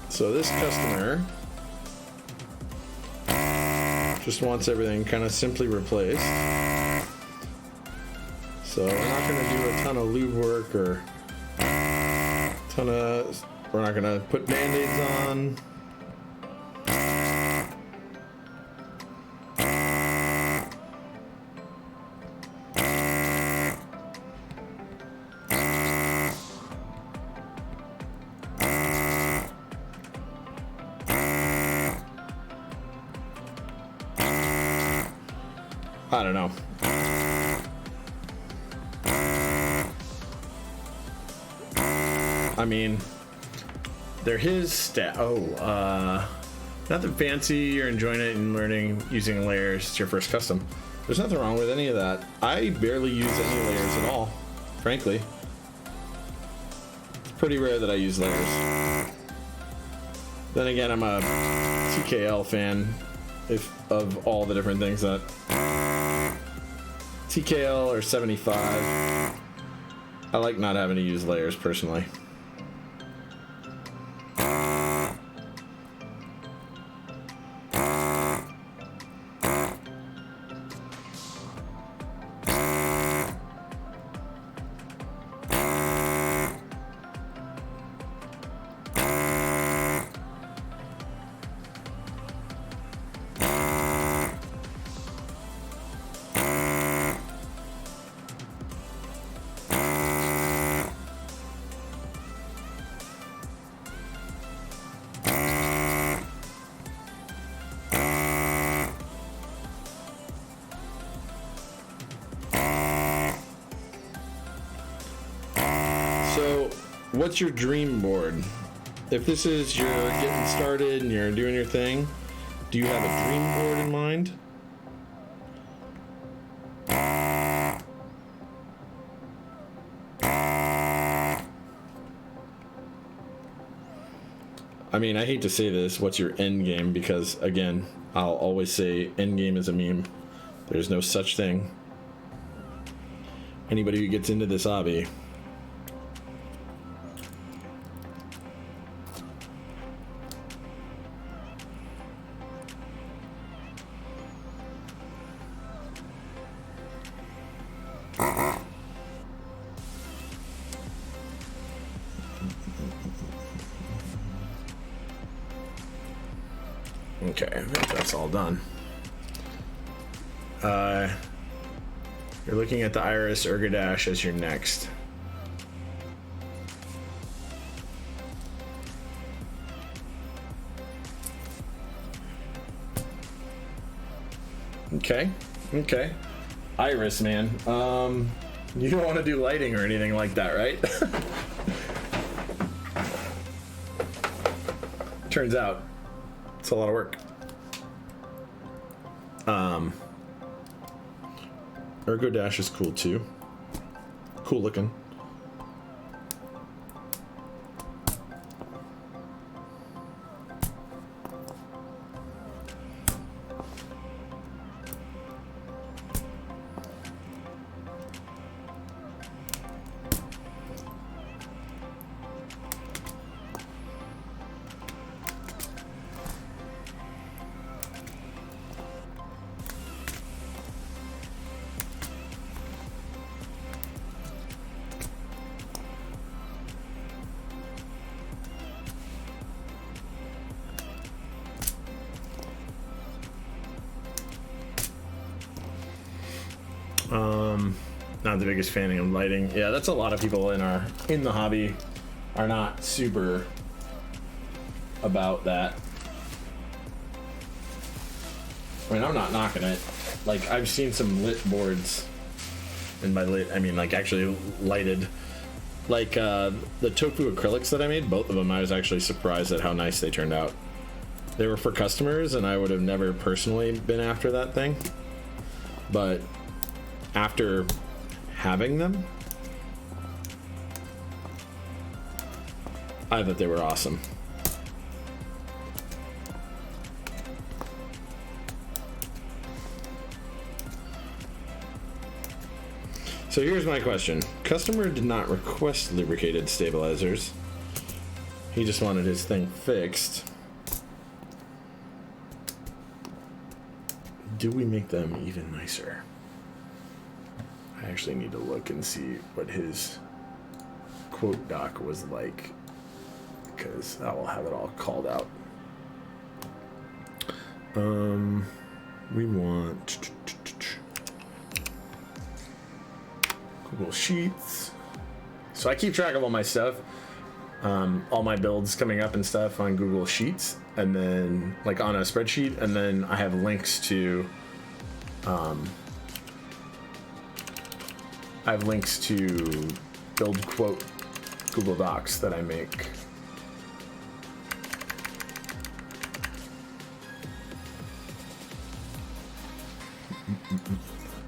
So this customer just wants everything kind of simply replaced. So we're not going to do a ton of lube work or we're not going to put band-aids on. I don't know. I mean, they're his nothing fancy. You're enjoying it and learning using layers. It's your first custom. There's nothing wrong with any of that. I barely use any layers at all, frankly. It's pretty rare that I use layers. Then again, I'm a TKL fan of all the different things that TKL or 75. I like not having to use layers personally. So, what's your dream board? If this is you're getting started and you're doing your thing, do you have a dream board in mind? I mean, I hate to say this, what's your end game? Because, again, I'll always say end game is a meme. There's no such thing. Anybody who gets into this hobby. Okay, I think that's all done. You're looking at the Iris Ergodash as your next. Okay. Iris, man. You don't want to do lighting or anything like that, right? Turns out, it's a lot of work. Ergodash is cool too. Cool looking. Not the biggest fan of lighting. Yeah, that's a lot of people in the hobby are not super about that. I mean, I'm not knocking it. Like, I've seen some lit boards, and by lit, I mean like actually lighted. Like the tofu acrylics that I made, both of them, I was actually surprised at how nice they turned out. They were for customers, and I would have never personally been after that thing. But after having them, I thought they were awesome. So here's my question. Customer did not request lubricated stabilizers. He just wanted his thing fixed. Do we make them even nicer? I actually need to look and see what his quote doc was like, because I will have it all called out. We want Google Sheets. So I keep track of all my stuff, all my builds coming up and stuff on Google Sheets, and then like on a spreadsheet, and then I have links to build quote Google Docs that I make.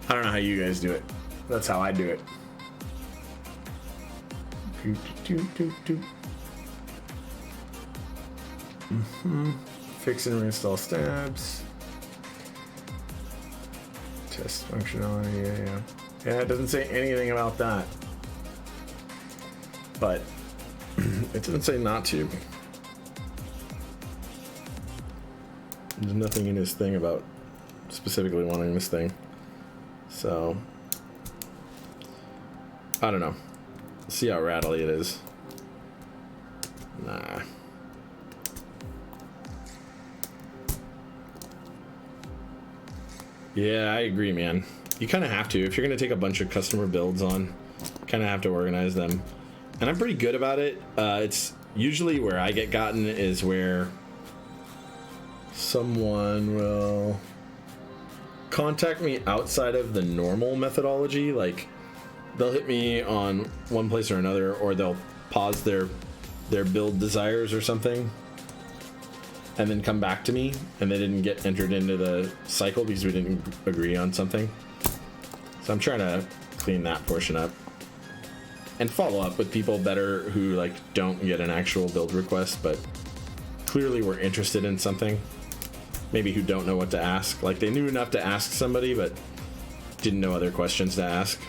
I don't know how you guys do it. That's how I do it. Fix and reinstall stabs. Test functionality, yeah. Yeah, it doesn't say anything about that. But it doesn't say not to. There's nothing in his thing about specifically wanting this thing. So I don't know. See how rattly it is. Nah. Yeah, I agree, man. You kind of have to. If you're going to take a bunch of customer builds on, kind of have to organize them. And I'm pretty good about it. It's usually where I get gotten is where someone will contact me outside of the normal methodology. Like, they'll hit me on one place or another, or they'll pause their build desires or something, and then come back to me, and they didn't get entered into the cycle because we didn't agree on something. So I'm trying to clean that portion up and follow up with people better who like don't get an actual build request, but clearly were interested in something. Maybe who don't know what to ask. Like, they knew enough to ask somebody, but didn't know other questions to ask.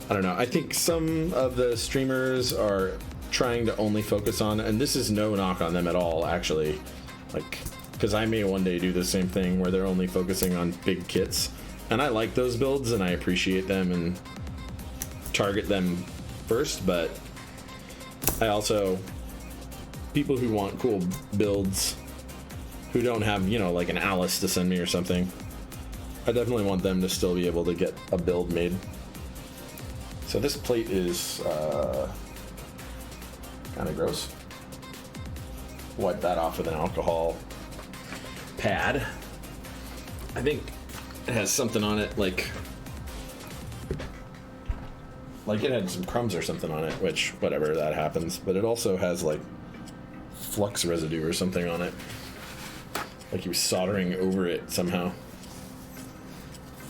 I don't know. I think some of the streamers are trying to only focus on, and this is no knock on them at all, actually. Like, because I may one day do the same thing where they're only focusing on big kits. And I like those builds, and I appreciate them and target them first, but I also... people who want cool builds, who don't have, you know, like an Alice to send me or something, I definitely want them to still be able to get a build made. So this plate is kind of gross. Wipe that off with an alcohol pad. I think it has something on it, like it had some crumbs or something on it, which, whatever, that happens. But it also has like flux residue or something on it, like he was soldering over it somehow.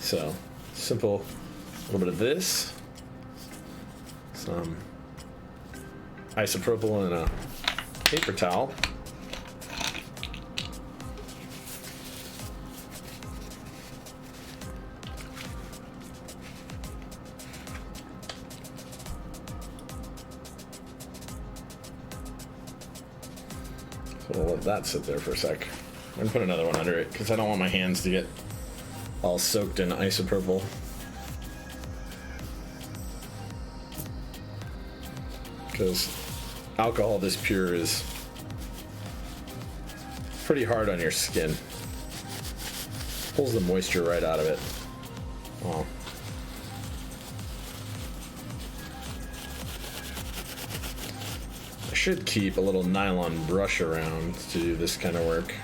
So simple, a little bit of this, some isopropyl and a paper towel. So we'll let that sit there for a sec. I'm gonna put another one under it because I don't want my hands to get all soaked in isopropyl. Because alcohol this pure is pretty hard on your skin. Pulls the moisture right out of it. Oh. I should keep a little nylon brush around to do this kind of work.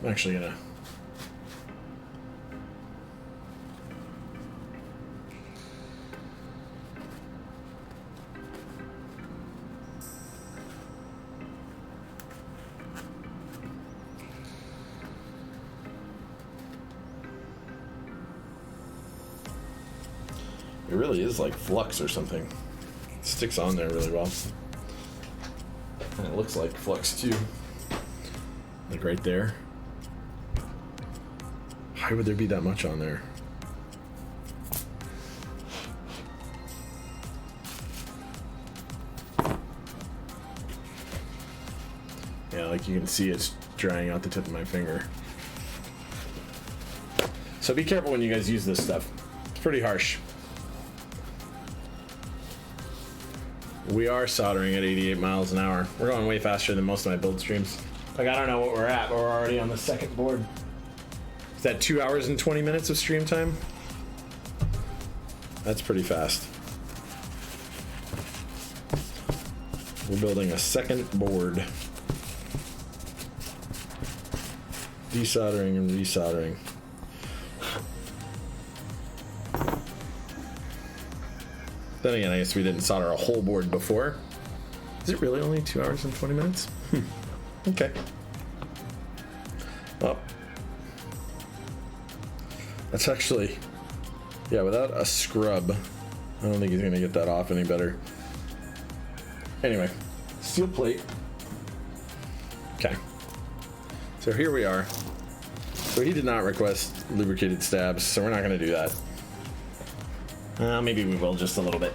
I'm actually gonna it really is like flux or something. It sticks on there really well. And it looks like flux too. Like right there. Why would there be that much on there? Yeah, like you can see it's drying out the tip of my finger. So be careful when you guys use this stuff. It's pretty harsh. We are soldering at 88 miles an hour. We're going way faster than most of my build streams. Like, I don't know what we're at, but we're already on the second board. Is that 2 hours and 20 minutes of stream time? That's pretty fast. We're building a second board. Desoldering and resoldering. Then again, I guess we didn't solder a whole board before. Is it really only 2 hours and 20 minutes? Okay. Well, that's actually, yeah, without a scrub, I don't think he's gonna get that off any better. Anyway, steel plate. Okay. So here we are. So he did not request lubricated stabs, so we're not gonna do that. Maybe we will just a little bit.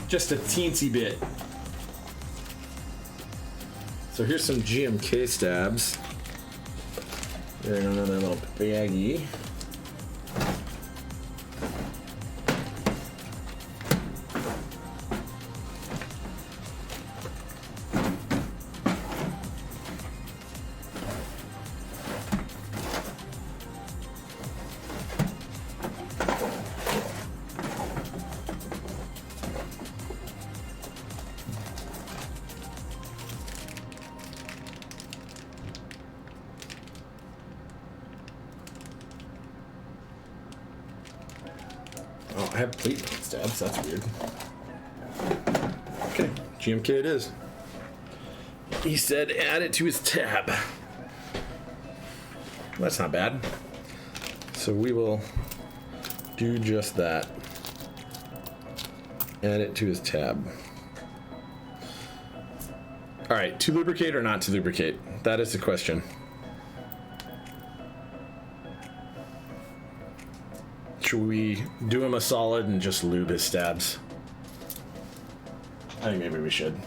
Just a teensy bit. So here's some GMK stabs. They're in another little baggie. Oh, I have plate stabs. That's weird. Okay, GMK it is. He said add it to his tab. That's not bad. So we will do just that. Add it to his tab. All right, to lubricate or not to lubricate? That is the question. Should we do him a solid and just lube his stabs? I think maybe we should.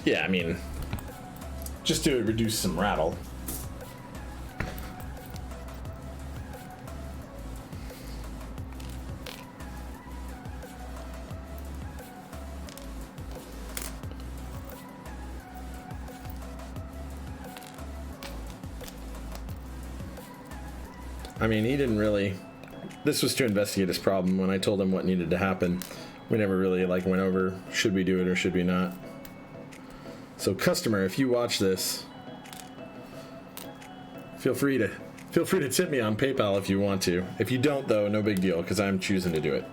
Yeah, I mean, just to reduce some rattle. I mean, he didn't really, this was to investigate his problem. When I told him what needed to happen, we never really like went over, should we do it or should we not? So customer, if you watch this, feel free to tip me on PayPal if you want to. If you don't though, no big deal, because I'm choosing to do it.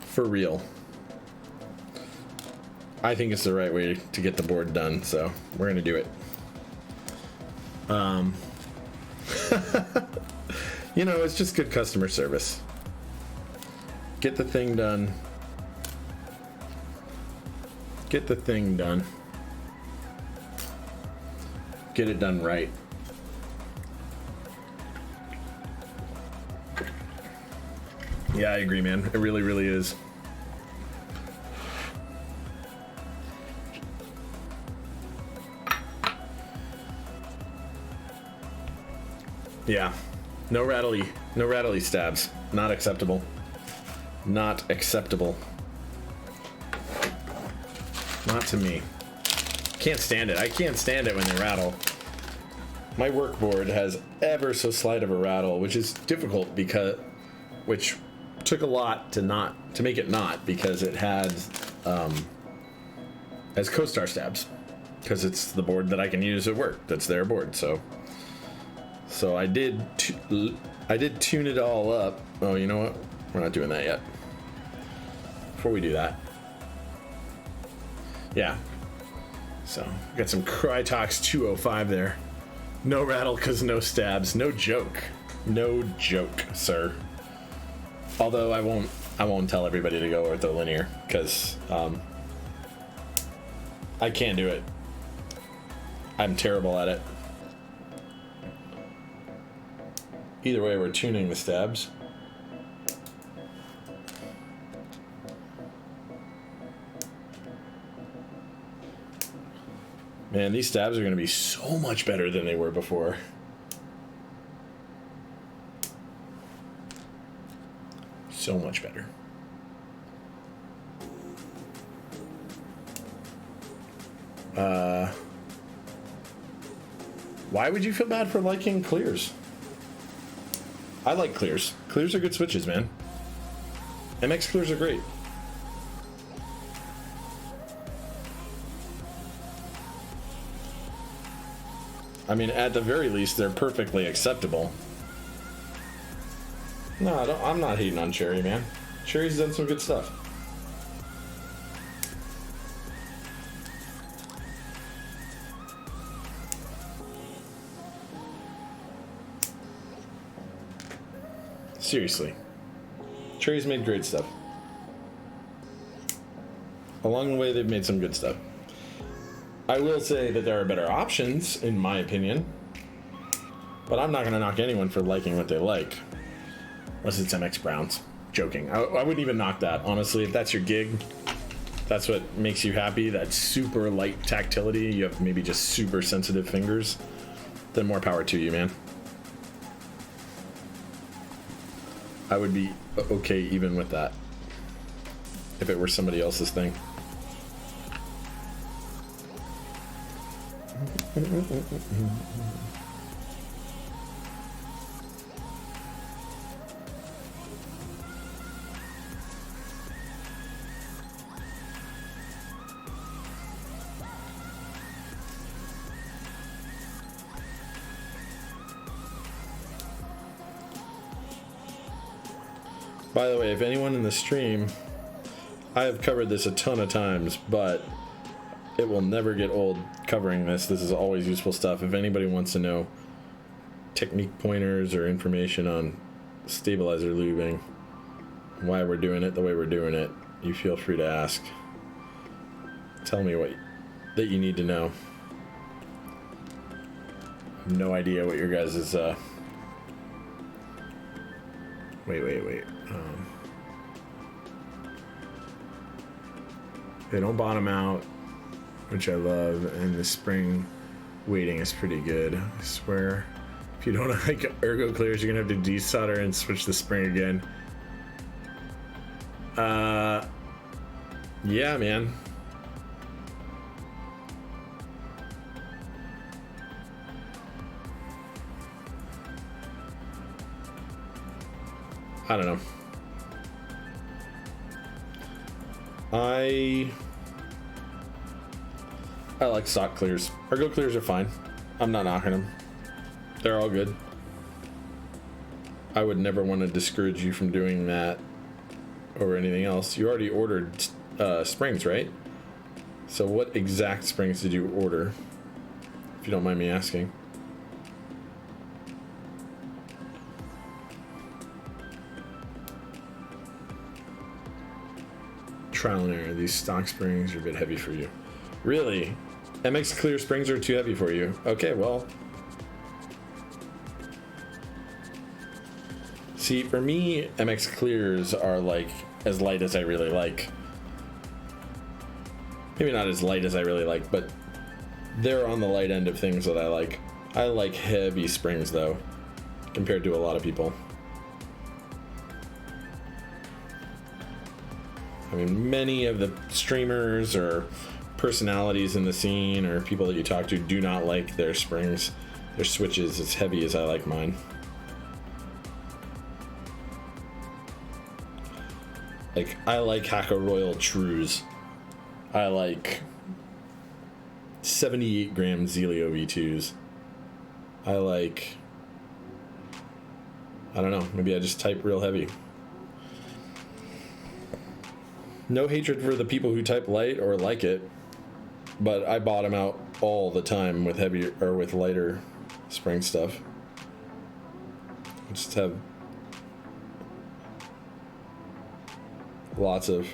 For real. I think it's the right way to get the board done, so we're gonna do it. You know, it's just good customer service. Get the thing done. Get the thing done. Get it done right. Yeah, I agree, man. It really, really is. Yeah. No rattly stabs. Not acceptable. Not acceptable. Not to me. Can't stand it. I can't stand it when they rattle. My work board has ever so slight of a rattle, which is difficult which took a lot to make it not, because it had as co-star stabs, because it's the board that I can use at work. That's their board. So I did tune it all up. Oh, you know what? We're not doing that yet. Before we do that, yeah. So we got some Crytox 205 there. No rattle because no stabs. No joke. No joke, sir. Although I won't tell everybody to go ortholinear, because I can't do it. I'm terrible at it. Either way, we're tuning the stabs. Man, these stabs are going to be so much better than they were before. So much better. Why would you feel bad for liking clears? I like clears. Clears are good switches, man. MX clears are great. I mean, at the very least, they're perfectly acceptable. No, I'm not hating on Cherry, man. Cherry's done some good stuff. Seriously. Cherry's made great stuff. Along the way, they've made some good stuff. I will say that there are better options, in my opinion. But I'm not going to knock anyone for liking what they like. Unless it's MX Browns. Joking. I wouldn't even knock that. Honestly, if that's your gig, that's what makes you happy, that super light tactility, you have maybe just super sensitive fingers, then more power to you, man. I would be okay even with that if it were somebody else's thing. By the way, if anyone in the stream, I have covered this a ton of times, but it will never get old covering this. This is always useful stuff. If anybody wants to know technique pointers or information on stabilizer lubing, why we're doing it the way we're doing it, you feel free to ask. Tell me what that you need to know. I have no idea what your guys is wait. They don't bottom out, which I love, and the spring weighting is pretty good. I swear. If you don't like ergo clears, you're gonna have to desolder and switch the spring again. Yeah, man. I don't know. I like stock clears. Ergo clears are fine. I'm not knocking them. They're all good. I would never want to discourage you from doing that or anything else. You already ordered springs, right? So what exact springs did you order? If you don't mind me asking. Trial and error. These stock springs are a bit heavy for you. Really? MX clear springs are too heavy for you? Okay, well. See, for me, MX clears are like as light as I really like. Maybe not as light as I really like, but they're on the light end of things that I like. I like heavy springs though. compared to a lot of people. I mean, many of the streamers or personalities in the scene or people that you talk to do not like their springs, their switches as heavy as I like mine. Like, I like Hakka Royal Trues. I like 78 gram Zelio V2s. I like, I don't know, maybe I just type real heavy. No hatred for the people who type light or like it, but I bottom out all the time with heavier or with lighter spring stuff. I just have lots of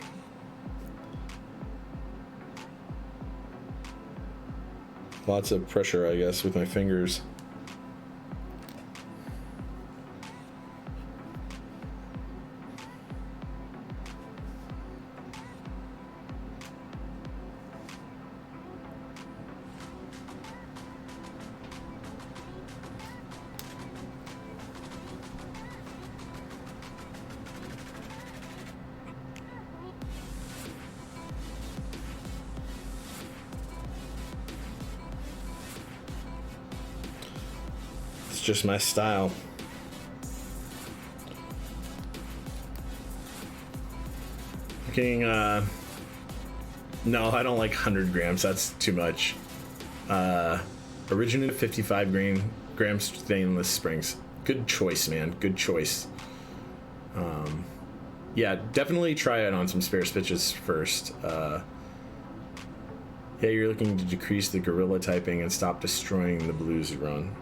pressure, I guess, with my fingers. Just my style. Looking, no, I don't like 100 grams. That's too much. Originated 55 gram stainless springs. Good choice, man. Good choice. Yeah, definitely try it on some spare switches first. Yeah, you're looking to decrease the gorilla typing and stop destroying the blues you run.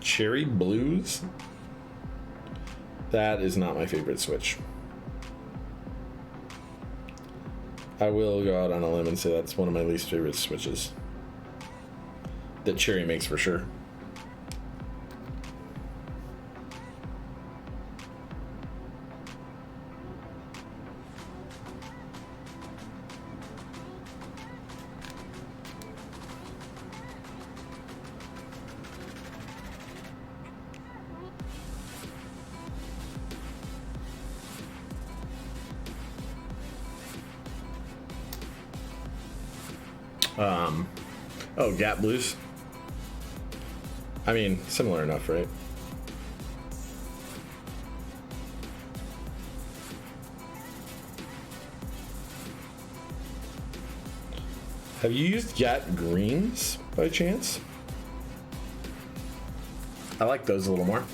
Cherry Blues? That is not my favorite switch. I will go out on a limb and say that's one of my least favorite switches. That Cherry makes for sure. Oh, Gap Blues. I mean, similar enough, right? Have you used Gat Greens by chance? I like those a little more.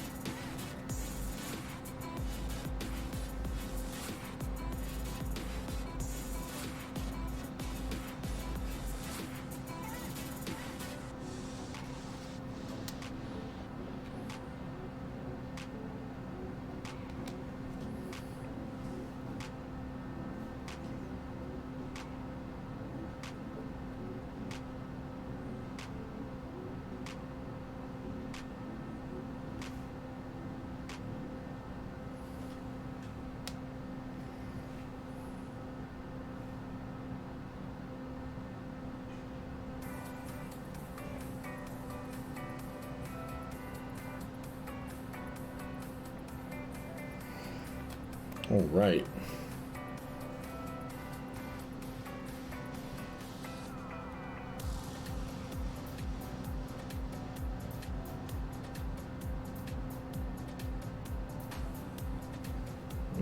All right.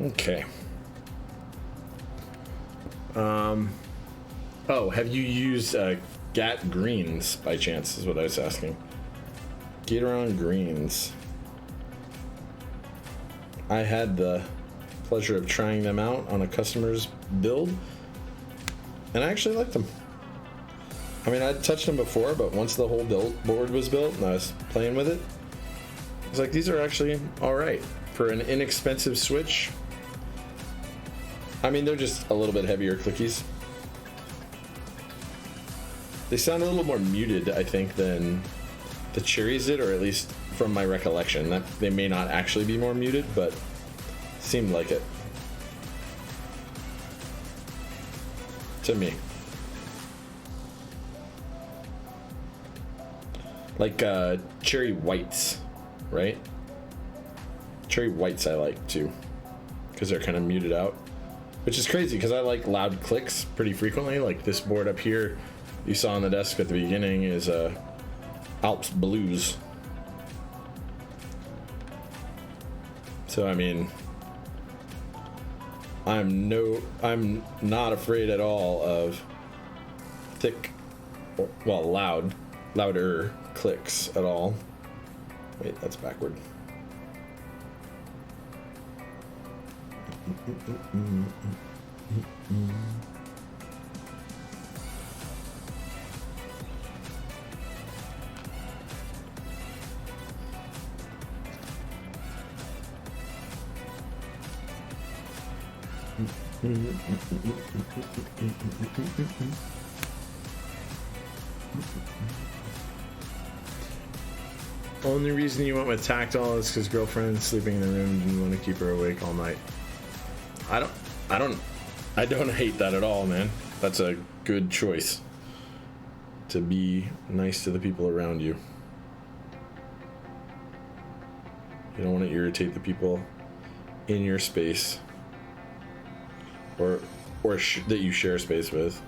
Okay. Oh, have you used Gat Greens by chance, is what I was asking. Gatoron Greens. I had the pleasure of trying them out on a customer's build, and I actually liked them. I mean, I'd touched them before, but once the whole board was built and I was playing with it, I was like, these are actually alright. For an inexpensive Switch, I mean, they're just a little bit heavier clickies. They sound a little more muted, I think, than the Cherries did, or at least from my recollection. That they may not actually be more muted, but seemed like it to me. Like cherry whites, right? Cherry whites I like too, because they're kind of muted out, which is crazy because I like loud clicks pretty frequently. Like this board up here you saw on the desk at the beginning is Alps Blues. So I mean, I'm not afraid at all of thick, well, louder clicks at all. Wait, that's backward. Only reason you went with Tactile is because girlfriend's sleeping in the room and didn't want to keep her awake all night. I don't hate that at all, man. That's a good choice to be nice to the people around you. You don't want to irritate the people in your space or that you share space with.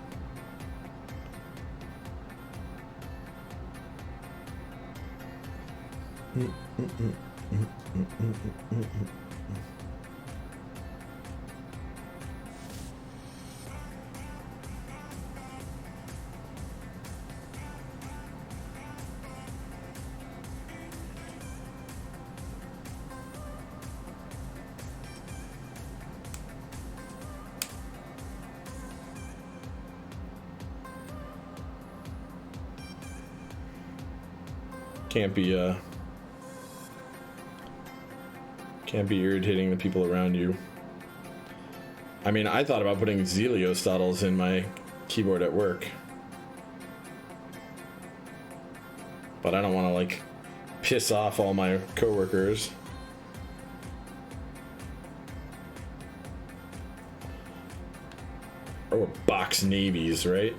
Can't be irritating the people around you. I mean, I thought about putting Zeliostotles in my keyboard at work, but I don't want to like piss off all my coworkers. Or box navies, right?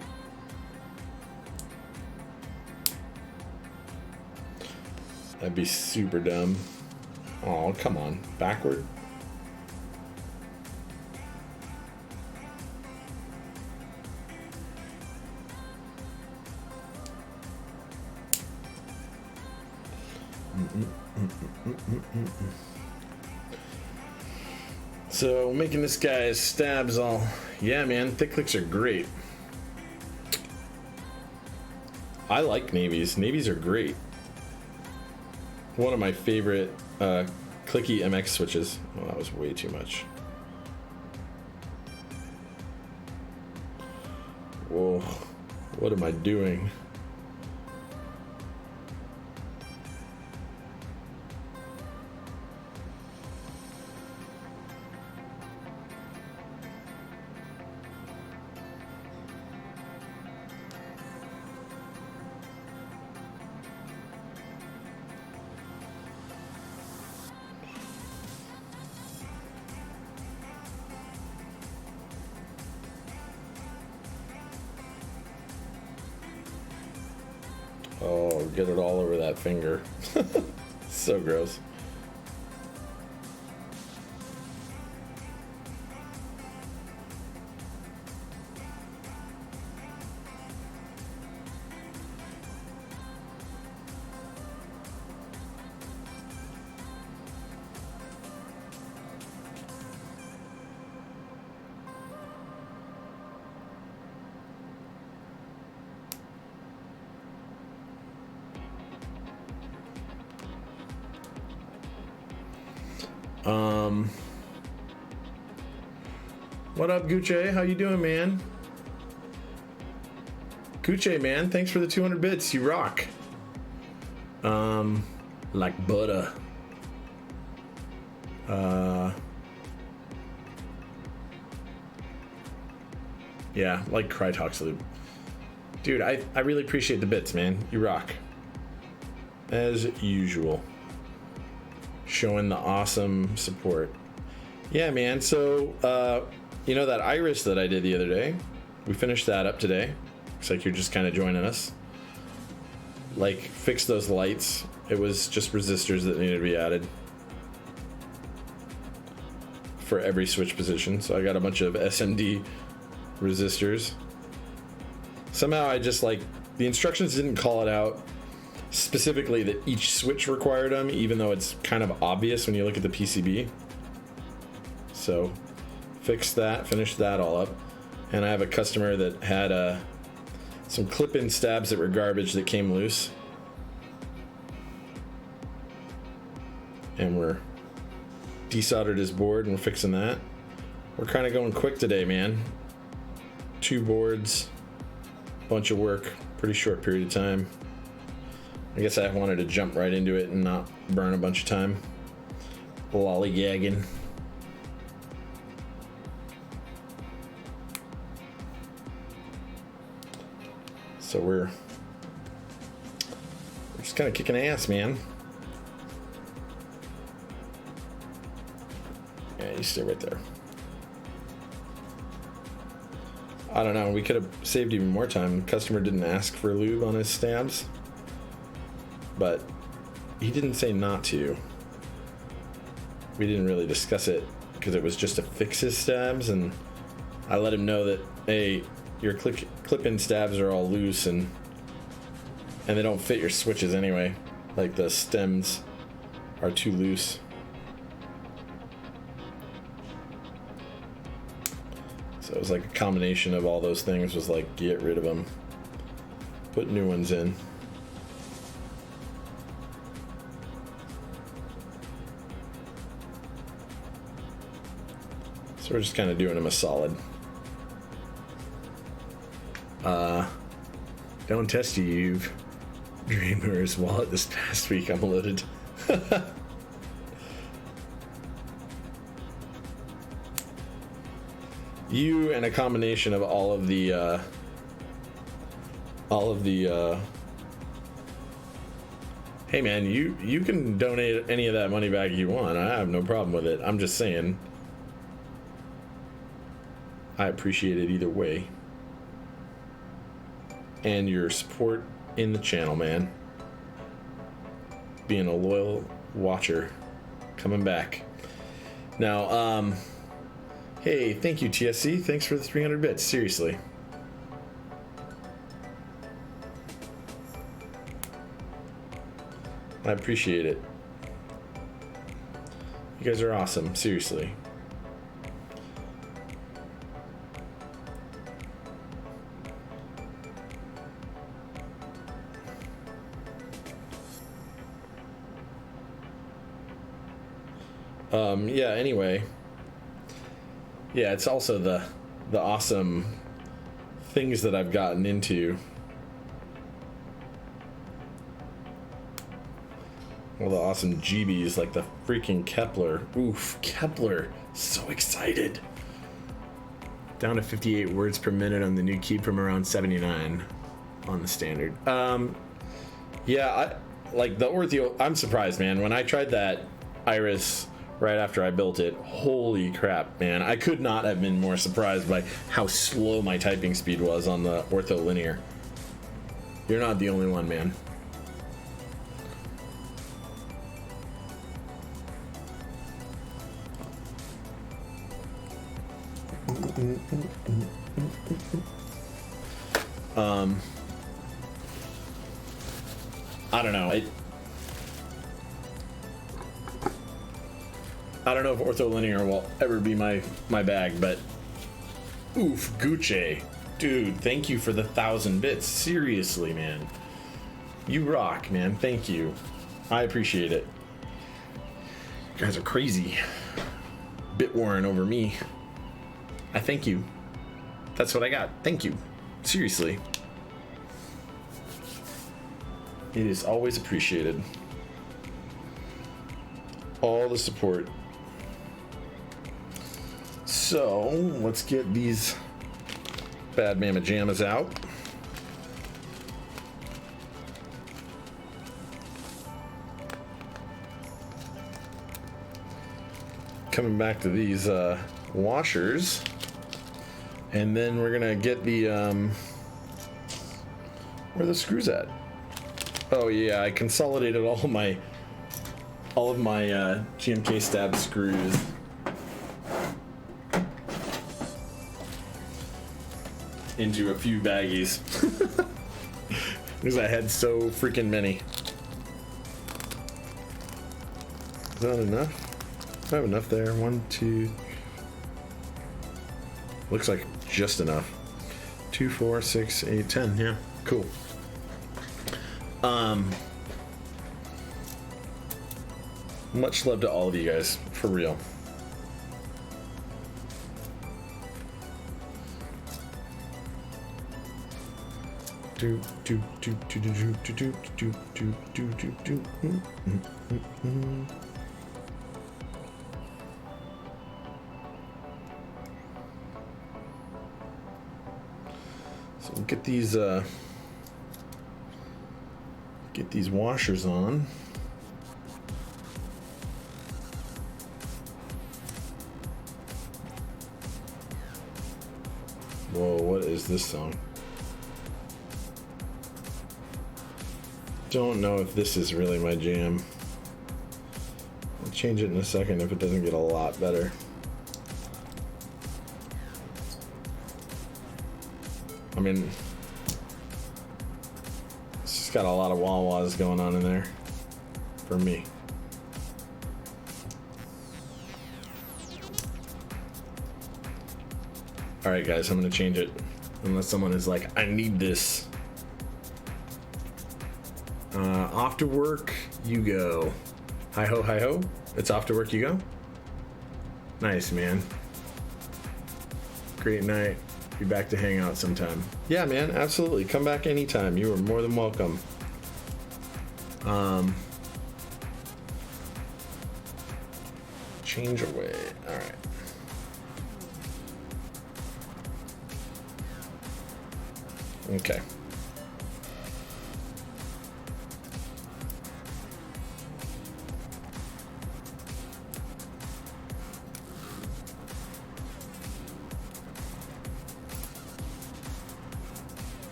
That'd be super dumb. Oh, come on. Backward? So, making this guy's stabs all... Yeah, man. Thick clicks are great. I like navies. Navies are great. One of my favorite clicky MX switches. Oh, that was way too much. Whoa, what am I doing? Oh, get it all over that finger. So gross. What up, Gucci? How you doing, man? Gucci, man, thanks for the 200 bits. You rock. Like butter. Yeah, like Crytox Loop. Dude, I really appreciate the bits, man. You rock. As usual. Showing the awesome support. Yeah, man, so, you know that Iris that I did the other day? We finished that up today. Looks like you're just kind of joining us. like fix those lights. It was just resistors that needed to be added for every switch position. So I got a bunch of SMD resistors. Somehow I just like, the instructions didn't call it out specifically that each switch required them, even though it's kind of obvious when you look at the PCB. So fixed that, finished that all up. And I have a customer that had some clip-in stabs that were garbage that came loose. And we're desoldered his board and we're fixing that. We're kind of going quick today, man. 2 boards, bunch of work, pretty short period of time. I guess I wanted to jump right into it and not burn a bunch of time lollygagging. So we're just kind of kicking ass, man. Yeah, you stay right there. I don't know, we could have saved even more time. The customer didn't ask for lube on his stabs, but he didn't say not to. We didn't really discuss it because it was just to fix his stabs, and I let him know that, hey, your clip-in stabs are all loose and they don't fit your switches anyway. Like the stems are too loose. So it was like a combination of all those things, was like, get rid of them, put new ones in. So we're just kind of doing him a solid. Don't test you've Dreamer's wallet this past week unloaded. You and a combination of all of the hey man, you can donate any of that money back if you want. I have no problem with it. I'm just saying I appreciate it either way. And your support in the channel, man. Being a loyal watcher. Coming back. Now, hey, thank you, TSC. Thanks for the 300 bits. Seriously. I appreciate it. You guys are awesome. Seriously. Yeah, anyway. Yeah, it's also the awesome things that I've gotten into. All the awesome GBs, like the freaking Kepler. Oof, Kepler. So excited. Down to 58 words per minute on the new key from around 79 on the standard. Yeah, I like the Ortheo. I'm surprised, man. When I tried that Iris right after I built it, holy crap, man. I could not have been more surprised by how slow my typing speed was on the Ortho Linear. You're not the only one, man. I don't know. I don't know if ortholinear will ever be my bag, but oof, Gucci. Dude, thank you for the 1,000 bits. Seriously, man. You rock, man. Thank you. I appreciate it. You guys are crazy. Bit warring over me. I thank you. That's what I got. Thank you. Seriously. It is always appreciated. All the support. So, let's get these bad mama jammas out. Coming back to these washers. And then we're gonna get the where are the screws at? Oh yeah, I consolidated all of my GMK stab screws into a few baggies because I had so freaking many. Is that enough? I have enough there. 1, 2. Looks like just enough. 2, 4, 6, 8, 10. Yeah, cool. Much love to all of you guys, for real. Do do do do do do do do do do do do. So we'll get these washers on. Whoa, what is this song? Don't know if this is really my jam. I'll change it in a second if it doesn't get a lot better. I mean, it's just got a lot of wah-wahs going on in there for me. Alright guys, I'm gonna change it. Unless someone is like, I need this. Off to work you go. Hi ho, hi ho. It's off to work you go. Nice, man. Great night. Be back to hang out sometime. Yeah, man, absolutely. Come back anytime. You are more than welcome. Change away. All right. Okay.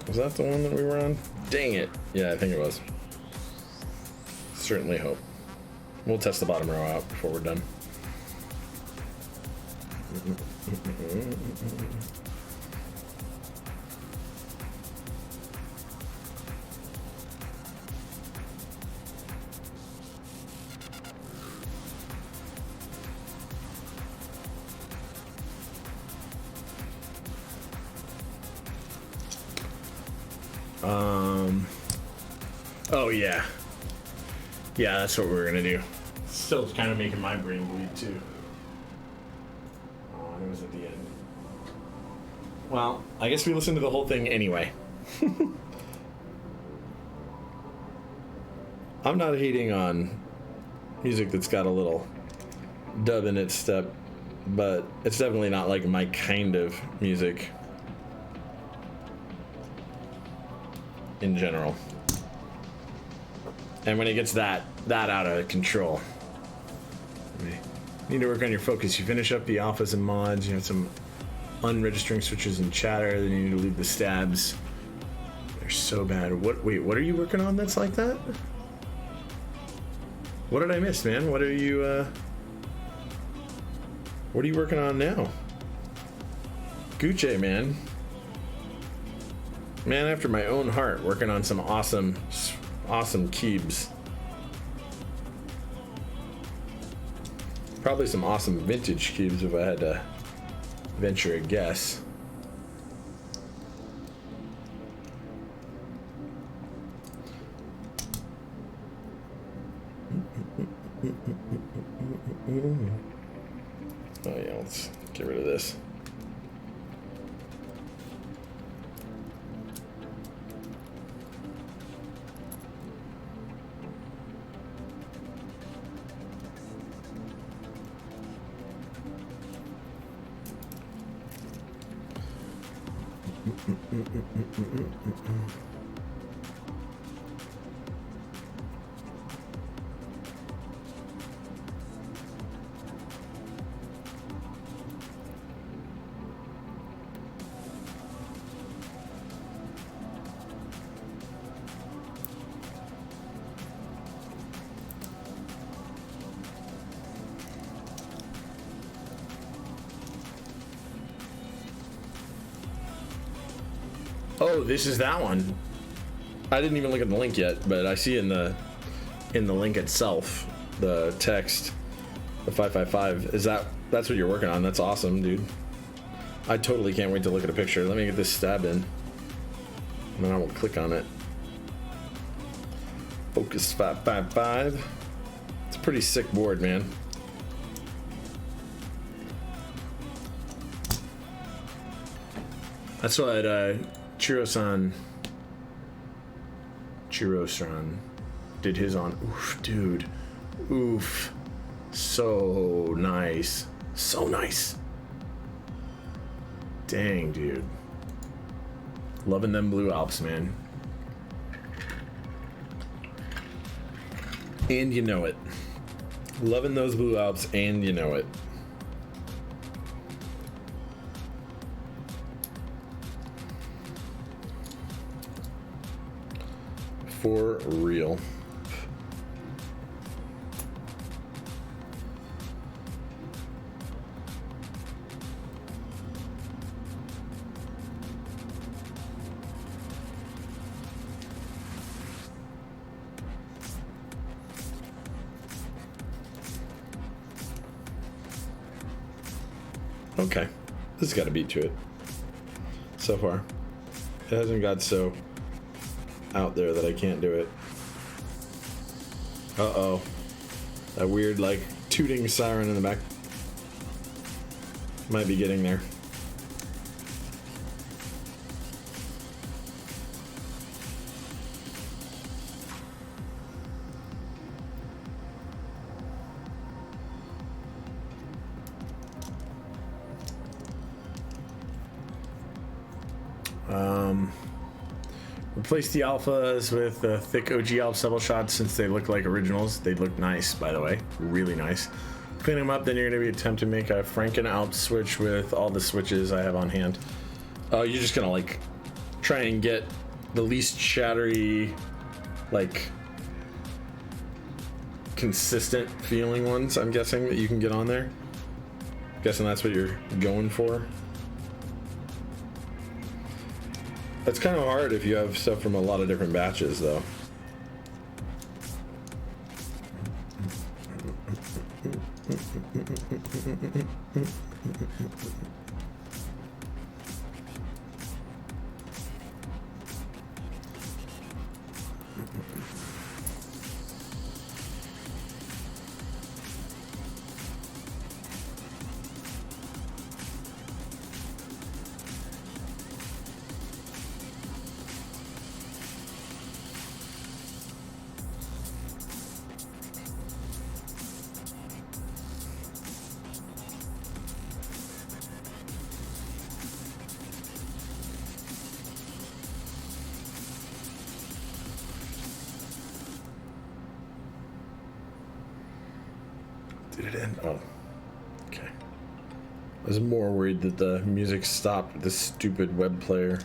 Was that the one that we were on? Dang it. Yeah, I think it was. Certainly hope. We'll test the bottom row out before we're done. Oh yeah. Yeah, that's what we're gonna do. Still kind of making my brain bleed too. Oh, and it was at the end. Well, I guess we listened to the whole thing anyway. I'm not hating on music that's got a little dub in its step, but it's definitely not like my kind of music in general. And when it gets that out of control, you need to work on your focus. You finish up the alphas and mods, you have some unregistering switches and chatter, then you need to leave the stabs. They're so bad. Wait, what are you working on that's like that? What did I miss, man? What are you working on now? Gucci, man. Man after my own heart, working on some awesome cubes. Probably some awesome vintage cubes if I had to venture a guess. Oh yeah, let's get rid of this. Oh, this is that one. I didn't even look at the link yet, but I see in the link itself, the text, the 555. That's what you're working on? That's awesome, dude. I totally can't wait to look at a picture. Let me get this stab in, and then I will click on it. Focus 555. It's a pretty sick board, man. That's what Chiro-san did his on. Oof, dude. Oof. So nice. So nice. Dang, dude. Loving them Blue Alps, man. And you know it. Loving those Blue Alps, and you know it. For real. Okay, this has got a beat to it so far. It hasn't got so out there that I can't do it. Uh-oh. That weird, like, tooting siren in the back. Might be getting there. Replace the alphas with the thick OG Alp double shots since they look like originals. They look nice, by the way. Really nice. Clean them up, then you're going to be attempting to make a Franken Alp switch with all the switches I have on hand. You're just going to, like, try and get the least shattery, like, consistent feeling ones, I'm guessing, that you can get on there. Guessing that's what you're going for. It's kind of hard if you have stuff from a lot of different batches, though. Did it end? Oh. Okay. I was more worried that the music stopped with this stupid web player.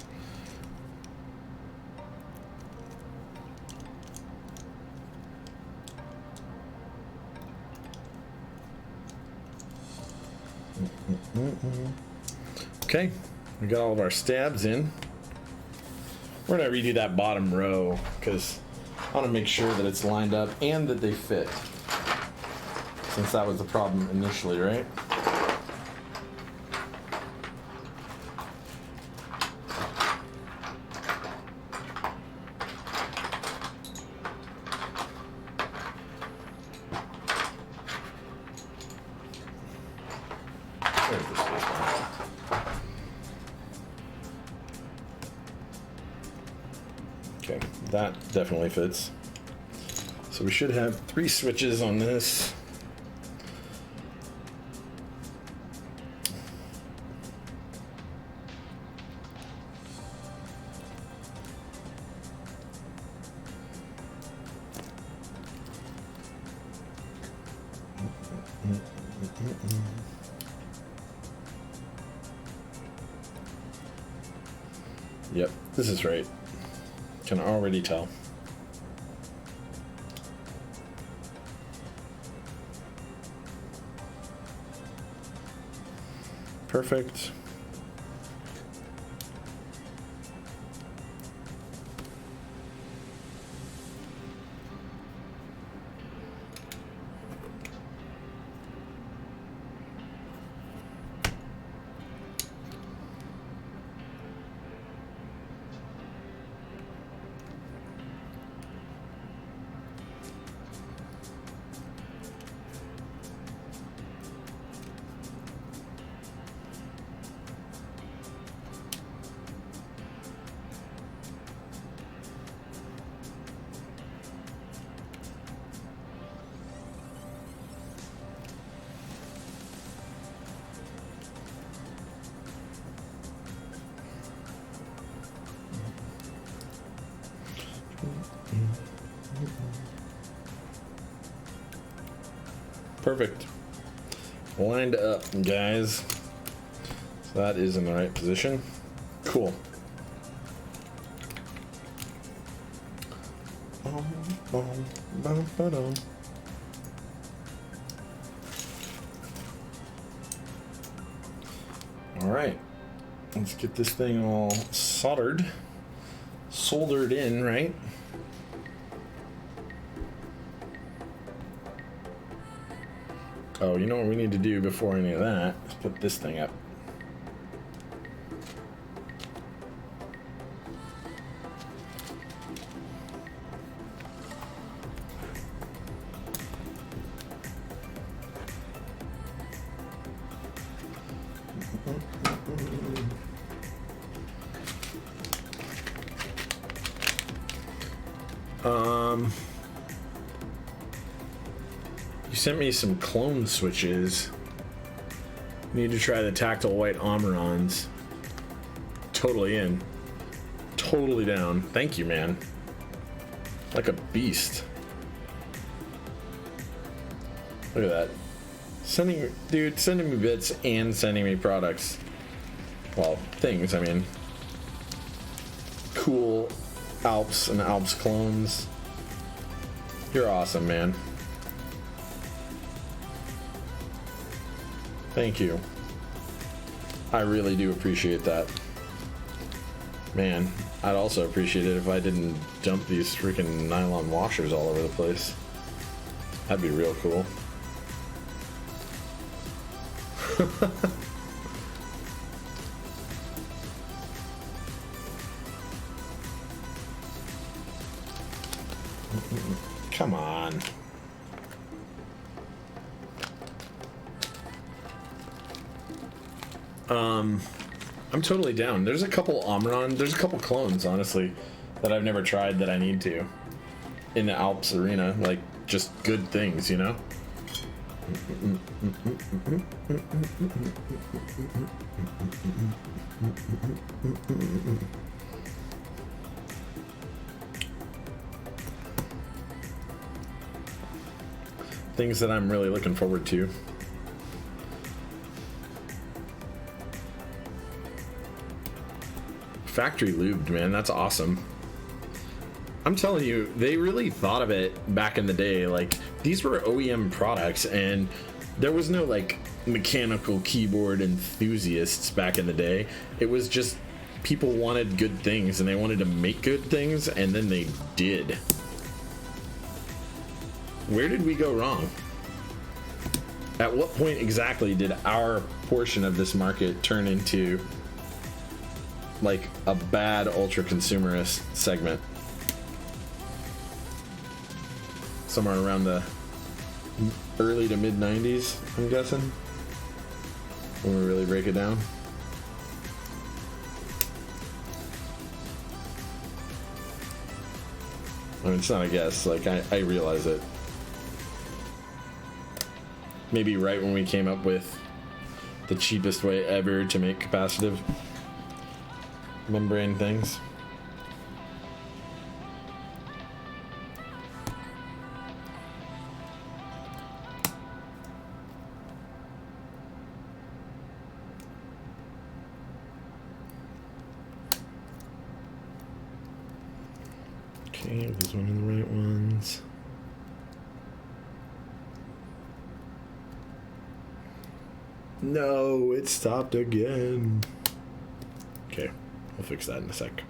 Okay. We got all of our stabs in. We're going to redo that bottom row because I want to make sure that it's lined up and that they fit. Since that was the problem initially, right? Okay, that definitely fits. So we should have 3 switches on this. Yep, this is right. Can already tell. Perfect. Perfect. Lined up, guys. So that is in the right position. Cool. All right. Let's get this thing all soldered in, right? Oh, you know what we need to do before any of that? Let's put this thing up. You sent me some clone switches. Need to try the tactile white Omrons. Totally in. Totally down. Thank you, man. Like a beast. Look at that. Sending me bits and sending me products. Well, things, I mean. Cool Alps and Alps clones. You're awesome, man. Thank you. I really do appreciate that. Man, I'd also appreciate it if I didn't dump these freaking nylon washers all over the place. That'd be real cool. Come on. I'm totally down. There's a couple there's a couple clones, honestly, that I've never tried that I need to. In the Alps arena, like, just good things, you know? Things that I'm really looking forward to. Factory lubed, man, that's awesome. I'm telling you, they really thought of it back in the day. Like, these were OEM products, and there was no like mechanical keyboard enthusiasts back in the day. It was just people wanted good things, and they wanted to make good things, and then they did. Where did we go wrong? At what point exactly did our portion of this market turn into like a bad ultra consumerist segment? Somewhere around the early to mid 90s, I'm guessing, when we really break it down. I mean, it's not a guess, like I realize it. Maybe right when we came up with the cheapest way ever to make capacitive membrane things. Okay, there's one of the right ones. No, it stopped again. Okay, we'll fix that in a sec.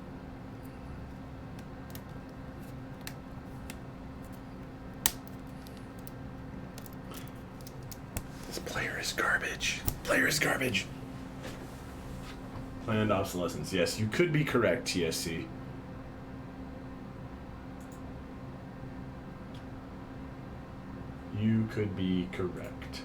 This player is garbage. Player is garbage. Planned obsolescence. Yes, you could be correct, TSC. You could be correct.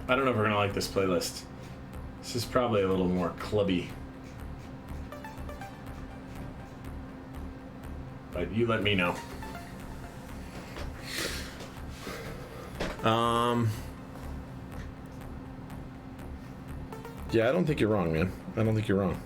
I don't know if we're gonna like this playlist. This is probably a little more clubby. But you let me know. Yeah, I don't think you're wrong, man. I don't think you're wrong.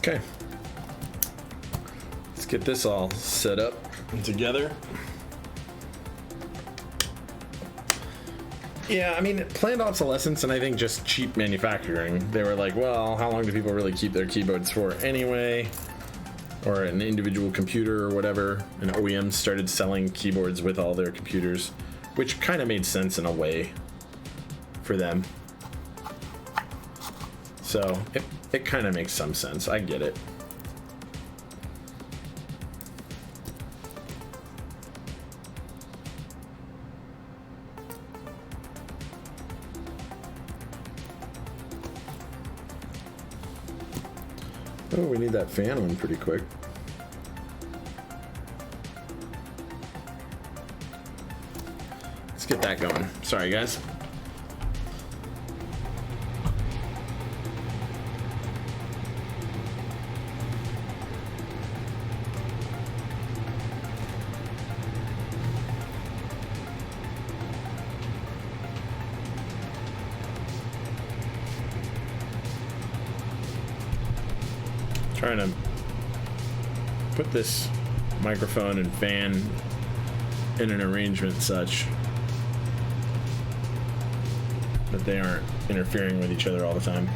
Okay, let's get this all set up and together. Yeah, I mean, planned obsolescence and I think just cheap manufacturing. They were like, well, how long do people really keep their keyboards for anyway? Or an individual computer or whatever. And OEMs started selling keyboards with all their computers, which kind of made sense in a way for them. So it kind of makes some sense. I get it. Oh, we need that fan on pretty quick. Let's get that going. Sorry, guys. Trying to put this microphone and fan in an arrangement such that they aren't interfering with each other all the time.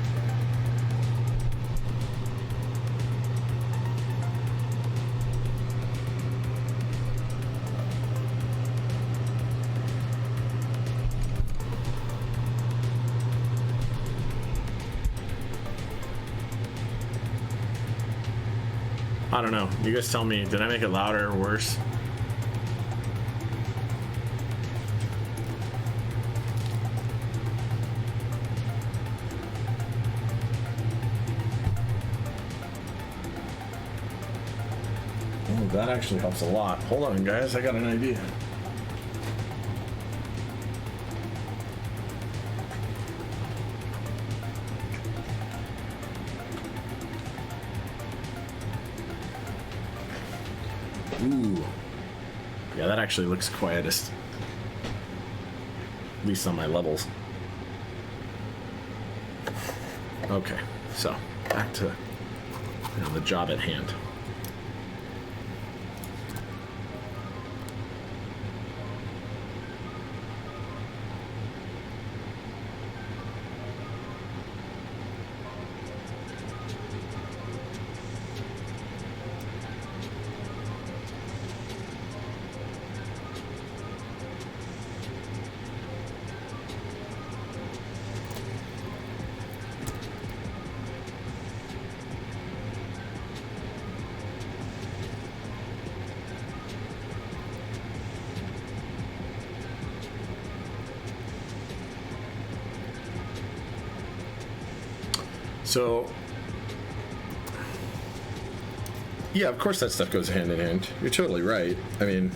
I don't know. You guys tell me, did I make it louder or worse? Oh, that actually helps a lot. Hold on, guys. I got an idea. Ooh. Yeah, that actually looks quietest. At least on my levels. Okay, so back to the job at hand. So, yeah, of course that stuff goes hand in hand. You're totally right. I mean,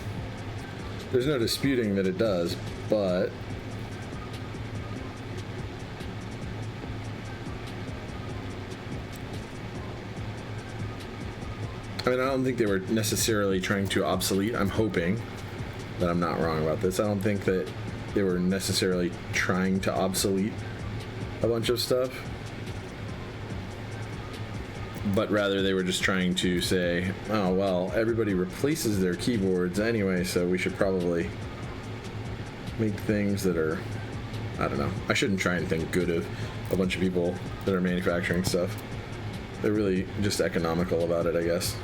there's no disputing that it does, but I mean, I don't think they were necessarily trying to obsolete. I'm hoping that I'm not wrong about this. I don't think that they were necessarily trying to obsolete a bunch of stuff. But rather they were just trying to say, oh, well, everybody replaces their keyboards anyway, so we should probably make things that are, I don't know. I shouldn't try and think good of a bunch of people that are manufacturing stuff. They're really just economical about it, I guess.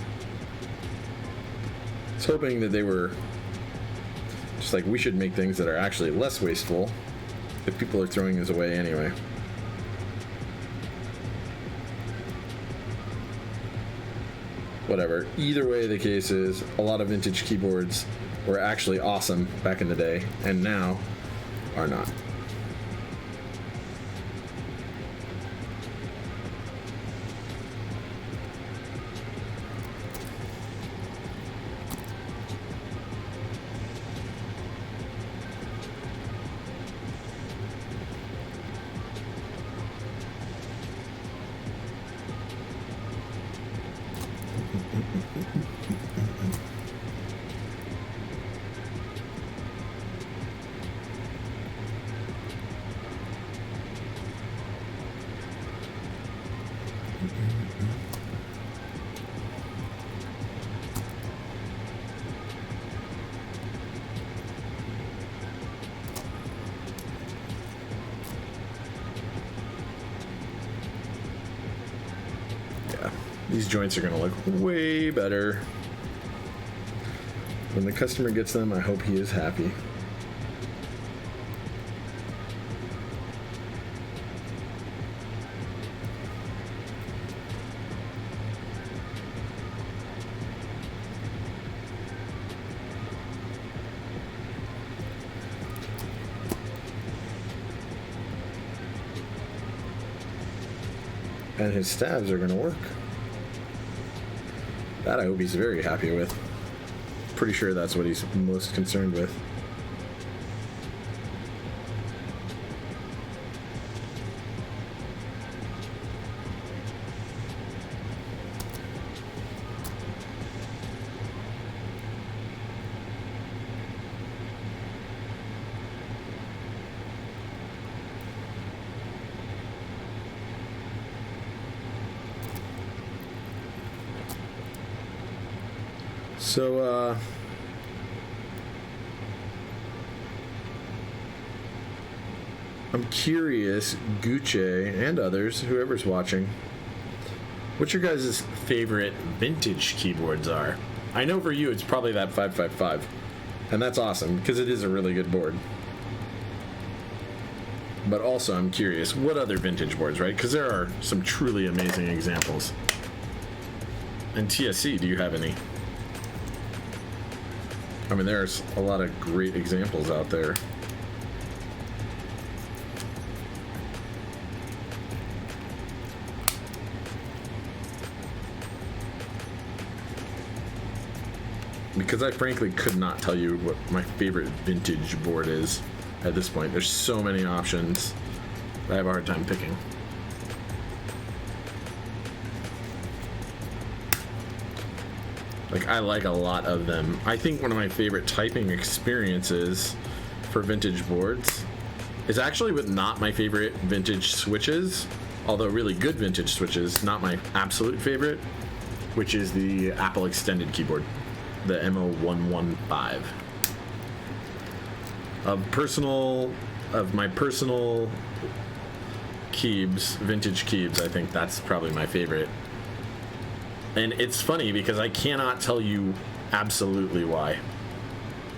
I was hoping that they were just like, we should make things that are actually less wasteful if people are throwing this away anyway. Whatever. Either way the case is, a lot of vintage keyboards were actually awesome back in the day, and now are not. These joints are going to look way better. When the customer gets them, I hope he is happy. And his stabs are going to work. That I hope he's very happy with. Pretty sure that's what he's most concerned with. So, I'm curious, Gucci and others, whoever's watching, what your guys' favorite vintage keyboards are. I know for you it's probably that 555, and that's awesome because it is a really good board. But also I'm curious, what other vintage boards, right? Because there are some truly amazing examples. And TSC, do you have any? I mean, there's a lot of great examples out there. Because I frankly could not tell you what my favorite vintage board is at this point. There's so many options. I have a hard time picking. Like, I like a lot of them. I think one of my favorite typing experiences for vintage boards is actually with not my favorite vintage switches, although really good vintage switches, not my absolute favorite, which is the Apple Extended keyboard, the MO115. Of my personal keybs, vintage keybs, I think that's probably my favorite. And it's funny because I cannot tell you absolutely why.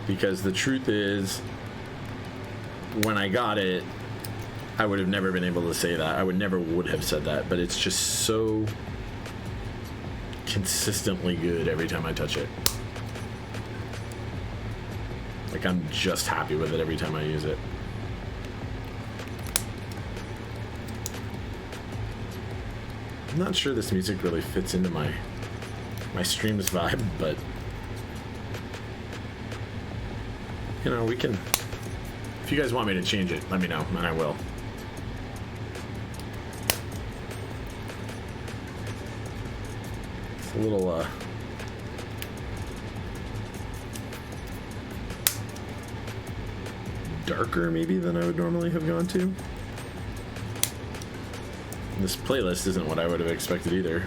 Because the truth is, when I got it, I would have never been able to say that. I would have said that. But it's just so consistently good every time I touch it. Like, I'm just happy with it every time I use it. I'm not sure this music really fits into my stream's vibe, but you know, we can, if you guys want me to change it, let me know and I will. It's a little darker maybe than I would normally have gone to. This playlist isn't what I would have expected either.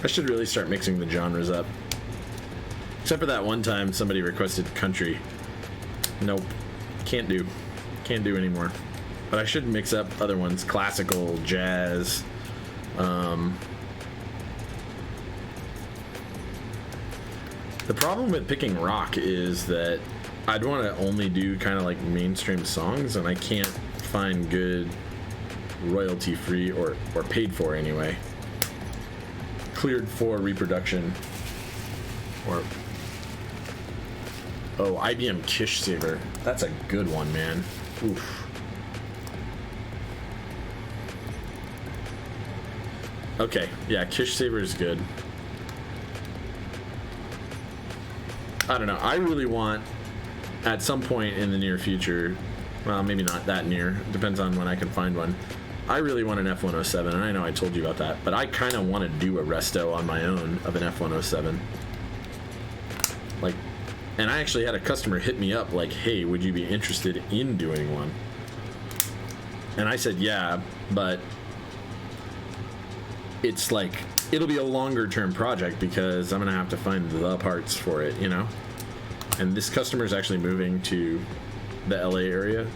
I should really start mixing the genres up. Except for that one time somebody requested country. Nope. Can't do anymore. But I should mix up other ones. Classical, jazz, the problem with picking rock is that I'd want to only do kind of like mainstream songs, and I can't find good royalty free or paid for anyway, cleared for reproduction. Or IBM Kish Saver, that's a good one, man. Oof. Okay, yeah, Kish Saver is good. I don't know, I really want at some point in the near future, well, maybe not that near, depends on when I can find one. I really want an F107, and I know I told you about that, but I kind of want to do a resto on my own of an F107. Like, and I actually had a customer hit me up like, hey, would you be interested in doing one? And I said, yeah, but it's like, it'll be a longer term project because I'm going to have to find the parts for it, you know? And this customer is actually moving to the LA area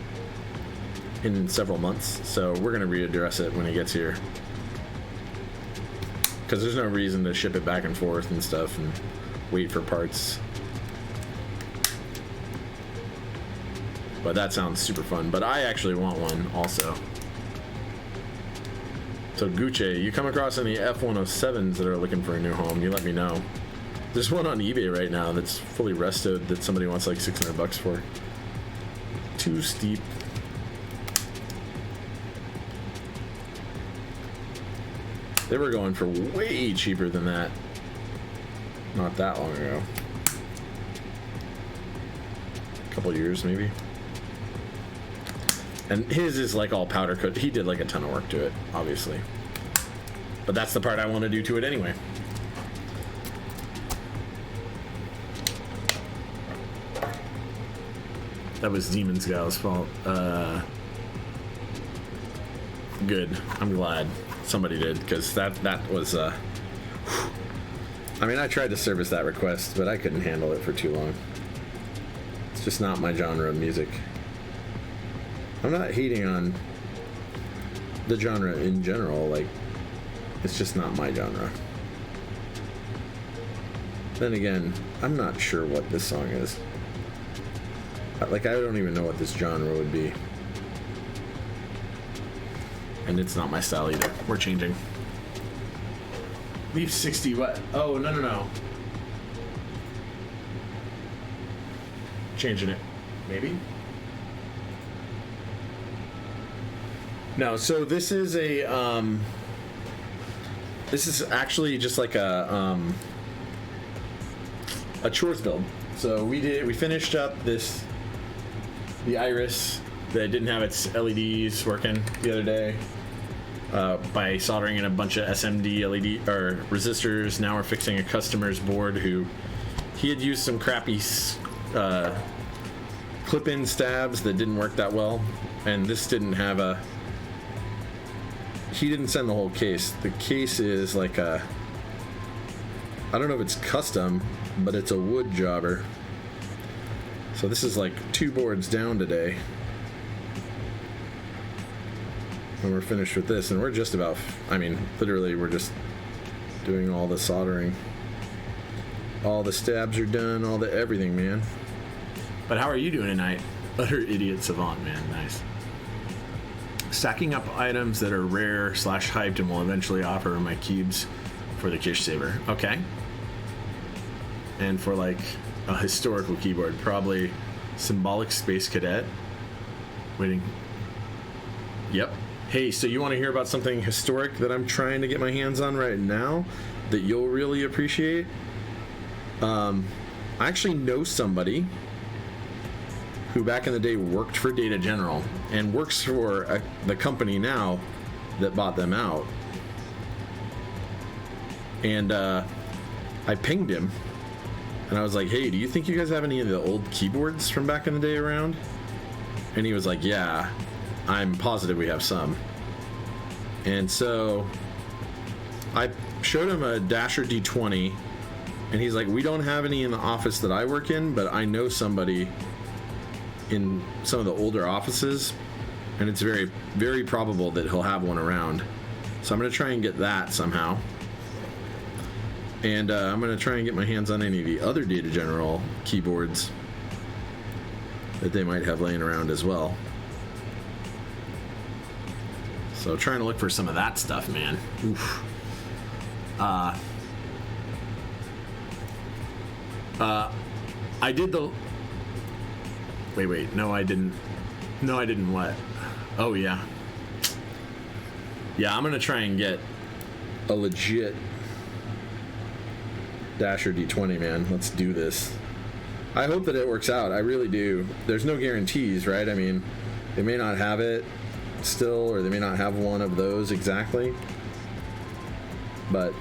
in several months, so we're going to readdress it when he gets here. Because there's no reason to ship it back and forth and stuff and wait for parts. But that sounds super fun. But I actually want one also. So Gucci, you come across any F107s that are looking for a new home, you let me know. There's one on eBay right now that's fully restoed that somebody wants like $600 for. Too steep. They were going for way cheaper than that not that long ago. A couple years maybe. And his is like all powder coat. He did like a ton of work to it, obviously. But that's the part I want to do to it anyway. That was Demon's Gal's fault. Good. I'm glad somebody did, because that was I mean, I tried to service that request, but I couldn't handle it for too long. It's just not my genre of music. I'm not hating on the genre in general, like, it's just not my genre. Then again, I'm not sure what this song is. Like, I don't even know what this genre would be. And it's not my style either. We're changing. Leaf 60, what? Oh, no. Changing it. Maybe? No, so this is a, this is actually just like a chores build. So we finished up the Iris that didn't have its LEDs working the other day by soldering in a bunch of SMD LED or resistors. Now we're fixing a customer's board who he had used some crappy clip-in stabs that didn't work that well, and this didn't have a. He didn't send the whole case. The case is like a. I don't know if it's custom, but it's a wood jobber. So this is like 2 boards down today. And we're finished with this, and we're just about, I mean, literally we're just doing all the soldering. All the stabs are done, all the everything, man. But how are you doing tonight? Utter idiot savant, man. Nice. Stacking up items that are rare / hyped and will eventually offer my cubes for the Kish Saver. Okay. And for like a historical keyboard, probably Symbolic Space Cadet. Waiting. Yep. Hey, so you want to hear about something historic that I'm trying to get my hands on right now that you'll really appreciate? I actually know somebody who back in the day worked for Data General and works for the company now that bought them out. And I pinged him and I was like, hey, do you think you guys have any of the old keyboards from back in the day around? And he was like, yeah, I'm positive we have some. And so I showed him a Dasher D20 and he's like, we don't have any in the office that I work in, but I know somebody in some of the older offices, and it's very, very probable that he'll have one around. So I'm going to try and get that somehow. And I'm going to try and get my hands on any of the other Data General keyboards that they might have laying around as well. So trying to look for some of that stuff, man. Oof. I did the... Wait. No, I didn't. No, I didn't what? Oh, yeah. Yeah, I'm going to try and get a legit Dasher D20, man. Let's do this. I hope that it works out. I really do. There's no guarantees, right? I mean, they may not have it still, or they may not have one of those exactly. But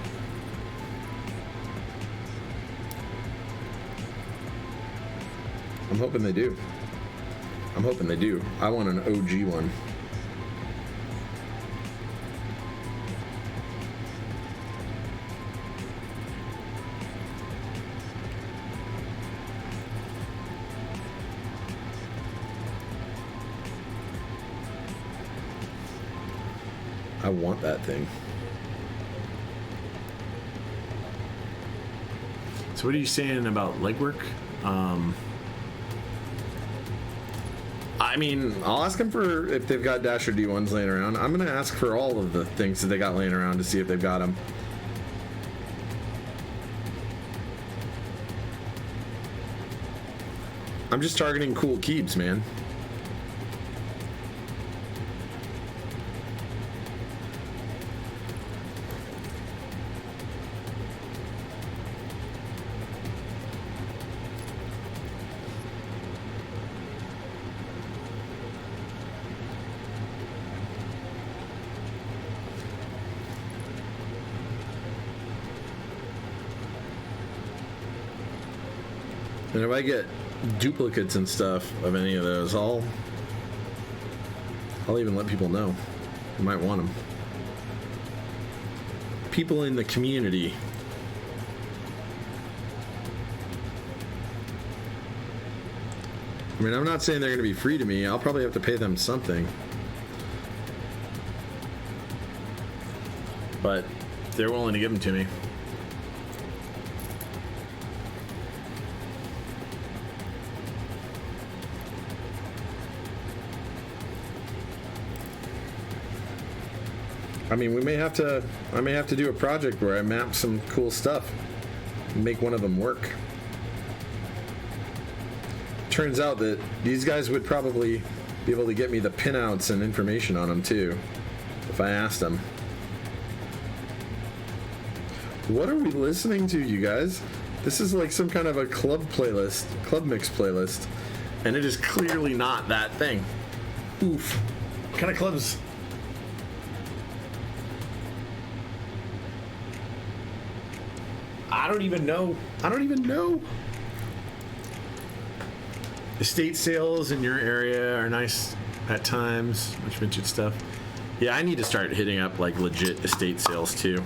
I'm hoping they do. I'm hoping they do. I want an OG one. I want that thing. So what are you saying about legwork? I mean, I'll ask them for if they've got Dasher D1s laying around. I'm going to ask for all of the things that they got laying around to see if they've got them. I'm just targeting cool keeps, man. And if I get duplicates and stuff of any of those, I'll even let people know. You might want them. People in the community. I mean, I'm not saying they're going to be free to me. I'll probably have to pay them something. But they're willing to give them to me. I mean, I may have to do a project where I map some cool stuff and make one of them work. Turns out that these guys would probably be able to get me the pinouts and information on them too, if I asked them. What are we listening to, you guys? This is like some kind of a club playlist, club mix playlist, and it is clearly not that thing. Oof. What kind of clubs? I don't even know. Estate sales in your area are nice at times. Much vintage stuff. Yeah, I need to start hitting up like legit estate sales too.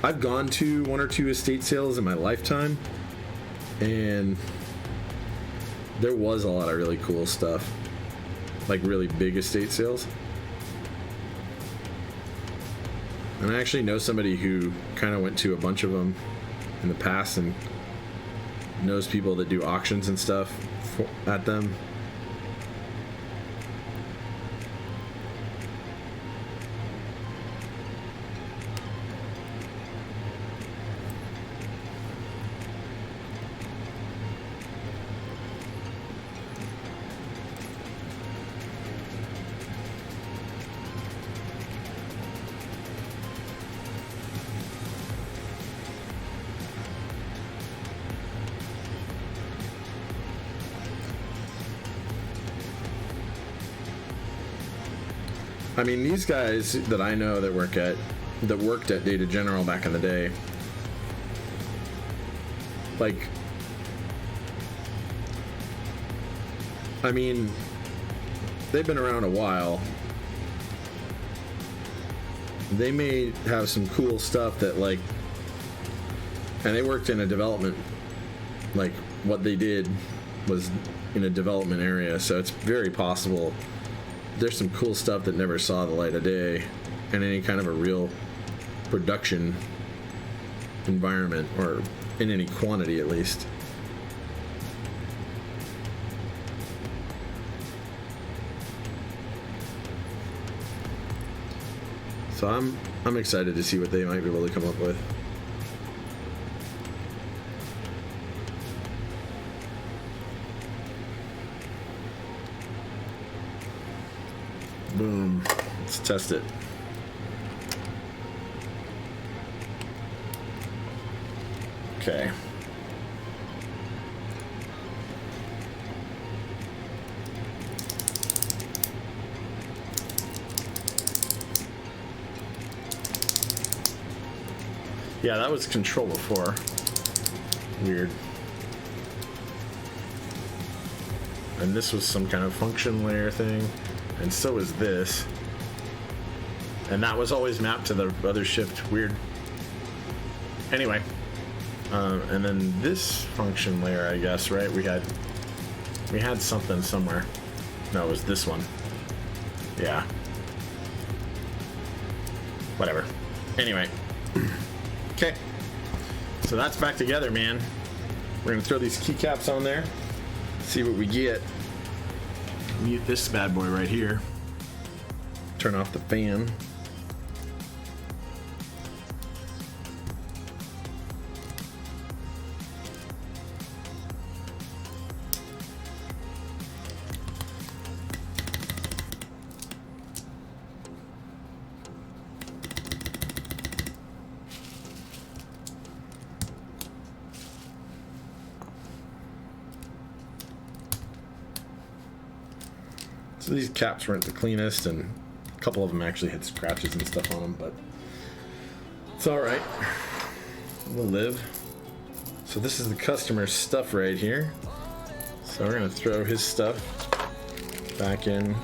I've gone to one or two estate sales in my lifetime, and there was a lot of really cool stuff, like really big estate sales. And I actually know somebody who kind of went to a bunch of them in the past and knows people that do auctions and stuff at them. I mean, these guys that I know that worked at Data General back in the day, like, I mean, they've been around a while. They may have some cool stuff that, like, and they worked in a development, like, what they did was in a development area, so it's very possible there's some cool stuff that never saw the light of day in any kind of a real production environment, or in any quantity at least. So I'm excited to see what they might be able to come up with. Boom. Let's test it. Okay. Yeah, that was control before. Weird. And this was some kind of function layer thing. And so is this. And that was always mapped to the other shift. Weird. Anyway. And then this function layer, I guess, right? We had something somewhere. No, it was this one. Yeah. Whatever. Anyway. Okay. So that's back together, man. We're gonna throw these keycaps on there. See what we get. Mute this bad boy right here. Turn off the fan. So these caps weren't the cleanest, and a couple of them actually had scratches and stuff on them, but it's all right. We'll live. So this is the customer's stuff right here. So we're gonna throw his stuff back in.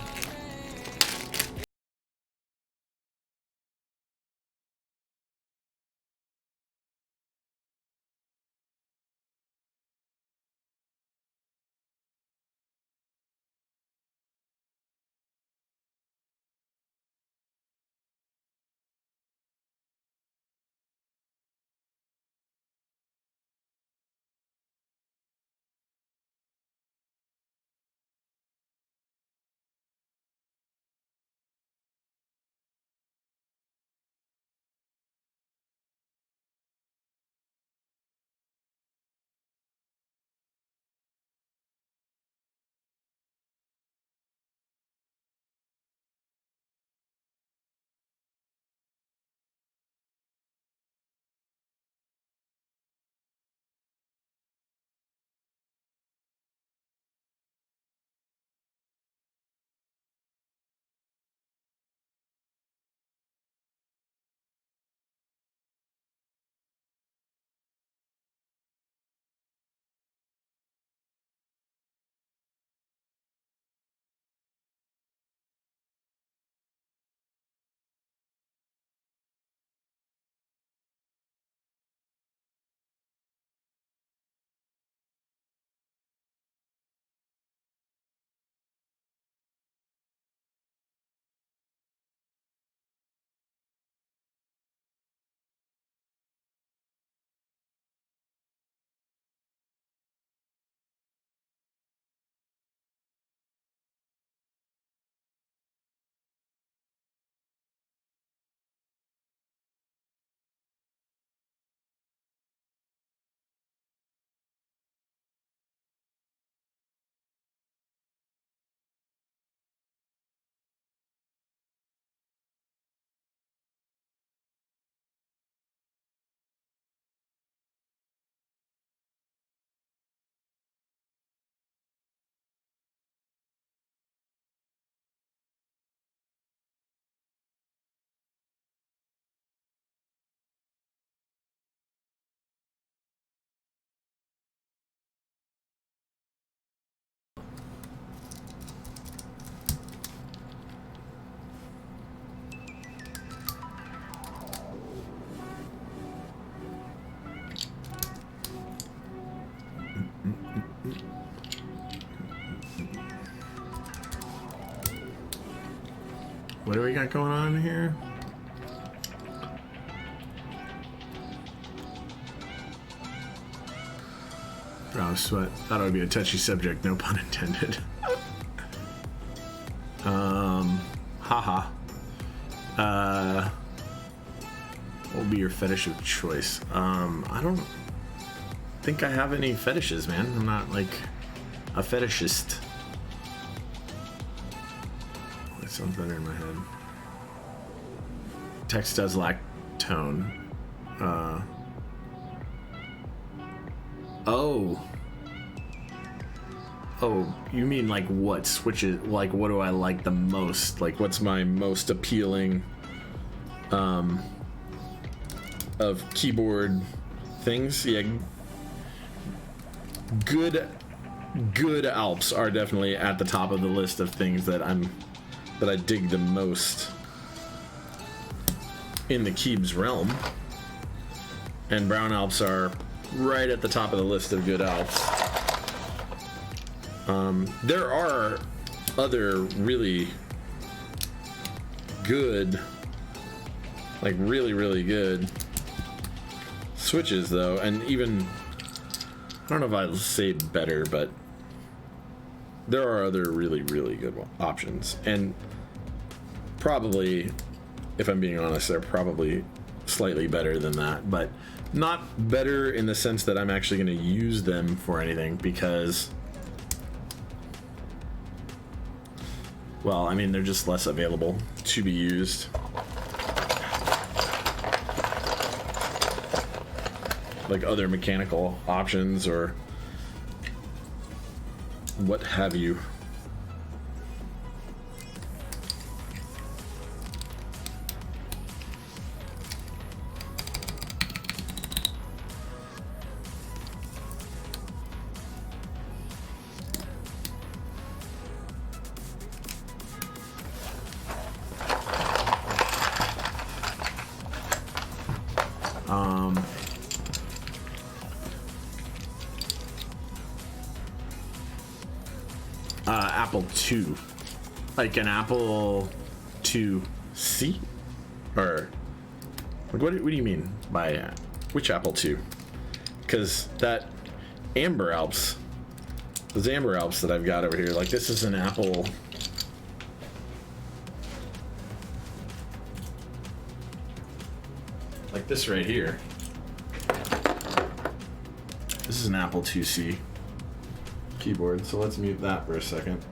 What do we got going on here? Oh, sweat. Thought it would be a touchy subject, no pun intended. Haha. would be your fetish of choice? I don't think I have any fetishes, man. I'm not like a fetishist. That sounds better in my head. Text does lack tone. Oh, you mean like what switches? Like, what do I like the most? Like, what's my most appealing of keyboard things? Yeah, good Alps are definitely at the top of the list of things that I dig the most in the Keybs realm, and brown Alps are right at the top of the list of good Alps. There are other really good, like really good switches though, and even, I don't know if I'll say better, but there are other really good options, and probably, if I'm being honest, they're probably slightly better than that, but not better in the sense that I'm actually going to use them for anything, because, well, I mean, they're just less available to be used. Like other mechanical options or what have you. Apple II, like an Apple IIc, or like what do you mean by which Apple II? Because that Amber Alps, those Amber Alps that I've got over here, like this is an Apple. Like this right here. This is an Apple IIc keyboard, so let's mute that for a second.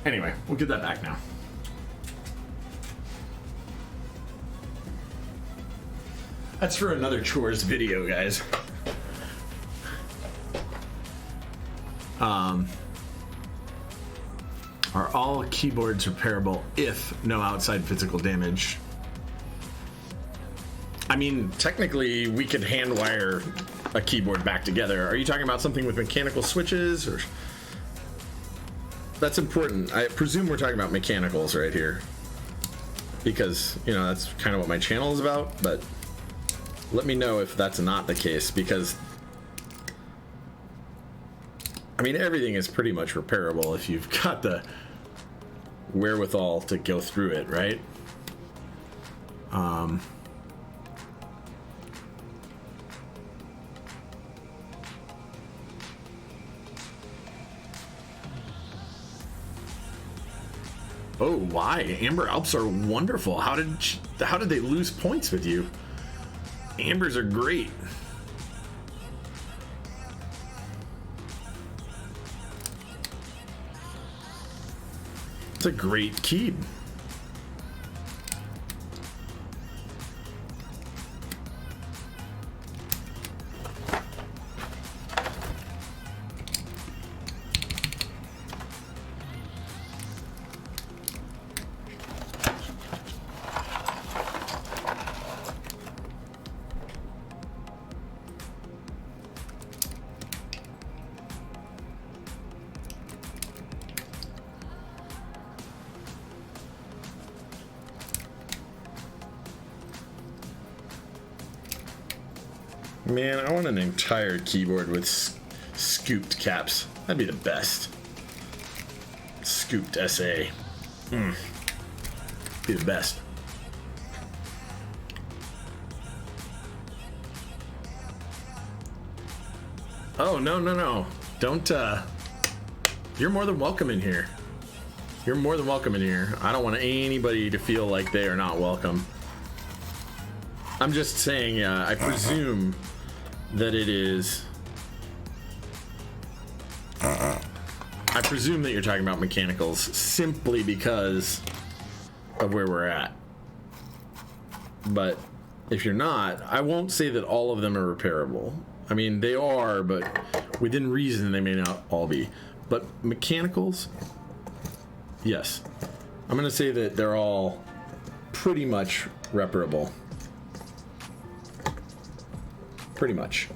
Anyway, we'll get that back now. That's for another chores video, guys. Are all keyboards repairable if no outside physical damage? I mean, technically, we could hand wire a keyboard back together. Are you talking about something with mechanical switches, or? That's important. I presume we're talking about mechanicals right here, because, you know, that's kind of what my channel is about, but let me know if that's not the case, because I mean, everything is pretty much repairable if you've got the wherewithal to go through it, right? Oh, why? Amber Alps are wonderful. How did they lose points with you? Ambers are great. It's a great key. Man, I want an entire keyboard with scooped caps. That'd be the best. Scooped SA. Be the best. Oh, no. Don't You're more than welcome in here. You're more than welcome in here. I don't want anybody to feel like they are not welcome. I'm just saying, I presume that it is... I presume that you're talking about mechanicals simply because of where we're at. But if you're not, I won't say that all of them are repairable. I mean, they are, but within reason, they may not all be. But mechanicals, yes. I'm going to say that they're all pretty much reparable. Pretty much.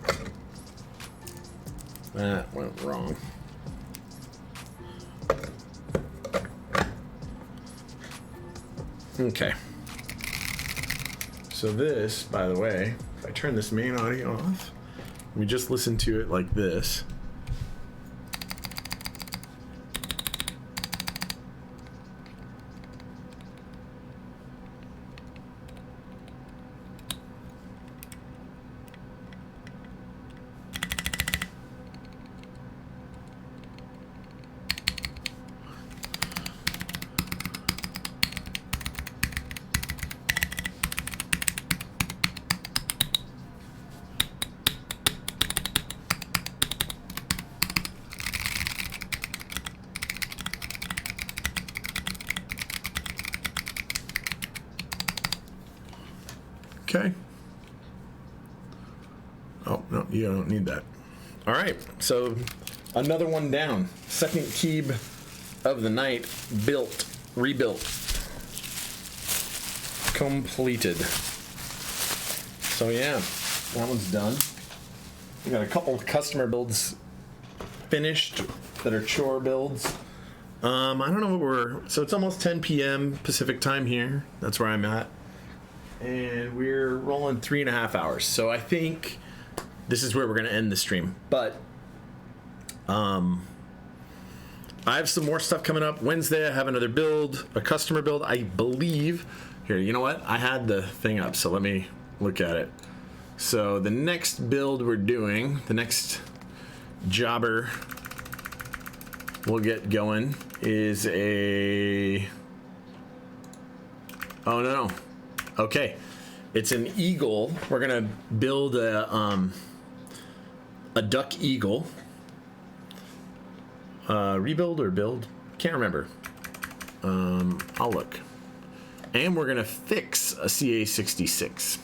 That went wrong. Okay. So this, by the way, if I turn this main audio off, we just listen to it like this. Okay. Oh, no, you don't need that. All right, so another one down. Second keeb of the night, built, rebuilt, completed. So yeah, that one's done. We got a couple of customer builds finished that are chore builds. I don't know what so it's almost 10 p.m. Pacific time here. That's where I'm at. And we're rolling 3.5 hours. So I think this is where we're going to end the stream. But I have some more stuff coming up. Wednesday, I have another build, a customer build, I believe. Here, you know what? I had the thing up, so let me look at it. So the next build we're doing, the next jobber we'll get going is a... Oh, no. Okay, it's an eagle. We're gonna build a duck eagle. Rebuild or build? Can't remember. I'll look. And we're gonna fix a CA66.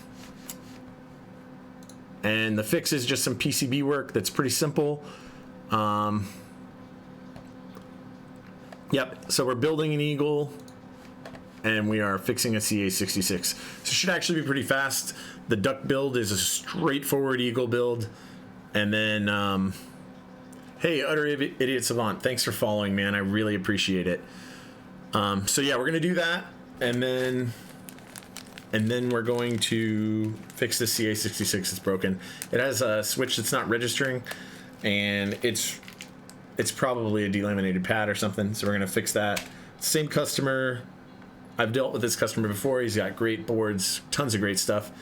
And the fix is just some PCB work that's pretty simple. Yep. So we're building an eagle. And we are fixing a CA66. So it should actually be pretty fast. The duck build is a straightforward eagle build. And then, hey, Utter Idiot Savant, thanks for following, man. I really appreciate it. So yeah, we're going to do that. And then we're going to fix the CA66 that's broken. It has a switch that's not registering. And it's probably a delaminated pad or something. So we're going to fix that. Same customer. I've dealt with this customer before. He's got great boards, tons of great stuff.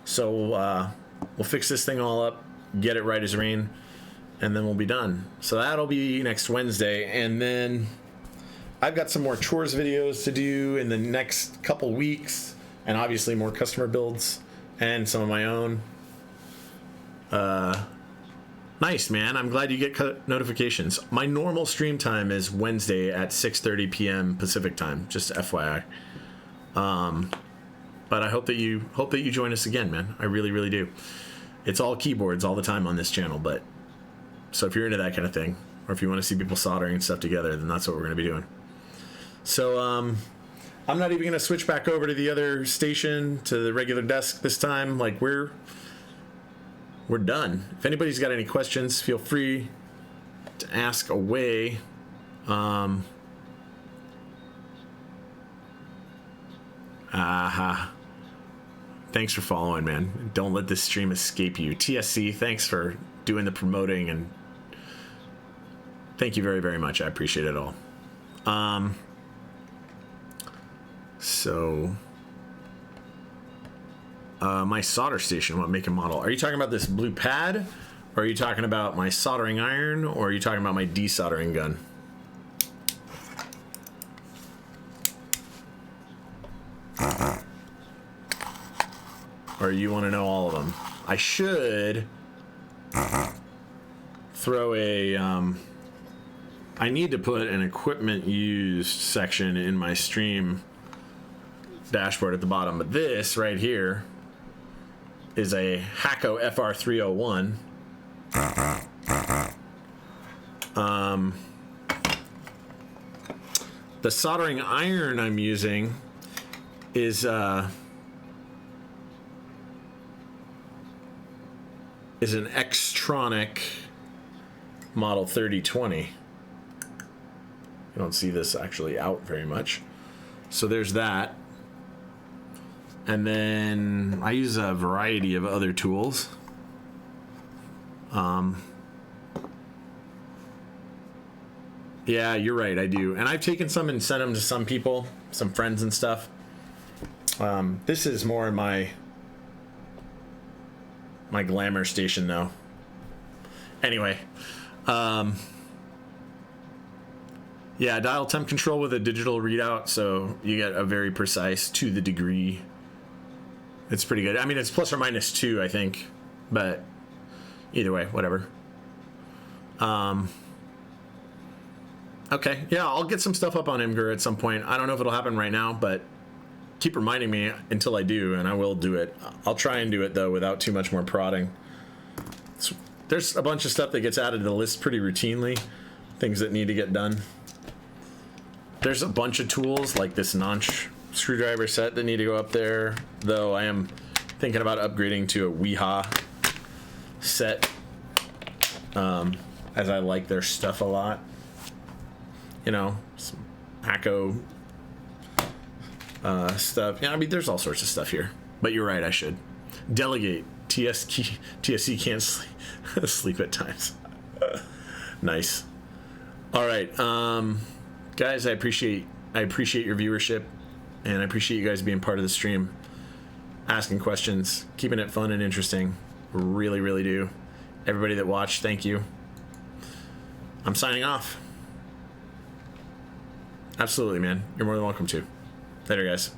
So we'll fix this thing all up, get it right as rain, and then we'll be done. So that'll be next Wednesday. And then I've got some more chores videos to do in the next couple weeks, and obviously more customer builds and some of my own. Nice, man. I'm glad you get notifications. My normal stream time is Wednesday at 6:30 p.m. Pacific time, just FYI. But I hope that you join us again, man. I really, really do. It's all keyboards all the time on this channel, but so if you're into that kind of thing, or if you want to see people soldering stuff together, then that's what we're going to be doing. So I'm not even going to switch back over to the other station, to the regular desk this time. Like we're done. If anybody's got any questions, feel free to ask away. Thanks for following, man. Don't let this stream escape you. TSC, thanks for doing the promoting, and thank you very, very much. I appreciate it all. My solder station, what make and model? Are you talking about this blue pad? Or are you talking about my soldering iron? Or are you talking about my desoldering gun? Or you want to know all of them? I should throw a... I need to put an equipment used section in my stream dashboard at the bottom. But this right here is a Hacko FR301. The soldering iron I'm using is an Xtronic model 3020. You don't see this actually out very much. So there's that. And then I use a variety of other tools. Yeah, you're right, I do. And I've taken some and sent them to some people, some friends and stuff. This is more my glamour station though. Anyway, yeah, dial temp control with a digital readout, so you get a very precise to the degree. It's pretty good. I mean, it's plus or minus 2, I think, but either way, whatever. Okay, yeah, I'll get some stuff up on Imgur at some point. I don't know if it'll happen right now, but keep reminding me until I do, and I will do it. I'll try and do it, though, without too much more prodding. There's a bunch of stuff that gets added to the list pretty routinely, things that need to get done. There's a bunch of tools, like this notch screwdriver set, that need to go up there, though I am thinking about upgrading to a Weehaw set, as I like their stuff a lot. You know, some Hacko stuff. Yeah, I mean, there's all sorts of stuff here. But you're right, I should. Delegate. TSC can't sleep at times. Nice. All right. Guys, I appreciate your viewership, and I appreciate you guys being part of the stream, asking questions, keeping it fun and interesting. Really, really do. Everybody that watched, thank you. I'm signing off. Absolutely, man. You're more than welcome to. Later, guys.